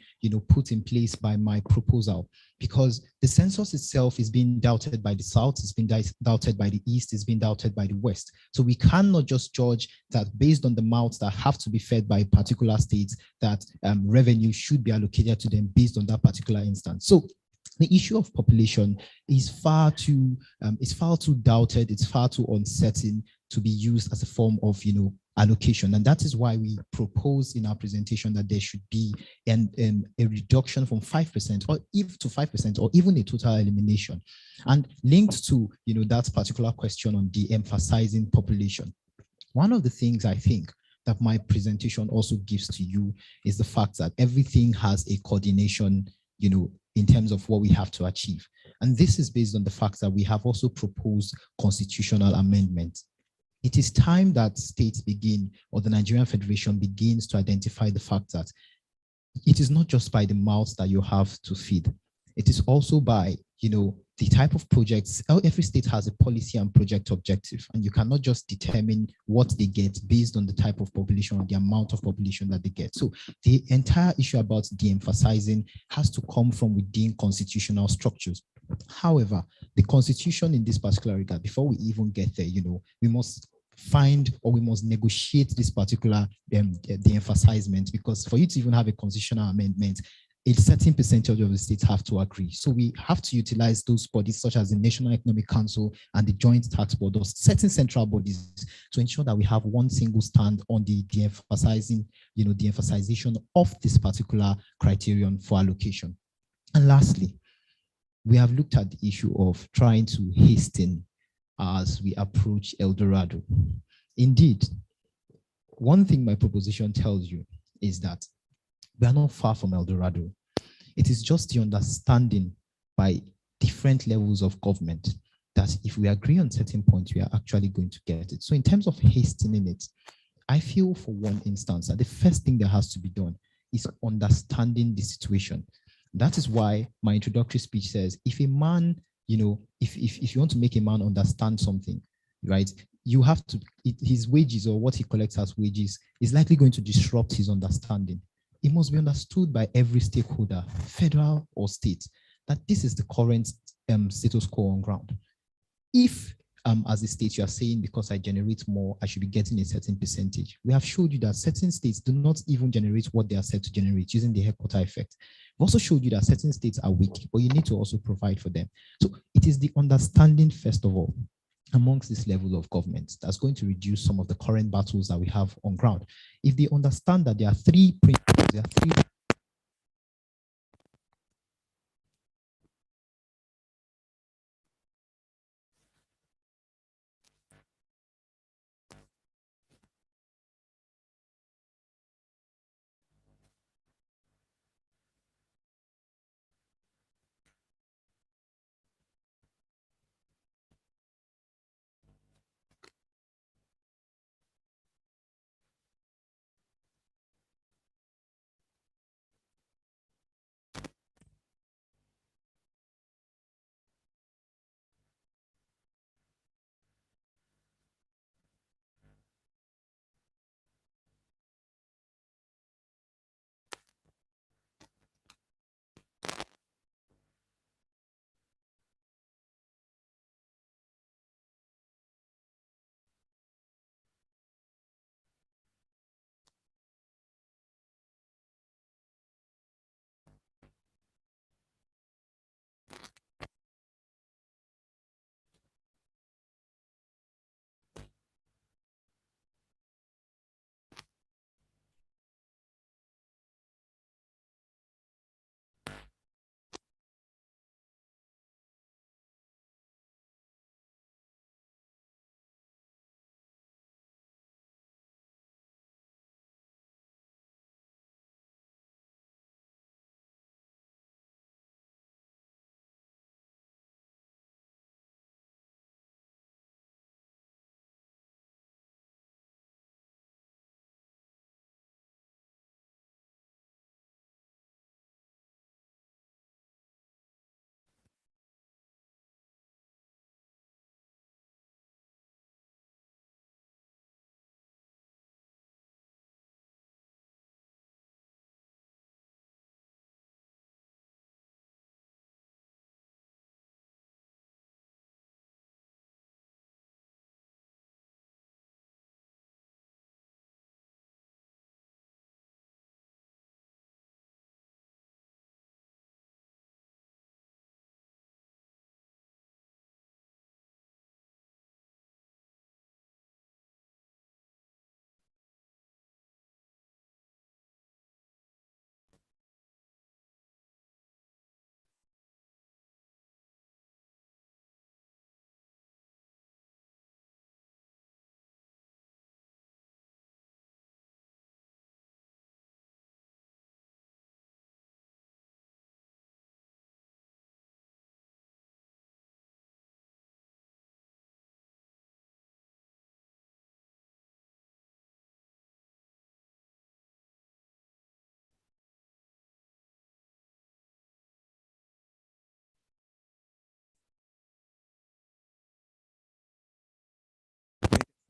put in place by my proposal, because the census itself is being doubted by the South, it's been doubted by the East, it's been doubted by the West. So we cannot just judge that based on the mouths that have to be fed by particular states, that revenue should be allocated to them based on that particular instance. So the issue of population is far too doubted, it's far too uncertain to be used as a form of, allocation. And that is why we propose in our presentation that there should be a reduction from 5% or even to 5% or even a total elimination. And linked to that particular question on de-emphasizing population, one of the things I think that my presentation also gives to you is the fact that everything has a coordination, in terms of what we have to achieve. And this is based on the fact that we have also proposed constitutional amendments. It is time that states begin, or the Nigerian Federation begins to identify the fact that it is not just by the mouths that you have to feed. It is also by, the type of projects. Every state has a policy and project objective, and you cannot just determine what they get based on the type of population or the amount of population that they get. So the entire issue about de-emphasizing has to come from within constitutional structures. However, the constitution in this particular regard, before we even get there, we must find or we must negotiate this particular de-emphasizement, because for you to even have a constitutional amendment, a certain percentage of the states have to agree. So we have to utilize those bodies such as the National Economic Council and the Joint Tax Board, or certain central bodies, to ensure that we have one single stand on the de-emphasizing, the emphasization of this particular criterion for allocation. And lastly, we have looked at the issue of trying to hasten as we approach El Dorado. Indeed, one thing my proposition tells you is that we are not far from El Dorado. It is just the understanding by different levels of government that if we agree on certain points, we are actually going to get it. So in terms of hastening it, I feel for one instance that the first thing that has to be done is understanding the situation. That is why my introductory speech says, if a man, if you want to make a man understand something, right, you have to, his wages or what he collects as wages is likely going to disrupt his understanding. It must be understood by every stakeholder, federal or state, that this is the current status quo on ground. If, as a state, you are saying because I generate more, I should be getting a certain percentage. We have showed you that certain states do not even generate what they are said to generate using the headquarter effect. We've also showed you that certain states are weak, but you need to also provide for them. So it is the understanding, first of all, amongst this level of government that's going to reduce some of the current battles that we have on ground. If they understand that there are three principles, there are three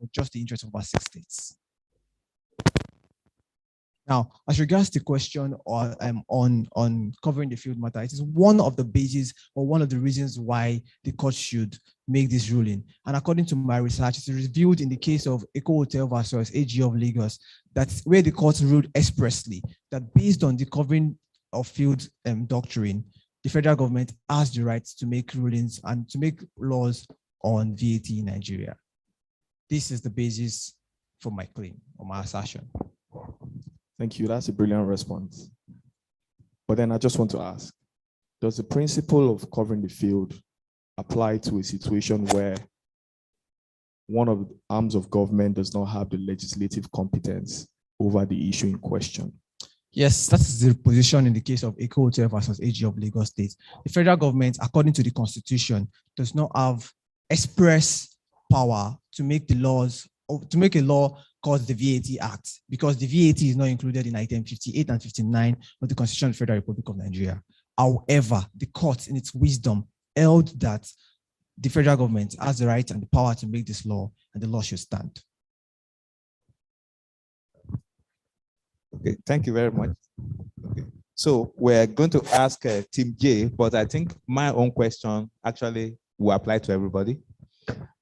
for just the interest of our 6 states. Now, as regards the question on covering the field matter, it is one of the bases or one of the reasons why the court should make this ruling. And according to my research, it is revealed in the case of Eco Hotel versus AG of Lagos, that's where the court ruled expressly that based on the covering of field doctrine, the federal government has the right to make rulings and to make laws on VAT in Nigeria. This is the basis for my claim or my assertion. Thank you. That's a brilliant response. But then I just want to ask, does the principle of covering the field apply to a situation where one of the arms of government does not have the legislative competence over the issue in question? Yes, that is the position in the case of Eco Hotel versus AG of Lagos State. The federal government, according to the Constitution, does not have express power to make the laws, or to make a law called the VAT Act, because the VAT is not included in item 58 and 59 of the Constitution of the Federal Republic of Nigeria. However, the court, in its wisdom, held that the federal government has the right and the power to make this law, and the law should stand. Okay, thank you very much. Okay, so we're going to ask Team J, but I think my own question actually will apply to everybody.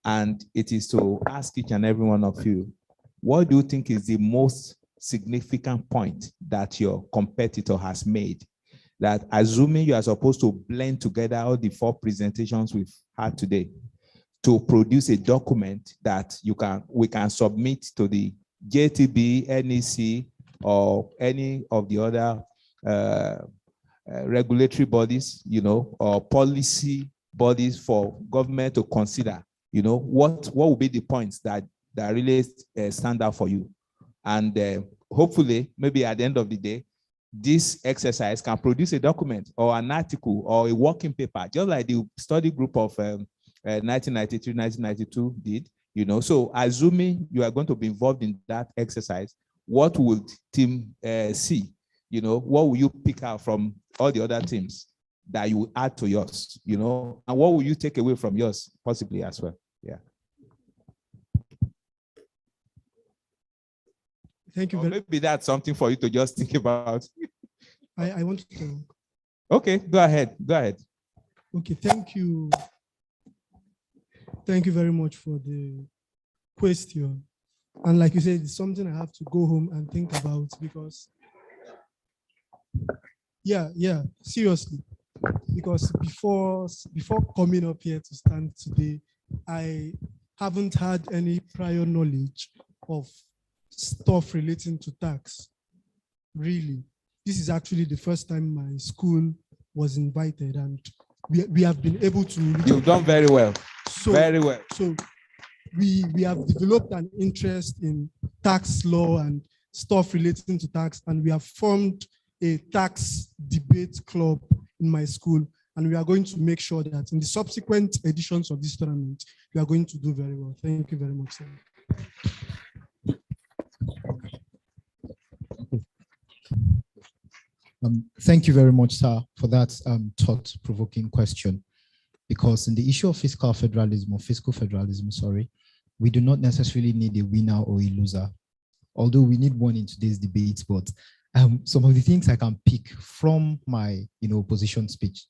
And it is to ask each and every one of you, what do you think is the most significant point that your competitor has made? That assuming you are supposed to blend together all the 4 presentations we've had today to produce a document that we can submit to the JTB, NEC, or any of the other regulatory bodies, or policy bodies for government to consider, what will be the points that really stand out for you. And hopefully, maybe at the end of the day, this exercise can produce a document or an article or a working paper, just like the study group of 1993, 1992 did, So assuming you are going to be involved in that exercise, what would team C, what will you pick out from all the other teams that you add to yours, and what will you take away from yours possibly as well? Yeah. Thank you. Maybe that's something for you to just think about. I want to. Okay, go ahead. Go ahead. Okay, thank you. Thank you very much for the question. And like you said, it's something I have to go home and think about because, seriously, because before coming up here to stand today, I haven't had any prior knowledge of stuff relating to tax. Really, this is actually the first time my school was invited, and we have been able to. You've done very well. Very well. So we have developed an interest in tax law and stuff relating to tax, and we have formed a tax debate club in my school, and we are going to make sure that in the subsequent editions of this tournament, we are going to do very well. Thank you very much, sir. Thank you very much, sir, for that thought-provoking question. Because in the issue of fiscal federalism, we do not necessarily need a winner or a loser, although we need one in today's debates. But some of the things I can pick from my opposition speech,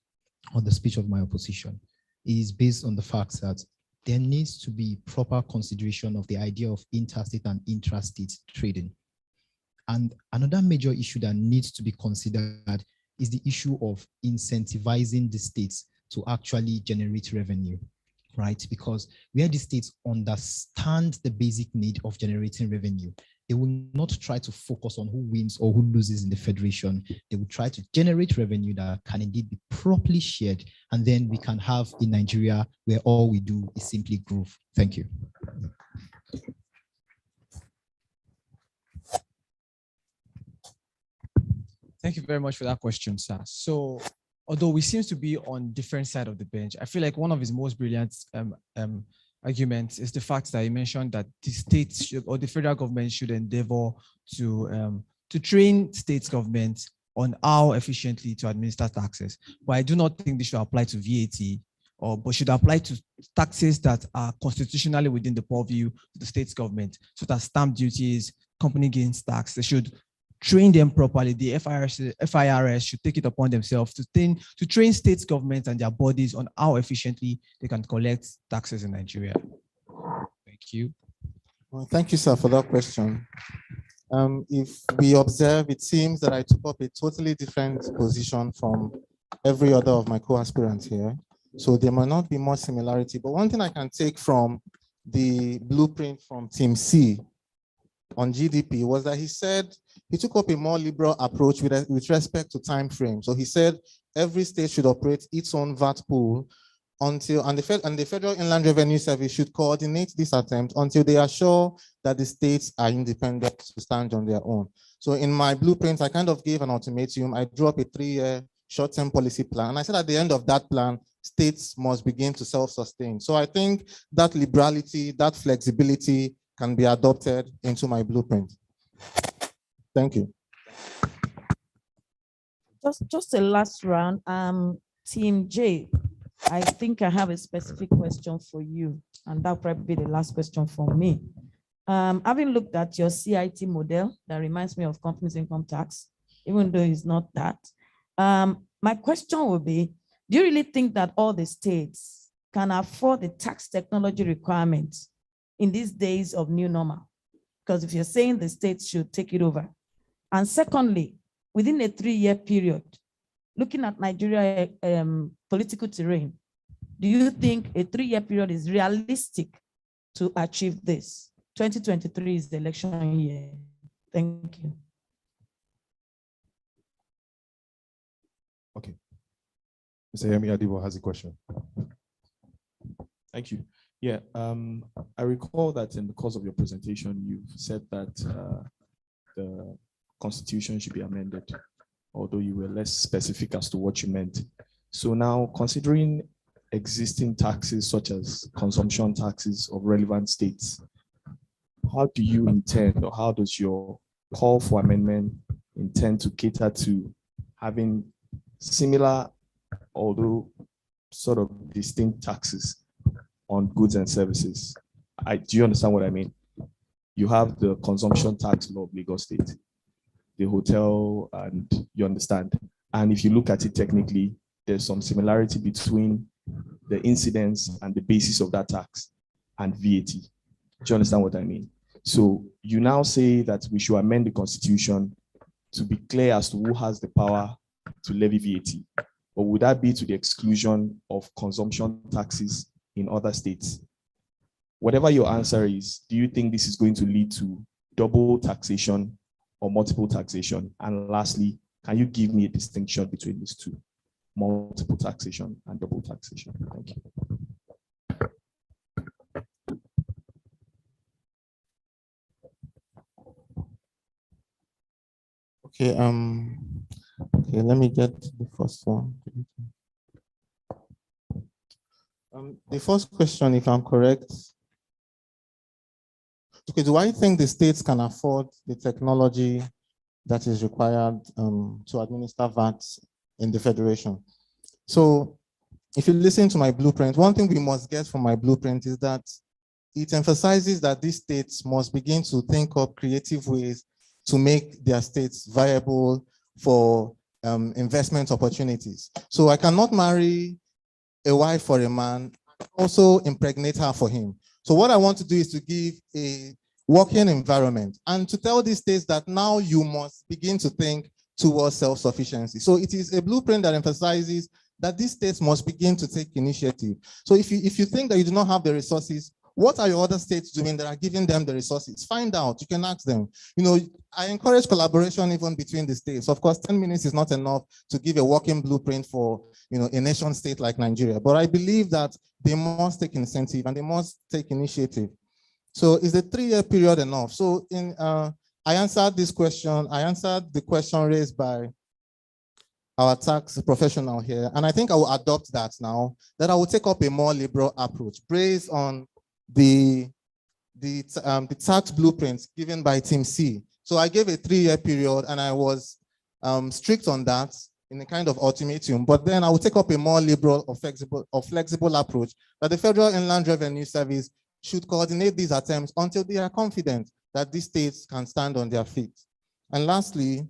or the speech of my opposition, is based on the fact that there needs to be proper consideration of the idea of interstate and intrastate trading. And another major issue that needs to be considered is the issue of incentivizing the states to actually generate revenue, right? Because where the states understand the basic need of generating revenue, they will not try to focus on who wins or who loses in the federation. They will try to generate revenue that can indeed be properly shared, and then we can have in Nigeria where all we do is simply growth. Thank you. Thank you very much for that question, sir. So, although we seem to be on different side of the bench, I feel like one of his most brilliant arguments is the fact that he mentioned that the states should, or the federal government should endeavor to train state governments on how efficiently to administer taxes. But I do not think this should apply to VAT, but should apply to taxes that are constitutionally within the purview of the state government, such as stamp duties, company gains tax. They should train them properly. The FIRS should take it upon themselves to train state governments and their bodies on how efficiently they can collect taxes in Nigeria. Thank you. Well, thank you, sir, for that question. If we observe, it seems that I took up a totally different position from every other of my co-aspirants here. So there might not be much similarity, but one thing I can take from the blueprint from Team C on GDP was that he took up a more liberal approach with respect to time frame. So he said every state should operate its own VAT pool and the Federal Inland Revenue Service should coordinate this attempt until they are sure that the states are independent to stand on their own. So in my blueprint, I kind of gave an ultimatum. I drew up a 3-year short-term policy plan. And I said at the end of that plan, states must begin to self-sustain. So I think that liberality, that flexibility can be adopted into my blueprint. Thank you. Just a last round. Team J, I think I have a specific question for you, and that'll probably be the last question for me. Having looked at your CIT model, that reminds me of companies income tax, even though it's not that. My question would be, do you really think that all the states can afford the tax technology requirements in these days of new normal? Because if you're saying the states should take it over. And secondly, within a 3-year period, looking at Nigeria political terrain, do you think a 3-year period is realistic to achieve this? 2023 is the election year. Thank you. Okay. Mr. Yemi Adibo has a question. Thank you. Yeah, I recall that in the course of your presentation, you've said that the Constitution should be amended, although you were less specific as to what you meant. So now, considering existing taxes such as consumption taxes of relevant states, how do you intend, or how does your call for amendment intend to cater to having similar, although sort of distinct taxes on goods and services? Do you understand what I mean? You have the consumption tax law of Lagos State, the hotel, and you understand. And if you look at it technically, there's some similarity between the incidence and the basis of that tax and VAT. Do you understand what I mean? So you now say that we should amend the Constitution to be clear as to who has the power to levy VAT. But would that be to the exclusion of consumption taxes in other states? Whatever your answer is, do you think this is going to lead to double taxation or multiple taxation? And lastly, can you give me a distinction between these two, multiple taxation and double taxation? Thank you. Okay, okay, let me get the first one. The first question, if I'm correct, okay, do I think the states can afford the technology that is required to administer VAT in the Federation? So if you listen to my blueprint, one thing we must get from my blueprint is that it emphasizes that these states must begin to think up creative ways to make their states viable for investment opportunities. So I cannot marry a wife for a man, also impregnate her for him. So what I want to do is to give a working environment and to tell these states that now you must begin to think towards self-sufficiency. So it is a blueprint that emphasizes that these states must begin to take initiative. So if you think that you do not have the resources, what are your other states doing that are giving them the resources? Find out, you can ask them. You know, I encourage collaboration even between the states. Of course, 10 minutes is not enough to give a working blueprint for, you know, a nation state like Nigeria. But I believe that they must take incentive and they must take initiative. So is the 3-year period enough? So I answered this question. I answered the question raised by our tax professional here. And I think I will adopt that now, that I will take up a more liberal approach based on the tax blueprints given by Team C. So I gave a 3-year period and I was strict on that. in a kind of ultimatum, but then I will take up a more liberal or flexible approach that the Federal Inland Revenue Service should coordinate these attempts until they are confident that these states can stand on their feet. And lastly,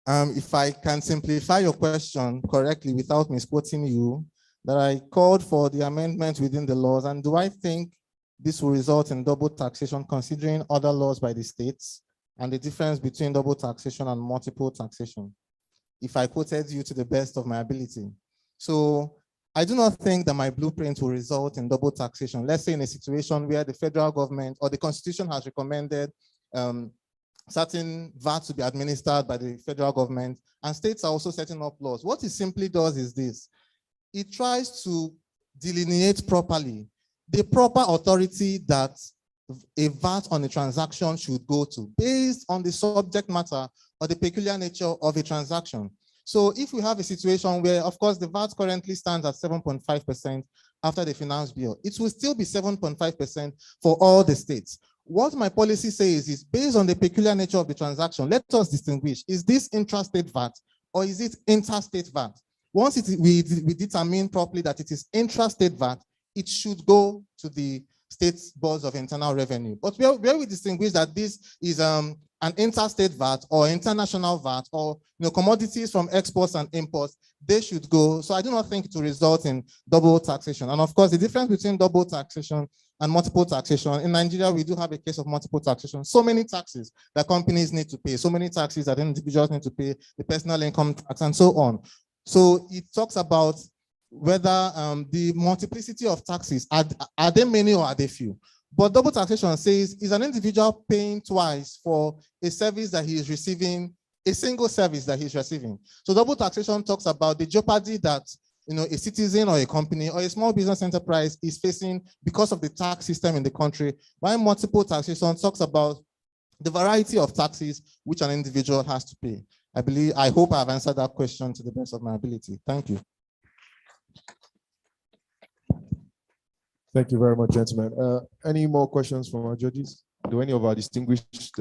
if I can simplify your question correctly without misquoting you, that I called for the amendment within the laws, and do I think this will result in double taxation considering other laws by the states and the difference between double taxation and multiple taxation? If I quoted you to the best of my ability. So I do not think that my blueprint will result in double taxation. Let's say in a situation where the federal government or the constitution has recommended certain VAT to be administered by the federal government, and states are also setting up laws. What it simply does is this: it tries to delineate properly the proper authority that a VAT on a transaction should go to based on the subject matter or the peculiar nature of a transaction. So if we have a situation where, of course, the VAT currently stands at 7.5% after the finance bill, it will still be 7.5% for all the states. What my policy says is, based on the peculiar nature of the transaction, let us distinguish, is this intrastate VAT or is it interstate VAT? Once we determine properly that it is intrastate VAT, it should go to the state boards of internal revenue. But where we distinguish that this is an interstate VAT or international VAT or commodities from exports and imports, they should go. So I do not think it will result in double taxation. And of course, the difference between double taxation and multiple taxation, in Nigeria, we do have a case of multiple taxation. So many taxes that companies need to pay, so many taxes that individuals need to pay, the personal income tax and so on. So it talks about whether the multiplicity of taxes, are they many or are they few? But double taxation says, is an individual paying twice for a service that he is receiving, a single service that he's receiving? So double taxation talks about the jeopardy that a citizen or a company or a small business enterprise is facing because of the tax system in the country, while multiple taxation talks about the variety of taxes which an individual has to pay. I hope I've answered that question to the best of my ability. Thank you. Thank you very much, gentlemen. Any more questions from our judges? Do any of our distinguished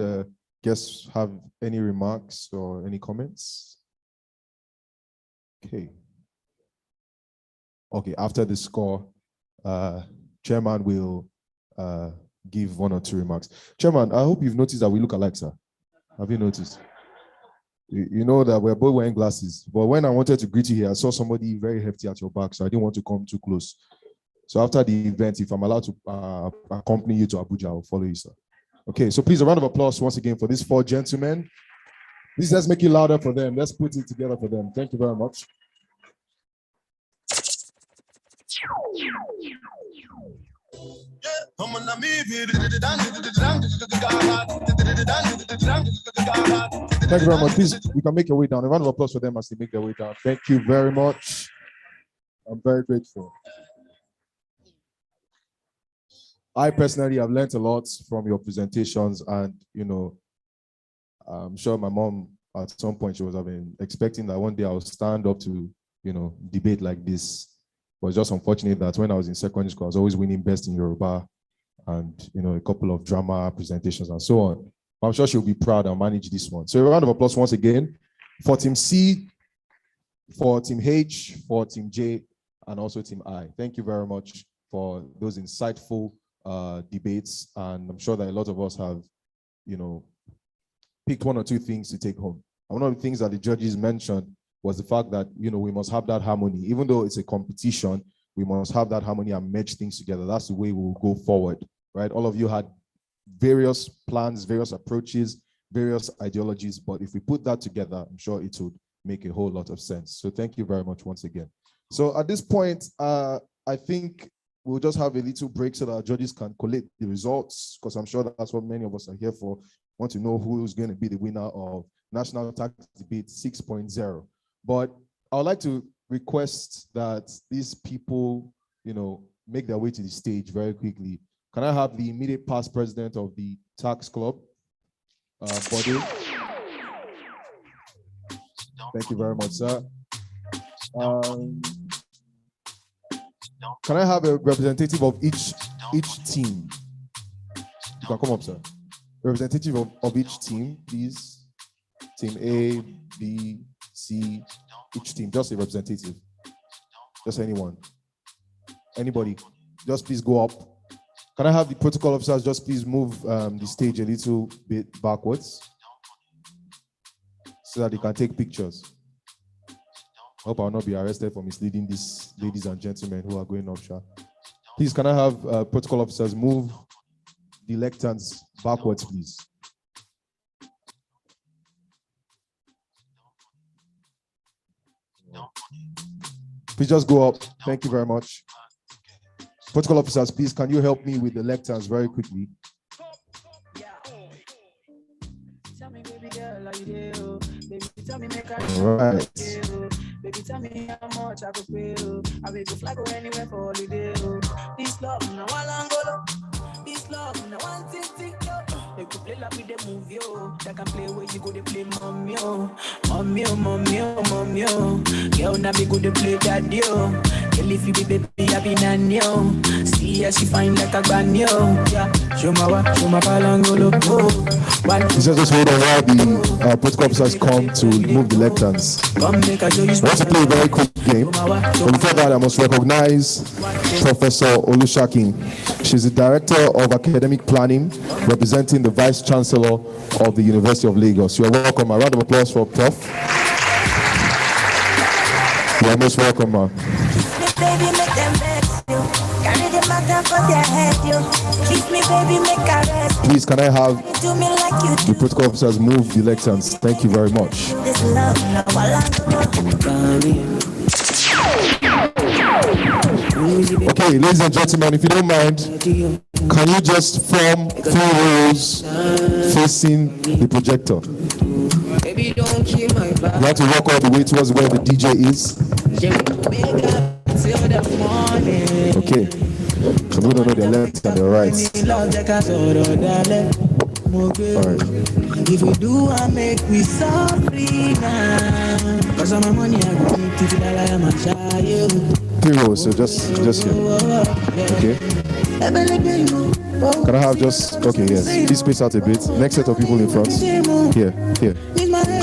guests have any remarks or any comments? Okay. Okay, after the score, Chairman will give one or two remarks. Chairman, I hope you've noticed that we look alike, sir. Have you noticed? You know that we're both wearing glasses, but when I wanted to greet you here, I saw somebody very hefty at your back, so I didn't want to come too close. So after the event, if I'm allowed to accompany you to Abuja, I'll follow you, sir. Okay, so please, a round of applause once again for these four gentlemen. Please, let's make it louder for them. Let's put it together for them. Thank you very much. Thank you very much. Please, you can make your way down. A round of applause for them as they make their way down. Thank you very much. I'm very grateful. I personally have learned a lot from your presentations, and I'm sure my mom at some point she was expecting that one day I'll stand up to debate like this. But it's just unfortunate that when I was in secondary school, I was always winning best in Yoruba and a couple of drama presentations and so on. But I'm sure she'll be proud and manage this one. So a round of applause once again for Team C, for Team H, for Team J, and also Team I. Thank you very much for those insightful debates, and I'm sure that a lot of us have, picked one or two things to take home. And one of the things that the judges mentioned was the fact that, we must have that harmony. Even though it's a competition, we must have that harmony and merge things together. That's the way we'll go forward, right? All of you had various plans, various approaches, various ideologies, but if we put that together, I'm sure it would make a whole lot of sense. So thank you very much once again. So at this point, I think we'll just have a little break so that our judges can collate the results, because I'm sure that's what many of us are here for. Want to know who's going to be the winner of National Tax Debate 6.0. But I would like to request that these people, make their way to the stage very quickly. Can I have the immediate past president of the tax club, Bode? Thank you very much, sir. Can I have a representative of each team? You can come up, sir. Representative of each team, please. Team A, B, C, each team, just a representative. Just anyone. Anybody. Just please go up. Can I have the protocol officers just please move the stage a little bit backwards so that they can take pictures. Hope I'll not be arrested for misleading these ladies and gentlemen who are going offshore. Please, can I have protocol officers move the lecterns backwards, please? Please just go up. Thank you very much. Protocol officers, please, can you help me with the lecterns very quickly? All right. Baby, tell me how much I could pay. I will go fly go anywhere for holiday. This love, now one Angola. This love, now one thing. They could play like with the movie, that can play where you go to play mommy, mommy. Girl, now me go to play daddy, girl, if you be baby, I be nanny, see how she fine like a granny, yeah. Show my palangolo, He says just hold on while the protocol officers come to move the lecterns. I want to play a very quick game. But before that, I must recognize Professor Olushakin. She's the Director of Academic Planning, representing the Vice Chancellor of the University of Lagos. You are welcome. A round of applause for Prof. You are most welcome, ma'am. Please, can I have the protocol officers move the lecterns? Thank you very much. Okay, ladies and gentlemen, if you don't mind, can you just form 3 rows facing the projector? You have to walk all the way towards where the DJ is. Okay. Some people don't know their left and their right. Alright. If we do, I make we sorry now. Cause of my money, I go keep it I am a child. 3 rows, so just here. Okay. Can I have just, okay, yes. Please space out a bit. Next set of people in front. Here.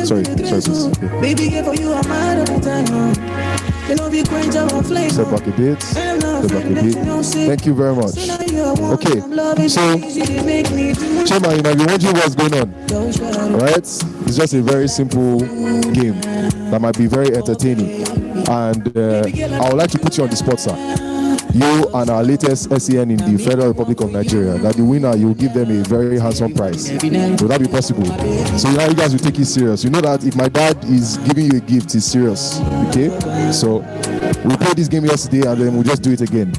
Sorry, please. Okay. Baby, for you, I'm out of time. Step back a bit. Thank you very much. Okay, so Chairman, you might be wondering what's going on. Right? It's just a very simple game that might be very entertaining. And I would like to put you on the spot, sir. You and our latest SEN in the Federal Republic of Nigeria, that the winner, you will give them a very handsome prize. Would that be possible? So now you guys will take it serious. You know that if my dad is giving you a gift, it's serious. Okay? So we played this game yesterday and then we'll just do it again.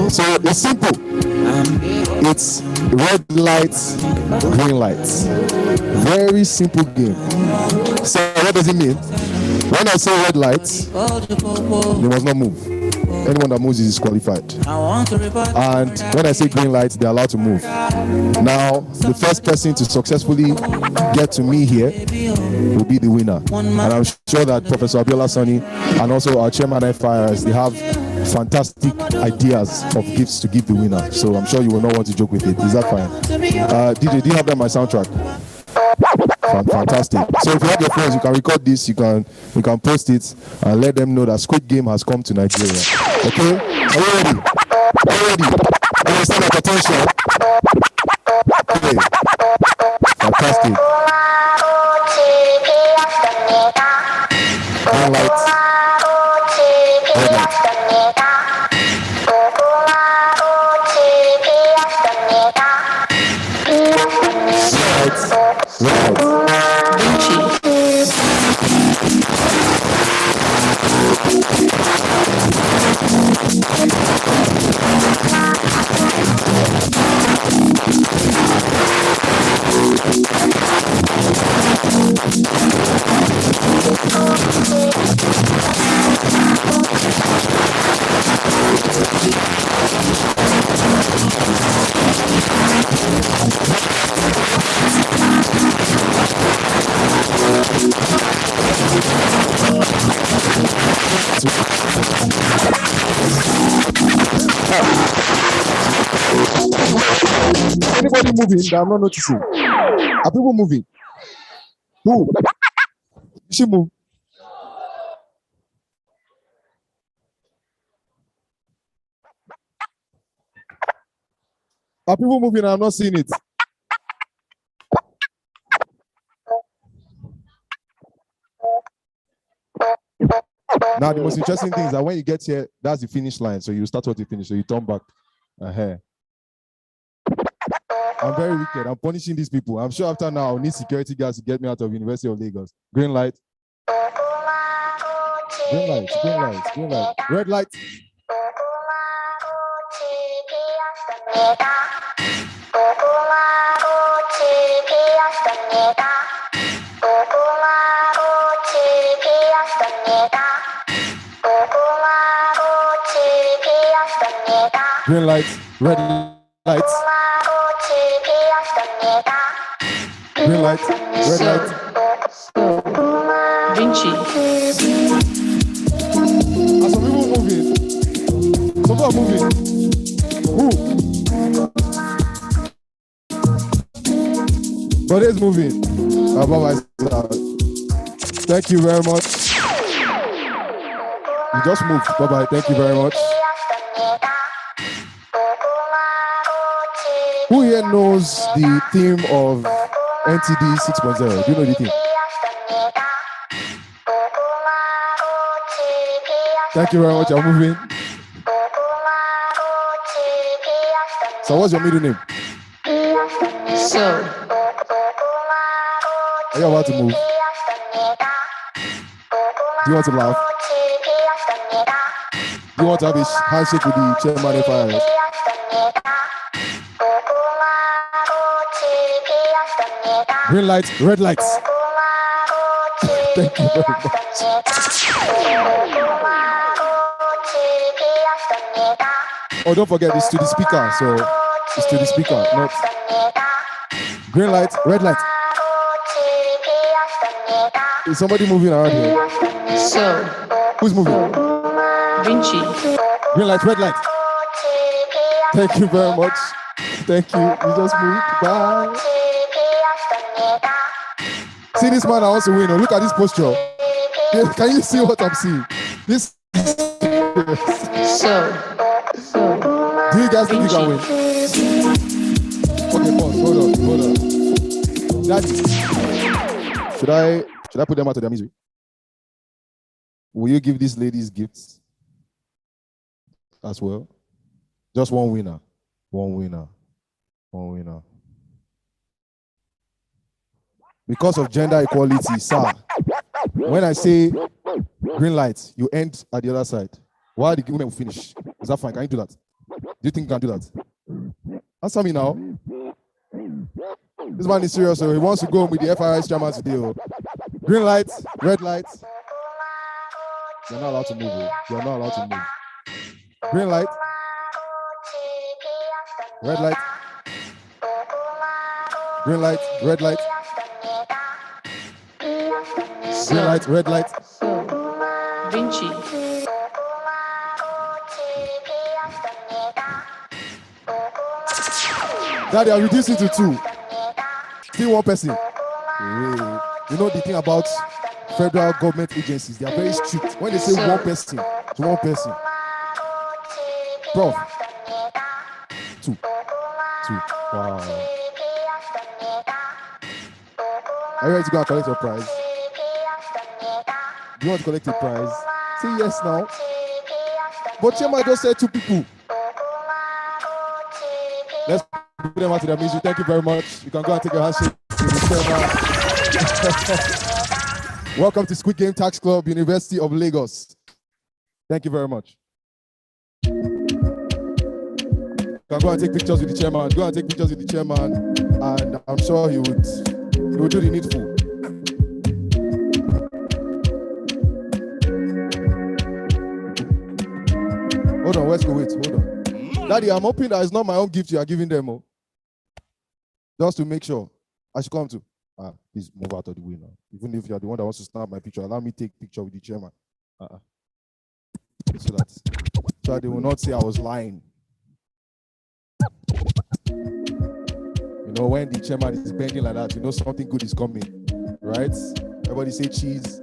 So it's simple. It's red lights, green lights. Very simple game. So what does it mean? When I say red lights, they must not move. Anyone that moves is disqualified. And when I say green lights, they're allowed to move. Now, the first person to successfully get to me here will be the winner. And I'm sure that Professor Abiola Sani and also our chairman FIRs, they have fantastic ideas of gifts to give the winner. So I'm sure you will not want to joke with it. Is that fine? DJ, do you have that on my soundtrack? Fantastic. So if you have your friends, you can record this, you can post it and let them know that Squid Game has come to Nigeria. Okay? Are you ready? Understand that attention? Okay. Fantastic. Green light. Red light. Anybody moving that I'm not noticing? Are people moving? Who? She move. Are people moving? I'm not seeing it. Now, the most interesting thing is that when you get here, that's the finish line. So you start what you finish. So you turn back. I'm very wicked. I'm punishing these people. I'm sure after now, I'll need security guards to get me out of University of Lagos. Green light. Green light. Green light. Green light. Red light. Green light, red light. Green light, red light. Vinci. Are some people moving? Some people are moving. Who? But it's moving. Thank you very much. You just moved. Bye-bye. Thank you very much. Who here knows the theme of NTD 6.0? Do you know the theme? Thank you very much. I'm moving. So what's your middle name? So. Are you about to move? Do you want to laugh? Do you want to have a handshake with the chairman FIRS? Green light, red light. Thank you very much. Oh, don't forget, it's to the speaker. So it's to the speaker, not green light, red light. Is somebody moving around here? So. Who's moving? Vinci. Green light, red light. Thank you very much. Thank you. You just moved. Bye. See this man that wants to win. Oh, look at this posture. Can you see what I'm seeing? This. So. Do you guys think you can win? Okay, pause. Hold on. Daddy, should I put them out of their misery? Will you give these ladies gifts as well? Just one winner. One winner. One winner. Because of gender equality, sir, when I say green light, you end at the other side. While the women will finish. Is that fine? Can you do that? Do you think you can do that? Answer me now. This man is serious, so he wants to go with the FIRS chairman today. Oh. Green light, red light. You're not allowed to move. Oh. You're not allowed to move. Green light, red light, green light, red light, green light, red light. Vinci. Daddy, I'm reducing to 2. Still one person. You know the thing about federal government agencies, they are very strict. When they say one person to one person. Prof. 2. Wow. Are you ready to go and collect your prize? Do you want to collect a prize? Say yes now. But Chairman just said 2 people. Let's put them out to their music. Thank you very much. You can go and take a handshake with the chairman. Welcome to Squid Game Tax Club, University of Lagos. Thank you very much. You can go and take pictures with the chairman. Go and take pictures with the chairman, and I'm sure he would do the needful. Hold on, let's go. Wait, hold on. Daddy, I'm hoping that it's not my own gift you are giving them. Oh. Just to make sure. I should come to. Please move out of the way now. Even if you're the one that wants to snap my picture, allow me to take a picture with the chairman. So that they will not say I was lying. You know, when the chairman is bending like that, you know something good is coming. right? Everybody say cheese.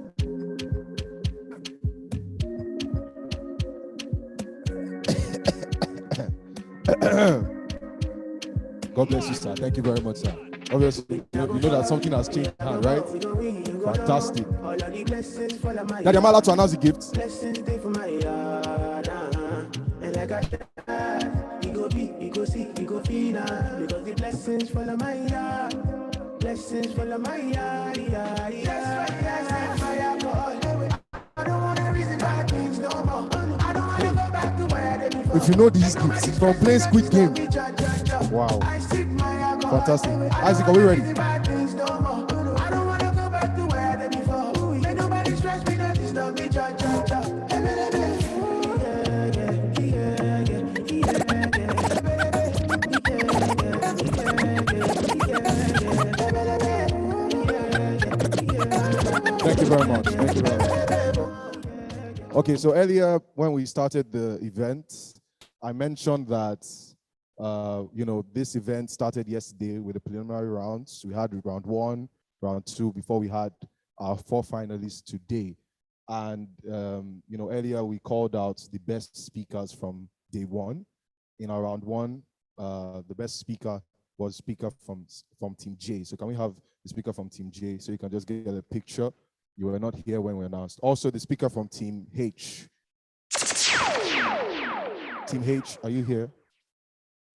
God bless you, sir. Thank you very much, sir. Obviously, you know that something has changed, right? Fantastic. Daddy, am I allowed to announce the gift? And like I said, we go be, we go see, we go feel because the blessings follow my yard. Blessings follow my yard. I don't want to reason bad things no more. I don't want to go back to where I did before. If you know these gifts, it's from playing Squid Game. Wow. Fantastic. Isaac, are we ready? I don't want to go back to where I did before. May nobody stress me, that is not me, cha. Thank you very much. Thank you very much. Okay, so earlier when we started the event, I mentioned that this event started yesterday with the preliminary rounds. We had round 1, round 2 before we had our 4 finalists today. And earlier we called out the best speakers from day 1. In our round 1, the best speaker was speaker from Team J. So can we have the speaker from Team J so you can just get a picture? You were not here when we announced. Also, the speaker from Team H. Team H, are you here?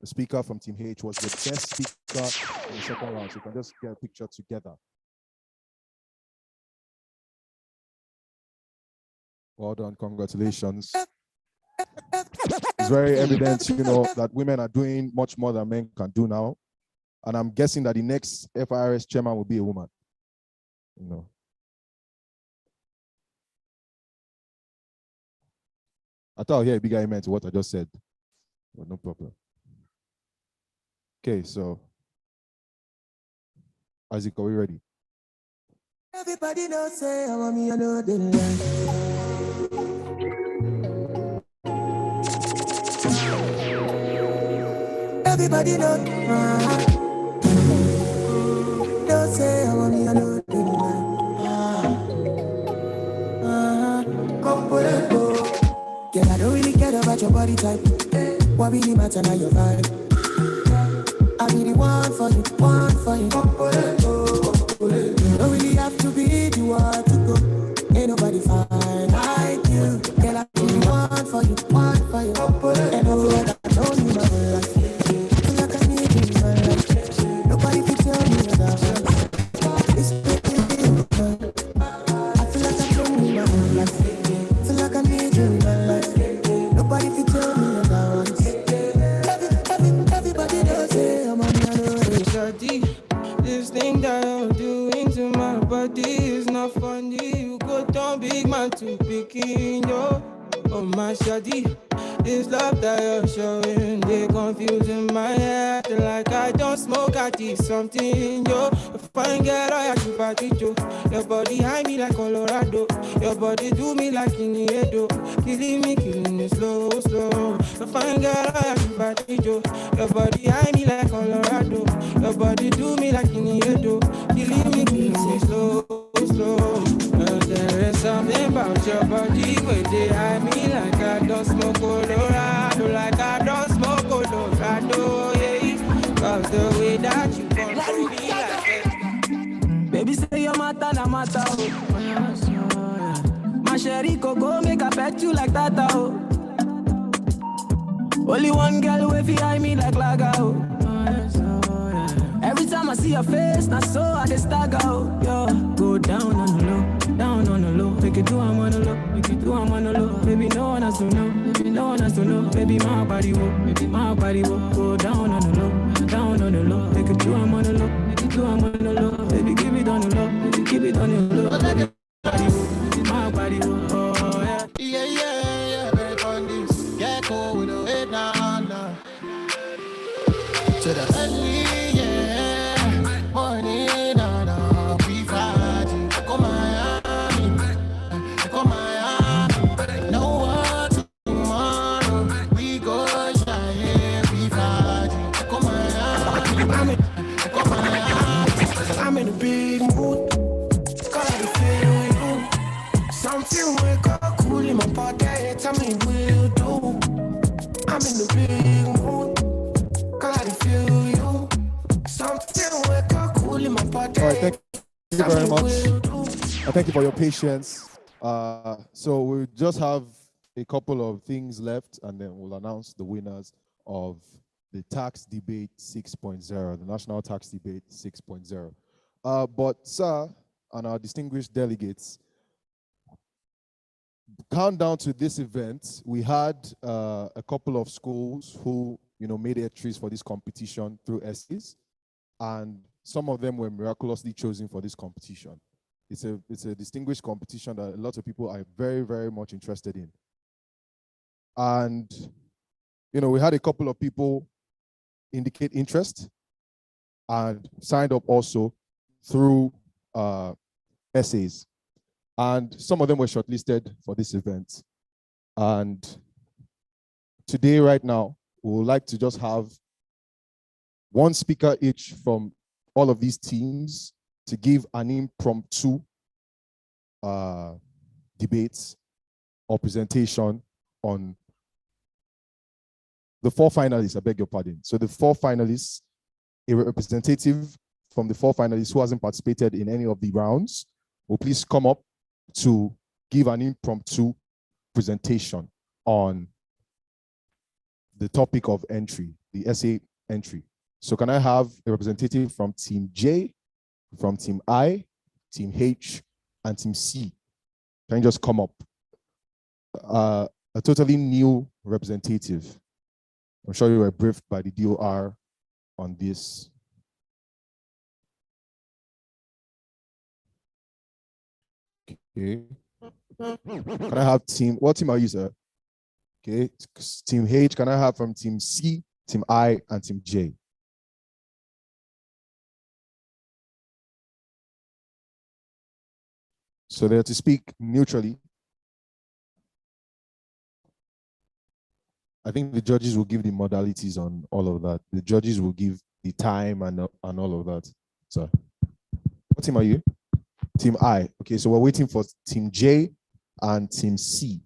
The speaker from Team H was the best speaker in the second round. So you can just get a picture together. Well done, congratulations. It's very evident, that women are doing much more than men can do now. And I'm guessing that the next FIRS chairman will be a woman. I thought I'll hear a bigger amen to what I just said, but no problem. Okay, so Isaac, are we ready? Everybody knows say I want me, I know the line. Everybody know, don't say I want me, I know the line. Come put it go. Girl, I don't really care about your body type. What really matter now your vibe. I be the one for you, one for you. Come put it go. Don't really have to be the one to go. Ain't nobody fine like you. Girl, I be the one for you, one for you. Come put it go. And I don't need my life. Feel like I need you in my life. Nobody can tell me about it. It's pretty good. I feel like I don't need my life. Feel like I need you in my life. Nobody can tell me about it. Everybody does say I'm on the other. This thing that I'm doing to my body is not funny. You go down big man to picking yo. Oh my shawty, this love that you're showing, they confusing my head. Like I don't smoke, I did something yo. Fine girl, I have to party yo. Your body high me like Colorado. Your body do me like in the head. Killing me slow. Fine girl, I have to party yo. Your body high me like Colorado. Your body do me like in the head. Killing me slow. There is something about your body where they high me like I don't smoke Colorado, like I don't smoke Colorado, yeah. Cause the way that you control me like that. Baby say your matter, na matter, oh. My sherry coco make I pet you like that, oh. Only one girl way behind me like Laga, oh. Every time I see your face, not so I just stagger, oh. Yo, go down on the low. Down on the low, make it do I'm on the low, make it do I'm on the low. Baby, no one has to know, baby, no one has to know. Baby, my body will, go down on the low, make it do I'm on the low, make it do I'm on the low. Baby, keep it on the low, baby, keep it on the low. My body will, oh yeah. Yeah, very fun this. Get cool with the way down. To the early, yeah, morning, we fight. Come on. I'm in a big mood. in the big mood. Girl, I feel you. Something wake up cool in my body. All right, thank you very much. Thank you for your patience. So we just have a couple of things left, and then we'll announce the winners of the Tax Debate 6.0, the National Tax Debate 6.0. But sir, and our distinguished delegates, countdown to this event, we had a couple of schools who made entries for this competition through essays, and some of them were miraculously chosen for this competition. It's a distinguished competition that a lot of people are very, very much interested in. And we had a couple of people indicate interest and signed up also through essays. And some of them were shortlisted for this event. And today, right now, we would like to just have one speaker each from all of these teams to give an impromptu debate or presentation on the four finalists, I beg your pardon. So the four finalists, a representative from the four finalists who hasn't participated in any of the rounds will please come up to give an impromptu presentation on the topic of entry, the essay entry. So can I have a representative from Team J, from Team I, Team H, and Team C? Can you just come up? A totally new representative. I'm sure you were briefed by the DOR on this. Okay. Can I have team, what team are you, sir? Okay, Team H, can I have from Team C, Team I, and Team J? So they're to speak neutrally. I think the judges will give the modalities on all of that. The judges will give the time and all of that. So, what team are you? Team I. Okay, so we're waiting for Team J and Team C.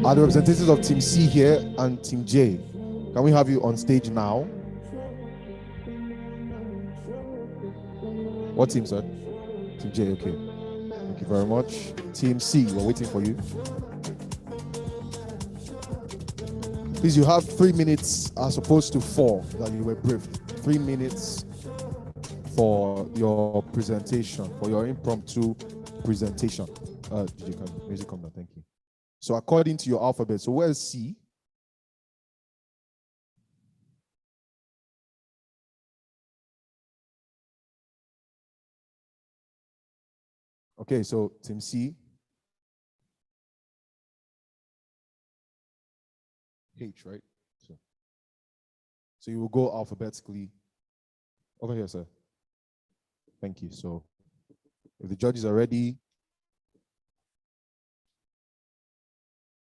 Are the representatives of Team C here and Team J? Can we have you on stage now? What team, sir? Team J, okay. Thank you very much. Team C, we're waiting for you. Please, you have 3 minutes as opposed to 4 that you were briefed. 3 minutes for your presentation, for your impromptu presentation. Music come down, thank you. So according to your alphabet, so where's C? Okay, so Team C. H, right? So you will go alphabetically. Over here, sir. Thank you. So if the judges are ready,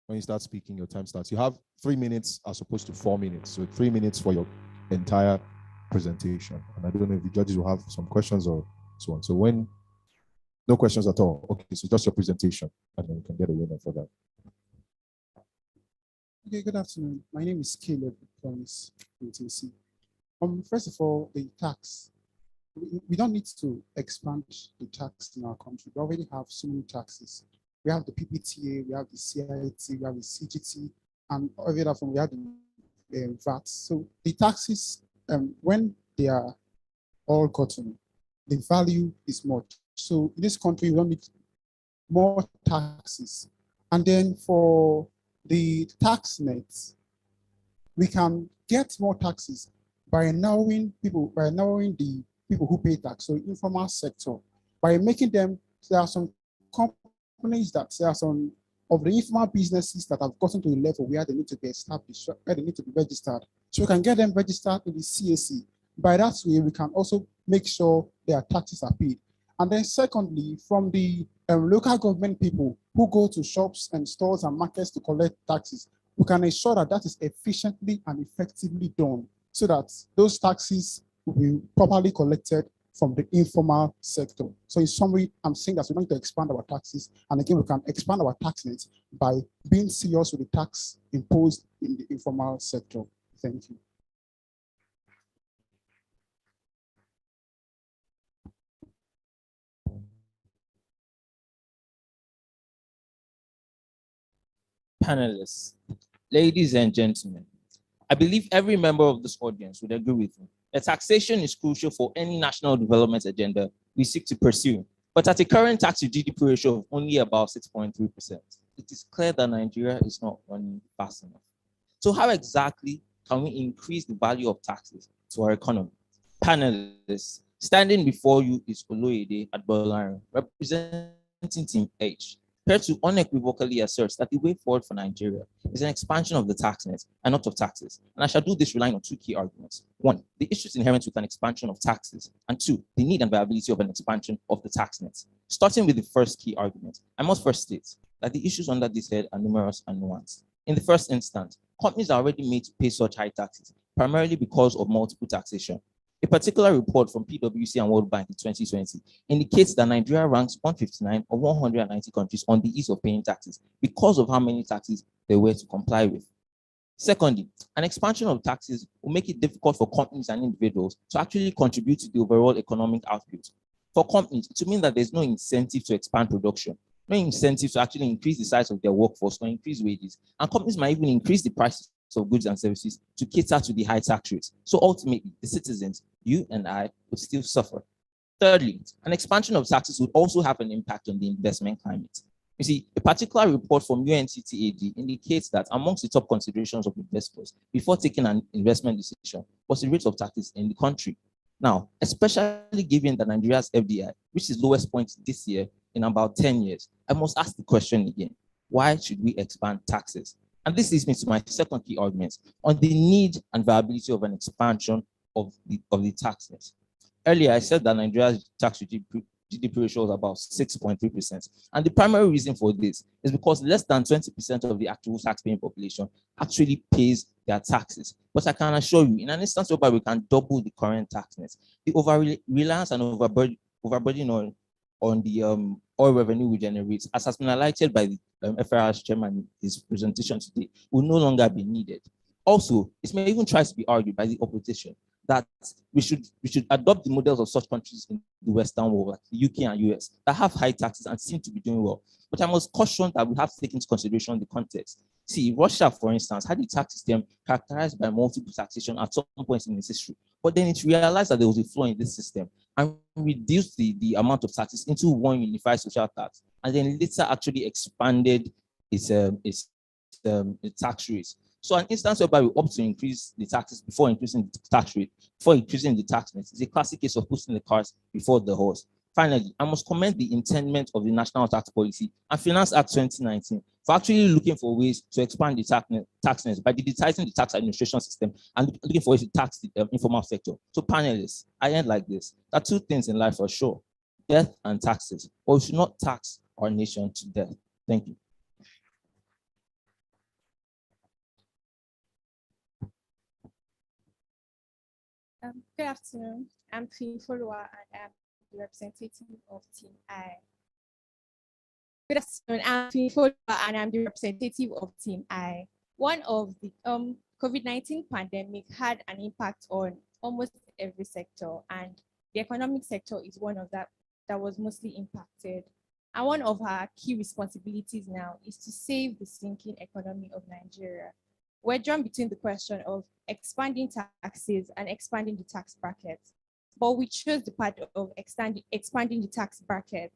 when you start speaking, your time starts. You have 3 minutes as opposed to 4 minutes. So 3 minutes for your entire presentation. And I don't know if the judges will have some questions or so on. So when no questions at all. Okay, so just your presentation, and then you can get a winner for that. Okay, good afternoon. My name is Caleb from TNC. First of all, the tax. We don't need to expand the tax in our country. We already have so many taxes. We have the PPTA, we have the CIT, we have the CGT, and every other form, we have the VAT. So the taxes, when they are all gotten, the value is much. So in this country, we don't need more taxes. And then for the tax nets, we can get more taxes by knowing the people who pay tax, so informal sector, by making them, there are some companies there are some of the informal businesses that have gotten to a level where they need to be established, where they need to be registered. So we can get them registered in the CAC. By that way, we can also make sure their taxes are paid. And then secondly, from the local government people who go to shops and stores and markets to collect taxes, we can ensure that that is efficiently and effectively done so that those taxes will be properly collected from the informal sector. So in summary, I'm saying that we need to expand our taxes. And again, we can expand our tax rates by being serious with the tax imposed in the informal sector. Thank you. Panelists, ladies and gentlemen, I believe every member of this audience would agree with me that taxation is crucial for any national development agenda we seek to pursue. But at a current tax to GDP ratio of only about 6.3%, it is clear that Nigeria is not running fast enough. So how exactly can we increase the value of taxes to our economy? Panelists, standing before you is J.F.Ade Ajayi, representing Team H. Here to unequivocally asserts that the way forward for Nigeria is an expansion of the tax net and not of taxes. And I shall do this relying on two key arguments. One, the issues inherent with an expansion of taxes. And two, the need and viability of an expansion of the tax net. Starting with the first key argument, I must first state that the issues under this head are numerous and nuanced. In the first instance, companies are already made to pay such high taxes, primarily because of multiple taxation. A particular report from PwC and World Bank in 2020 indicates that Nigeria ranks 159 of 190 countries on the ease of paying taxes because of how many taxes they were to comply with. Secondly, an expansion of taxes will make it difficult for companies and individuals to actually contribute to the overall economic output. For companies, it will mean that there's no incentive to expand production, no incentive to actually increase the size of their workforce or increase wages, and companies might even increase the prices of goods and services to cater to the high tax rates. So ultimately, the citizens, you and I, would still suffer. Thirdly, an expansion of taxes would also have an impact on the investment climate. You see, a particular report from UNCTAD indicates that amongst the top considerations of investors before taking an investment decision was the rate of taxes in the country. Now, especially given that Nigeria's FDI reached its lowest point this year in about 10 years, I must ask the question again, why should we expand taxes? And this leads me to my second key argument on the need and viability of an expansion of the tax net. Earlier, I said that Nigeria's tax to GDP ratio is about 6.3%. And the primary reason for this is because less than 20% of the actual tax-paying population actually pays their taxes. But I can assure you, in an instance whereby we can double the current tax net, the over-reliance and overburden on the oil revenue we generate, as has been highlighted by the FRS chairman in his presentation today, will no longer be needed. Also, it may even try to be argued by the opposition that we should adopt the models of such countries in the Western world, like the UK and US, that have high taxes and seem to be doing well. But I must caution that we have to take into consideration the context. See, Russia, for instance, had a tax system characterized by multiple taxation at some point in its history, but then it realized that there was a flaw in this system and reduced the amount of taxes into one unified social tax, and then later actually expanded its tax rates. So an instance whereby we opt to increase the taxes before increasing the tax rate, before increasing the tax net, is a classic case of putting the cart before the horse. Finally, I must commend the intendment of the National Tax Policy and Finance Act 2019 for actually looking for ways to expand the tax net by digitizing the tax administration system and looking for ways to tax the informal sector. So panelists, I end like this. There are two things in life for sure, death and taxes, but we should not tax our nation to death. Thank you. Good afternoon. I'm Queen Follower and I'm the representative of Team I. Good afternoon. I'm Queen Follower and I'm the representative of Team I. One of the COVID-19 pandemic had an impact on almost every sector, and the economic sector is one of that was mostly impacted. And one of our key responsibilities now is to save the sinking economy of Nigeria. We're drawn between the question of expanding taxes and expanding the tax bracket, but we chose the part of expanding the tax bracket.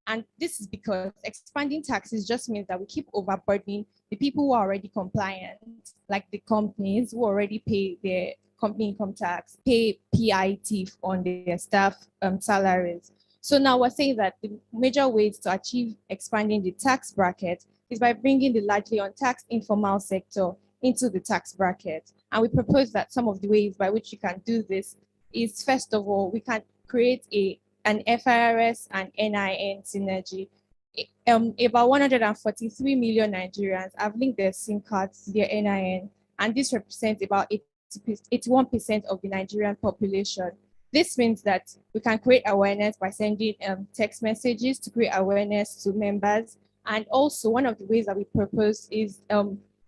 And this is because expanding taxes just means that we keep overburdening the people who are already compliant, like the companies who already pay their company income tax, pay PIT on their staff salaries. So now we're saying that the major ways to achieve expanding the tax bracket is by bringing the largely untaxed informal sector into the tax bracket. And we propose that some of the ways by which you can do this is, first of all, we can create an FIRS and NIN synergy. About 143 million Nigerians have linked their SIM cards to their NIN, and this represents about 81% of the Nigerian population. This means that we can create awareness by sending text messages to create awareness to members. And also one of the ways that we propose is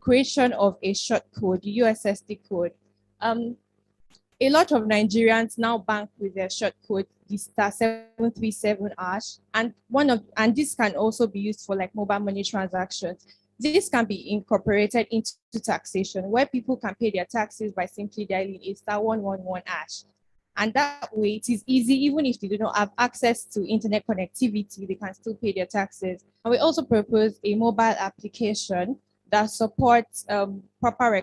creation of a short code, the USSD code. A lot of Nigerians now bank with their short code, the *737#, and this can also be used for like mobile money transactions. This can be incorporated into taxation, where people can pay their taxes by simply dialing a *111#. And that way it is easy, even if they do not have access to internet connectivity, they can still pay their taxes. And we also propose a mobile application that supports proper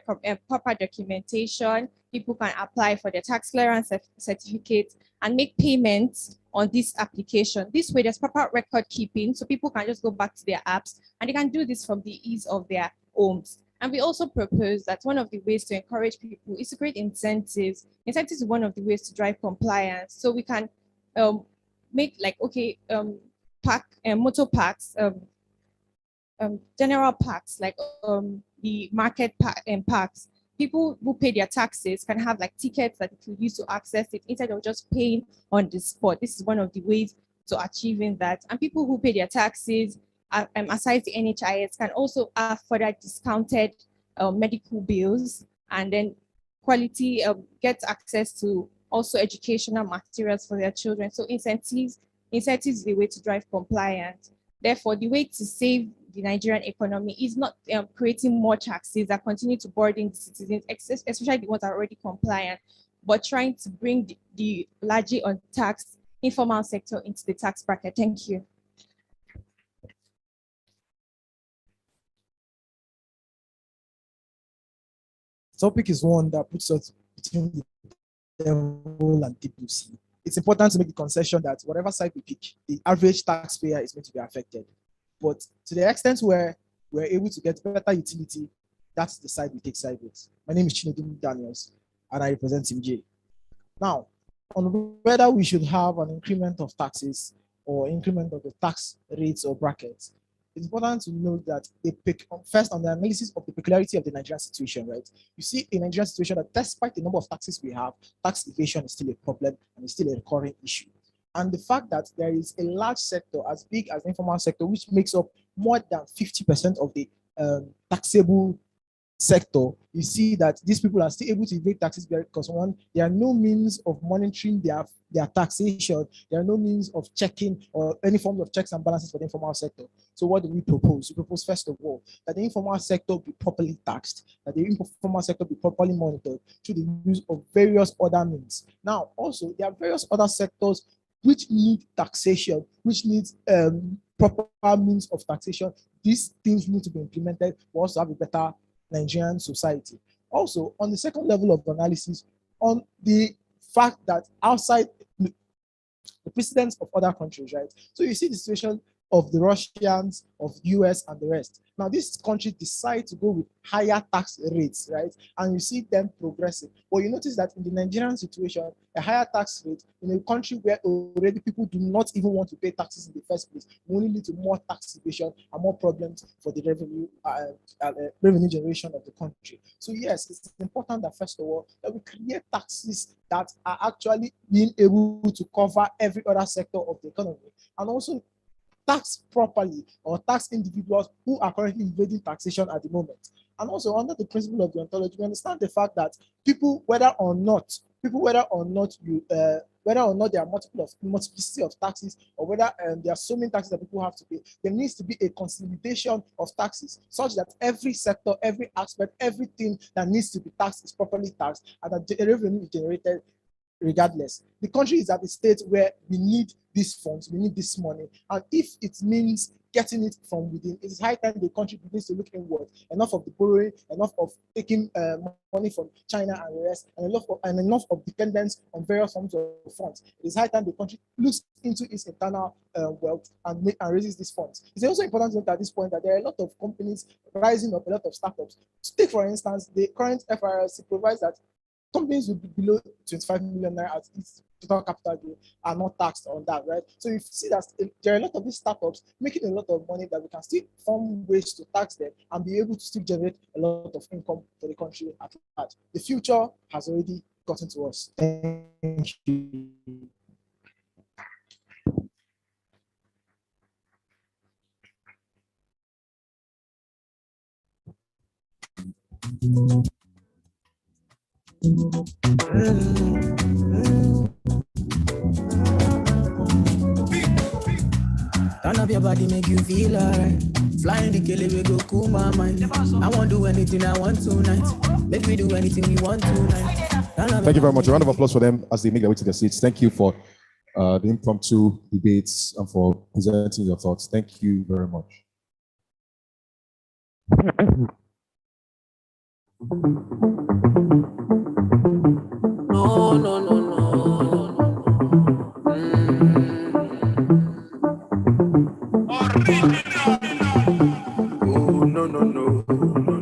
documentation. People can apply for their tax clearance certificate and make payments on this application. This way there's proper record keeping, so people can just go back to their apps and they can do this from the ease of their homes. And we also propose that one of the ways to encourage people is to create incentives. Incentives is one of the ways to drive compliance. So we can make like, okay, motor parks, general parks, like the market parks. People who pay their taxes can have like tickets that they can use to access it instead of just paying on the spot. This is one of the ways to achieving that. And people who pay their taxes, aside the NHIS, can also have further discounted medical bills, and then quality get access to also educational materials for their children. So incentives is the way to drive compliance. Therefore, the way to save the Nigerian economy is not creating more taxes that continue to burden the citizens, especially the ones that are already compliant, but trying to bring the largely untaxed informal sector into the tax bracket. Thank you. Topic is one that puts us between the devil and deep blue sea. It's important to make the concession that whatever side we pick, the average taxpayer is going to be affected. But to the extent where we're able to get better utility, that's the side we take side with. My name is Chinedum Daniels, and I represent Team J. Now, on whether we should have an increment of taxes or increment of the tax rates or brackets, it's important to note that they pick first on the analysis of the peculiarity of the Nigerian situation, right? You see a Nigerian situation that despite the number of taxes we have, tax evasion is still a problem and it's still a recurring issue. And the fact that there is a large sector as big as the informal sector, which makes up more than 50% of the taxable sector, you see that these people are still able to evade taxes because one, there are no means of monitoring their taxation, there are no means of checking or any form of checks and balances for the informal sector. So what do we propose? We propose, first of all, that the informal sector be properly taxed, that the informal sector be properly monitored through the use of various other means. Now, also, there are various other sectors which need taxation, which needs proper means of taxation. These things need to be implemented for us to have a better Nigerian society. Also, on the second level of analysis, on the fact that outside the precedents of other countries, right? So you see the situation of the Russians, of US, and the rest. Now, these countries decide to go with higher tax rates, right? And you see them progressing. But you notice that in the Nigerian situation, a higher tax rate in a country where already people do not even want to pay taxes in the first place will only lead to more tax evasion and more problems for the revenue generation of the country. So yes, it's important that first of all, that we create taxes that are actually being able to cover every other sector of the economy, and also tax properly or tax individuals who are currently evading taxation at the moment. And also under the principle of the ontology, we understand the fact that people, whether or not there are multiplicity of taxes, or whether there are so many taxes that people have to pay, there needs to be a consolidation of taxes such that every sector, every aspect, everything that needs to be taxed is properly taxed, and that the revenue is generated regardless. The country is at a state where we need these funds, we need this money, and if it means getting it from within, it is high time the country begins to look inward. Enough of the borrowing, enough of taking money from China and the rest, and enough of dependence on various forms of funds. It is high time the country looks into its internal wealth and raises these funds. It's also important to note at this point that there are a lot of companies rising up, a lot of startups. Take, for instance, the current FRC provides that companies will be below 25 million naira at its total capital gain are not taxed on that, right? So you see that there are a lot of these startups making a lot of money that we can still find ways to tax them and be able to still generate a lot of income for the country at large. The future has already gotten to us. Thank you. Turn up your body, make you feel alright. Flying the kele, we go cool my mind. I won't do anything I want tonight. Make me do anything we want tonight. Thank you very much. A round of applause for them as they make their way to their seats. Thank you for the impromptu debates and for presenting your thoughts. Thank you very much. No, no, no, no. Oh, no, no, no, no,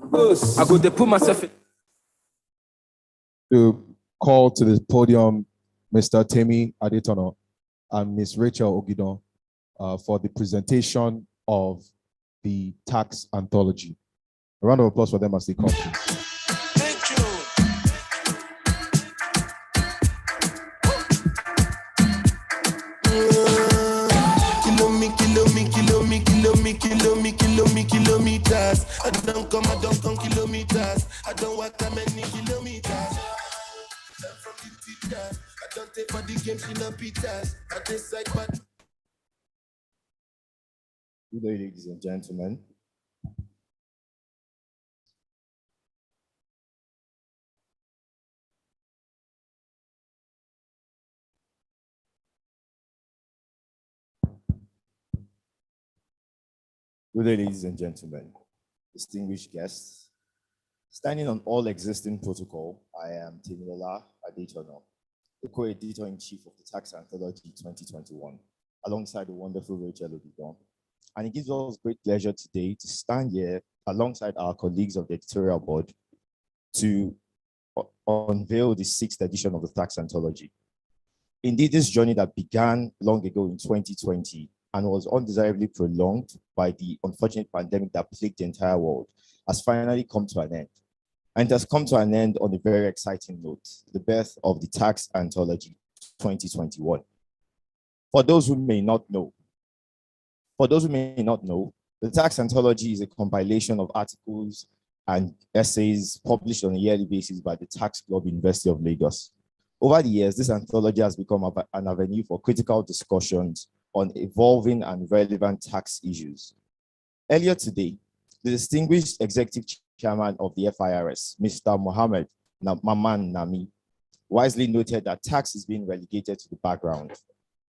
no. I go to put myself in. To call to the podium Mr. Temi Adetono and Ms. Rachel Ogidon for the presentation of the tax anthology. A round of applause for them as they come. Kilometers. I don't come kilometers. I don't walk that many kilometers. I'm from the teachers. I don't take for the game, she no pitas. I decide what. Good day, ladies and gentlemen. Good day, ladies and gentlemen, distinguished guests. Standing on all existing protocol, I am J.F.Ade Ajayi, the co-editor-in-chief of the Tax Anthology 2021, alongside the wonderful Rachel Ogidon. And it gives us great pleasure today to stand here alongside our colleagues of the editorial board to unveil the 6th edition of the Tax Anthology. Indeed, this journey that began long ago in 2020 and was undesirably prolonged by the unfortunate pandemic that plagued the entire world has finally come to an end. And it has come to an end on a very exciting note, the birth of the Tax Anthology 2021. For those who may not know, the Tax Anthology is a compilation of articles and essays published on a yearly basis by the Tax Club University of Lagos. Over the years, this anthology has become an avenue for critical discussions on evolving and relevant tax issues. Earlier today, the distinguished executive chairman of the FIRS, Mr. Mohammed Maman Nami, wisely noted that tax is being relegated to the background.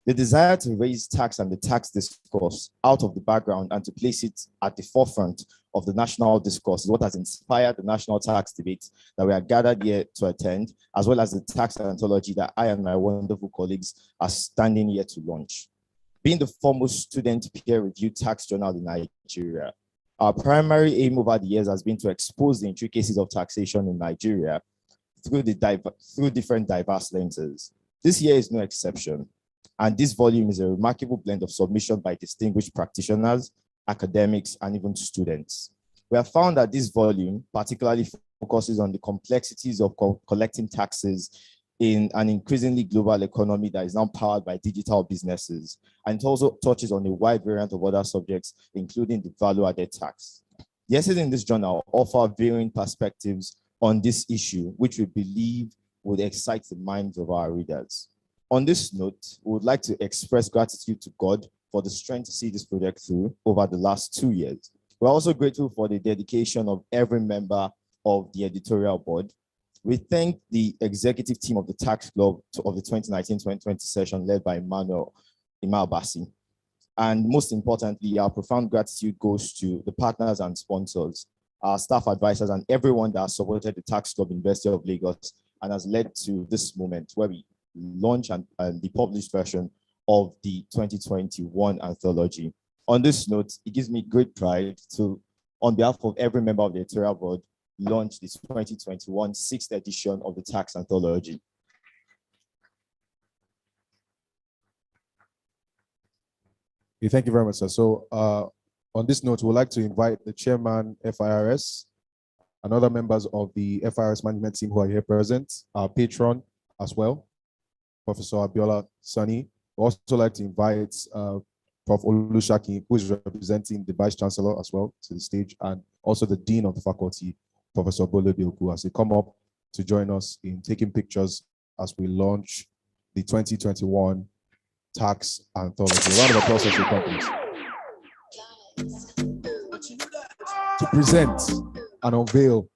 The desire to raise tax and the tax discourse out of the background and to place it at the forefront of the national discourse is what has inspired the national tax debate that we are gathered here to attend, as well as the tax anthology that I and my wonderful colleagues are standing here to launch. Being the foremost student peer-reviewed tax journal in Nigeria, our primary aim over the years has been to expose the intricacies of taxation in Nigeria through different diverse lenses. This year is no exception. And this volume is a remarkable blend of submission by distinguished practitioners, academics, and even students. We have found that this volume particularly focuses on the complexities of collecting taxes in an increasingly global economy that is now powered by digital businesses. And it also touches on a wide variant of other subjects, including the value-added tax. The essays in this journal offer varying perspectives on this issue, which we believe would excite the minds of our readers. On this note, we would like to express gratitude to God for the strength to see this project through over the last 2 years. We're also grateful for the dedication of every member of the editorial board. We thank the executive team of the Tax Club of the 2019-2020 session led by Emmanuel Bassi. And most importantly, our profound gratitude goes to the partners and sponsors, our staff advisors, and everyone that has supported the Tax Club University of Lagos and has led to this moment where we launch and the published version of the 2021 anthology. On this note, it gives me great pride to, on behalf of every member of the editorial board, launch the 2021 6th edition of the Tax Anthology. Okay, thank you very much, sir. So on this note, we'd like to invite the chairman, FIRS, and other members of the FIRS management team who are here present, our patron as well, Professor Abiola Sani. We'd also like to invite Prof. Olushaki, who is representing the Vice Chancellor as well, to the stage, and also the Dean of the faculty, Professor Bole Bioku, as they come up to join us in taking pictures as we launch the 2021 Tax Anthology. A round of applause as they come, please. To present and unveil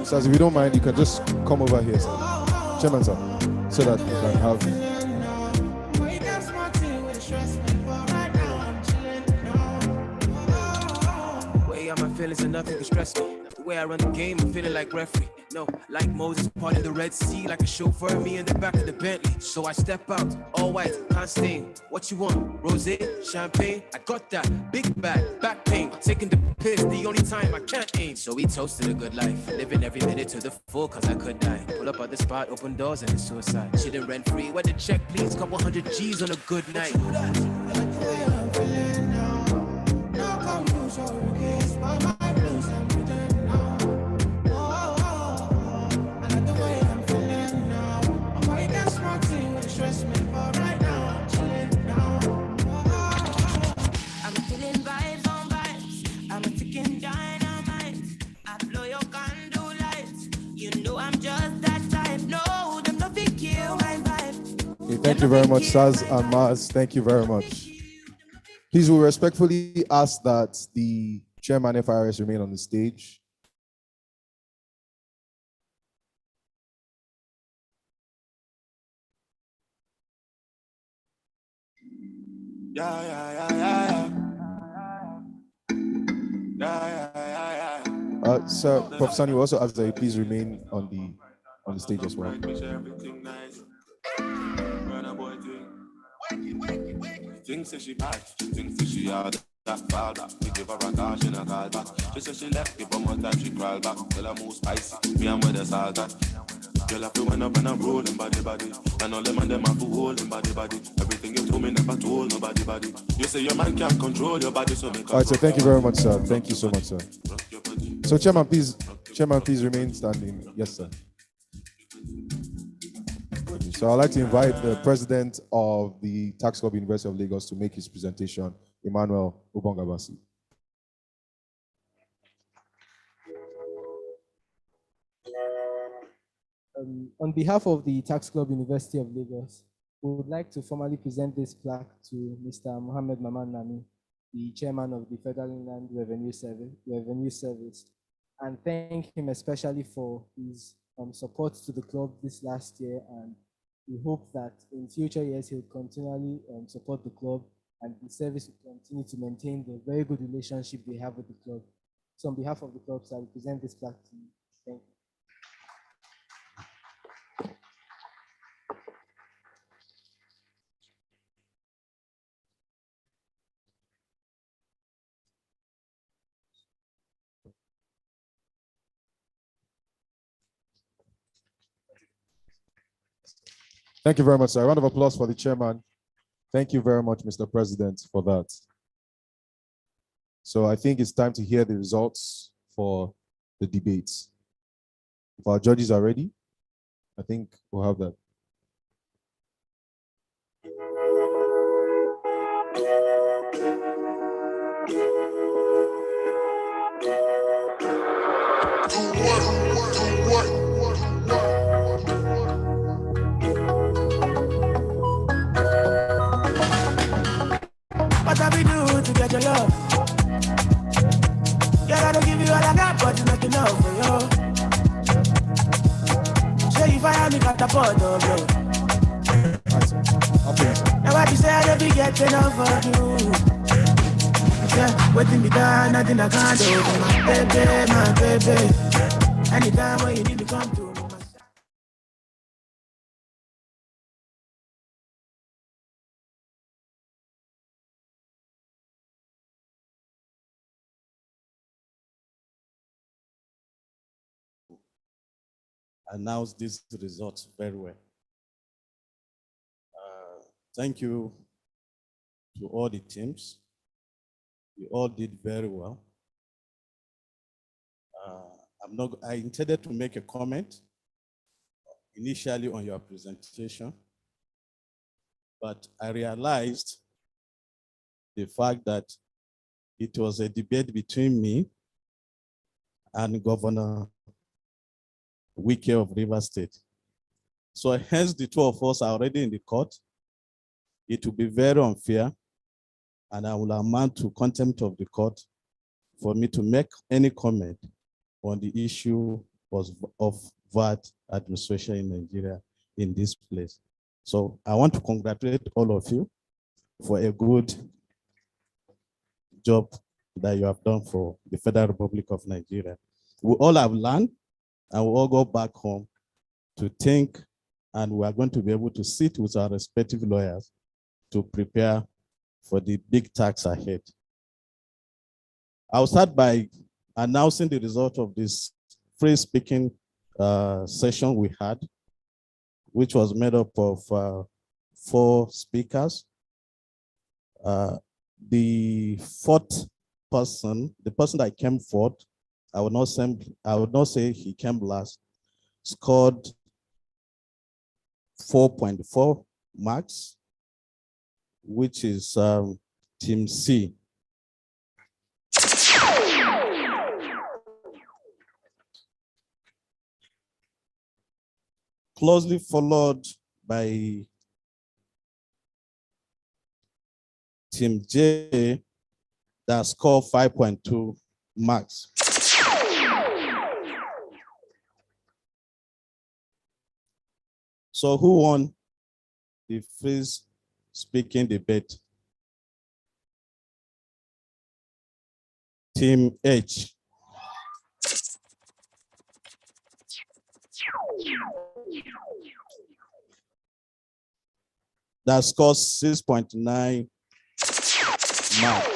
so, if you don't mind, you can just come over here, sir. Chairman, sir, so that you can have. Way on my feelings and nothing can stress me. The way I run the game, I'm feeling like referee. No, like Moses parting the Red Sea, like a chauffeur, me in the back of the Bentley. So I step out, all white, can't stain. What you want? Rosé, champagne? I got that. Big bag, back pain. Taking the piss, the only time I can't aim. So we toasted a good life, living every minute to the full, cause I could die. Pull up at the spot, open doors, and it's suicide. Chillin' rent free, where the check, please? Couple hundred G's on a good night. Thank you very much, Saz and Maz. Thank you very much. Please, we respectfully ask that the chairman FIRS remain on the stage. Sir, Prof. Sani, we also ask that you please remain on the stage as well. Thinks that she bad, thinks that she hard. That fall back, we give her a call, she not call back. She said she left, give her more time, she crawl back. Tell her move spicy, me and where the salt at. Girl, have to wind up and I'm rolling body. And all them and them have to hold in body. Everything you told me never told nobody body. You say your man can't control your body, so make. All right, so thank you very much, sir. Thank you so much, sir. So chairman, please remain standing. Yes, sir. So I'd like to invite the president of the Tax Club University of Lagos to make his presentation, Emmanuel Ubongabasi. On behalf of the Tax Club University of Lagos, we would like to formally present this plaque to Mr. Mohammed Maman Nami, the chairman of the Federal Inland Revenue Service, and thank him especially for his support to the club this last year, and we hope that in future years he'll continually support the club and the service will continue to maintain the very good relationship they have with the club. So on behalf of the club, I will present this plaque to you. Thank you. Thank you very much, sir. A round of applause for the chairman. Thank you very much, Mr. President, for that. So I think it's time to hear the results for the debates. If our judges are ready, I think we'll have that. What have we do to get your love? Yeah, I don't give you all I got, but it's not enough for you. Say if I have me got the pot of you. Now what you say I don't be getting enough for you. Yeah, waiting me down, nothing I can't do. My baby. Anytime when you need to come to. Announce these results very well. Thank you to all the teams. You all did very well. I intended to make a comment initially on your presentation, but I realized the fact that it was a debate between me and Governor Wike of Rivers State. So hence the two of us are already in the court. It will be very unfair, and I will amount to contempt of the court for me to make any comment on the issue of VAT administration in Nigeria in this place. So I want to congratulate all of you for a good job that you have done for the Federal Republic of Nigeria. We all have learned, and we all go back home to think, and we are going to be able to sit with our respective lawyers to prepare for the big tax ahead. I'll start by announcing the result of this free speaking session we had, which was made up of 4 speakers. The fourth person, the person that came fourth, I would not say he came last, scored 4.4 marks, which is Team C. Closely followed by Team J that scored 5.2 marks. So who won the free speaking debate? Team H. That scores 6.9 marks.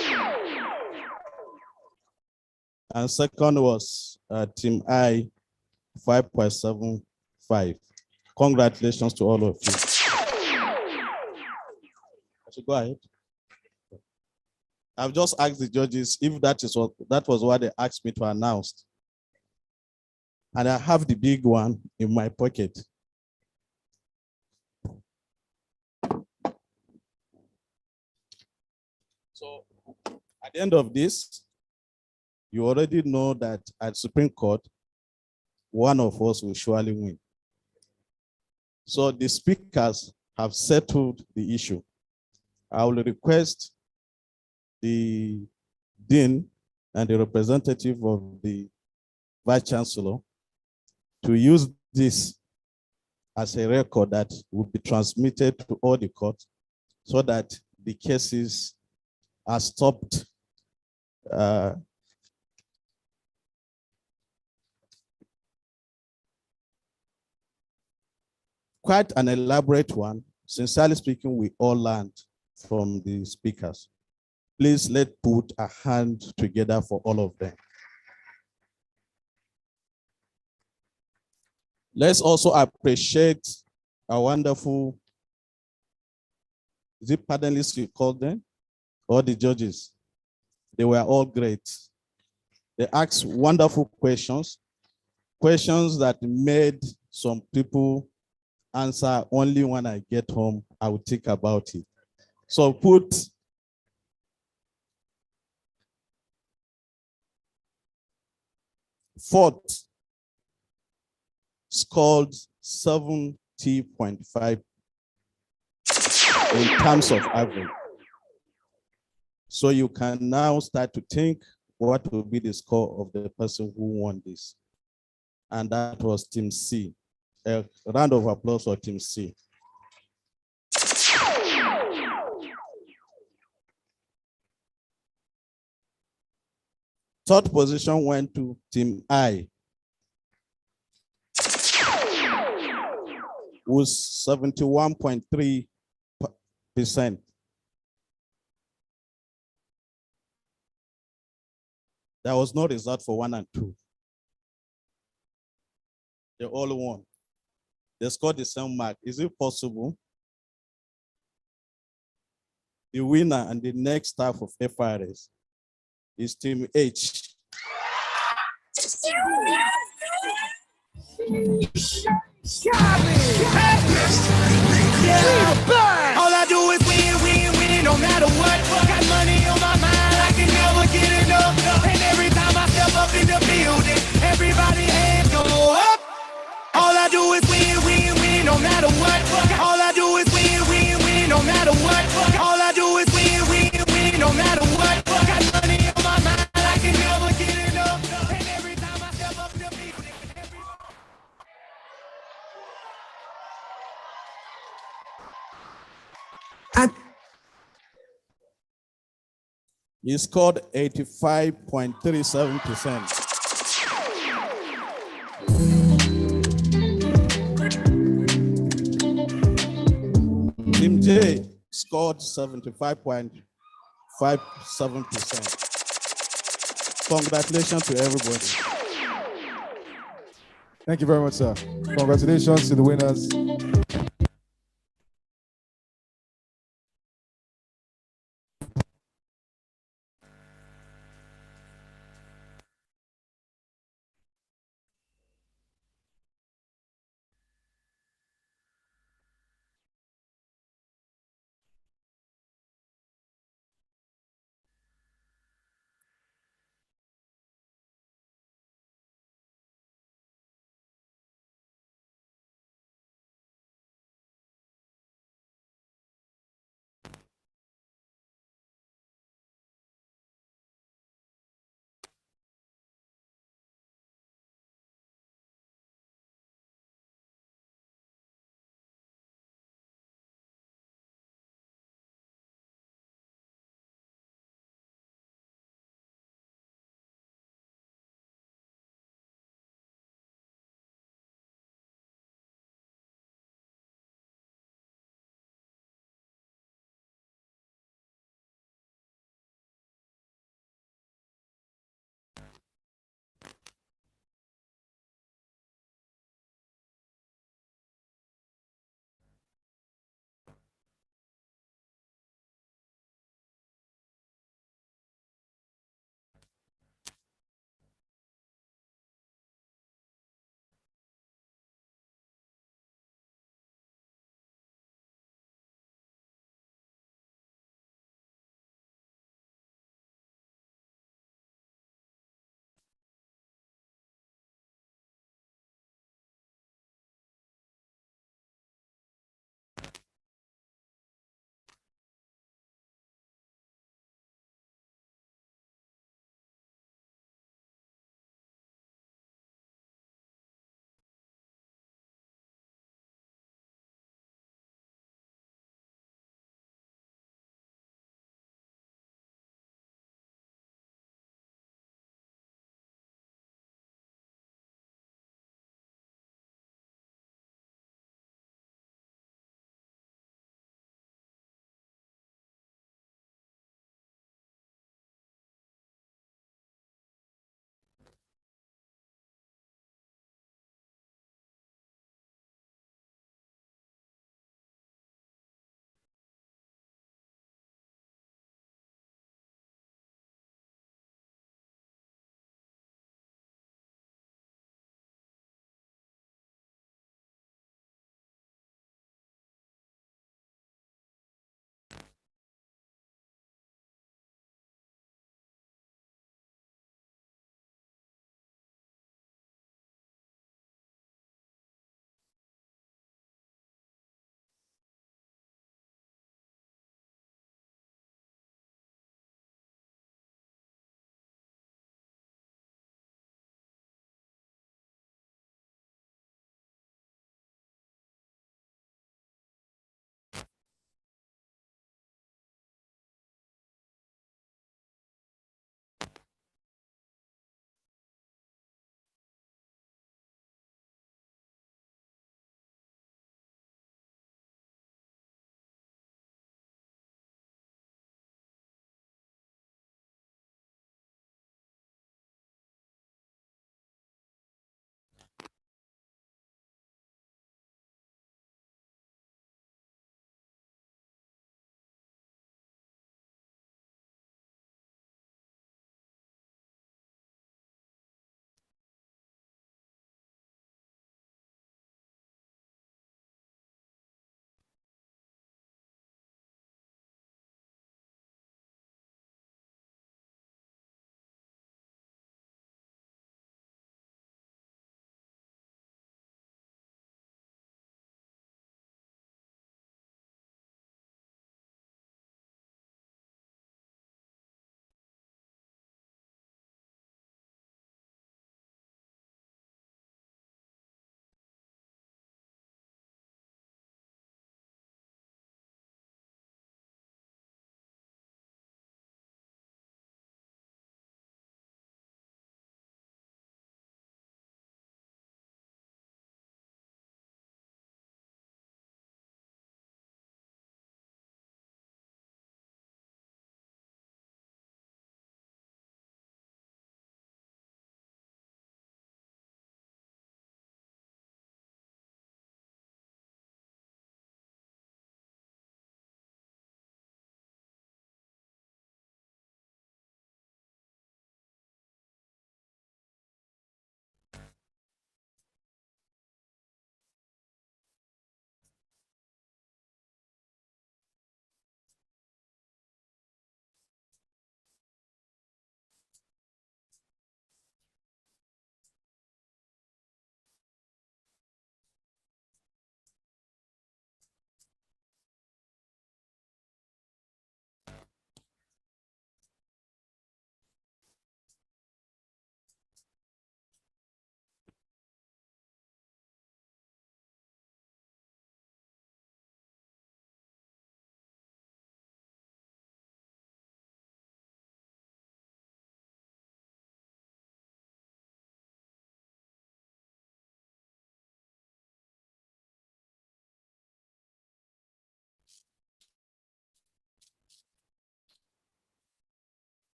And second was Team I, 5.75. Congratulations to all of you. I should go ahead. I've just asked the judges if that was what they asked me to announce. And I have the big one in my pocket. So at the end of this, you already know that at Supreme Court, one of us will surely win. So the speakers have settled the issue. I will request the dean and the representative of the vice chancellor to use this as a record that will be transmitted to all the courts so that the cases are stopped quite an elaborate one. Sincerely speaking, we all learned from the speakers. Please let's put a hand together for all of them. Let's also appreciate our wonderful, is it panelists you call them? Or the judges? They were all great. They asked wonderful questions, questions that made some people answer only when I get home, I will think about it. So put fourth scored 70.5 in terms of average. So you can now start to think what will be the score of the person who won this. And that was Team C. A round of applause for Team C. Third position went to Team I, with 71.3%. There was no result for 1 and 2. They all won. They scored the same mark. Is it possible? The winner and the next half of FRS is Team H. All I do is win, win, win, no matter what. Got money on my mind, I can never get enough. And every time I step up in the building, everybody hands go up. All I do is win, win, win, no matter what. All I do is win, win, win, no matter what. All I do is win, win, win, no matter what. Got money on my mind, I can never get enough. And every time I step up in the building, He scored 85.37%. Team J scored 75.57%. Congratulations to everybody. Thank you very much, sir. Congratulations to the winners.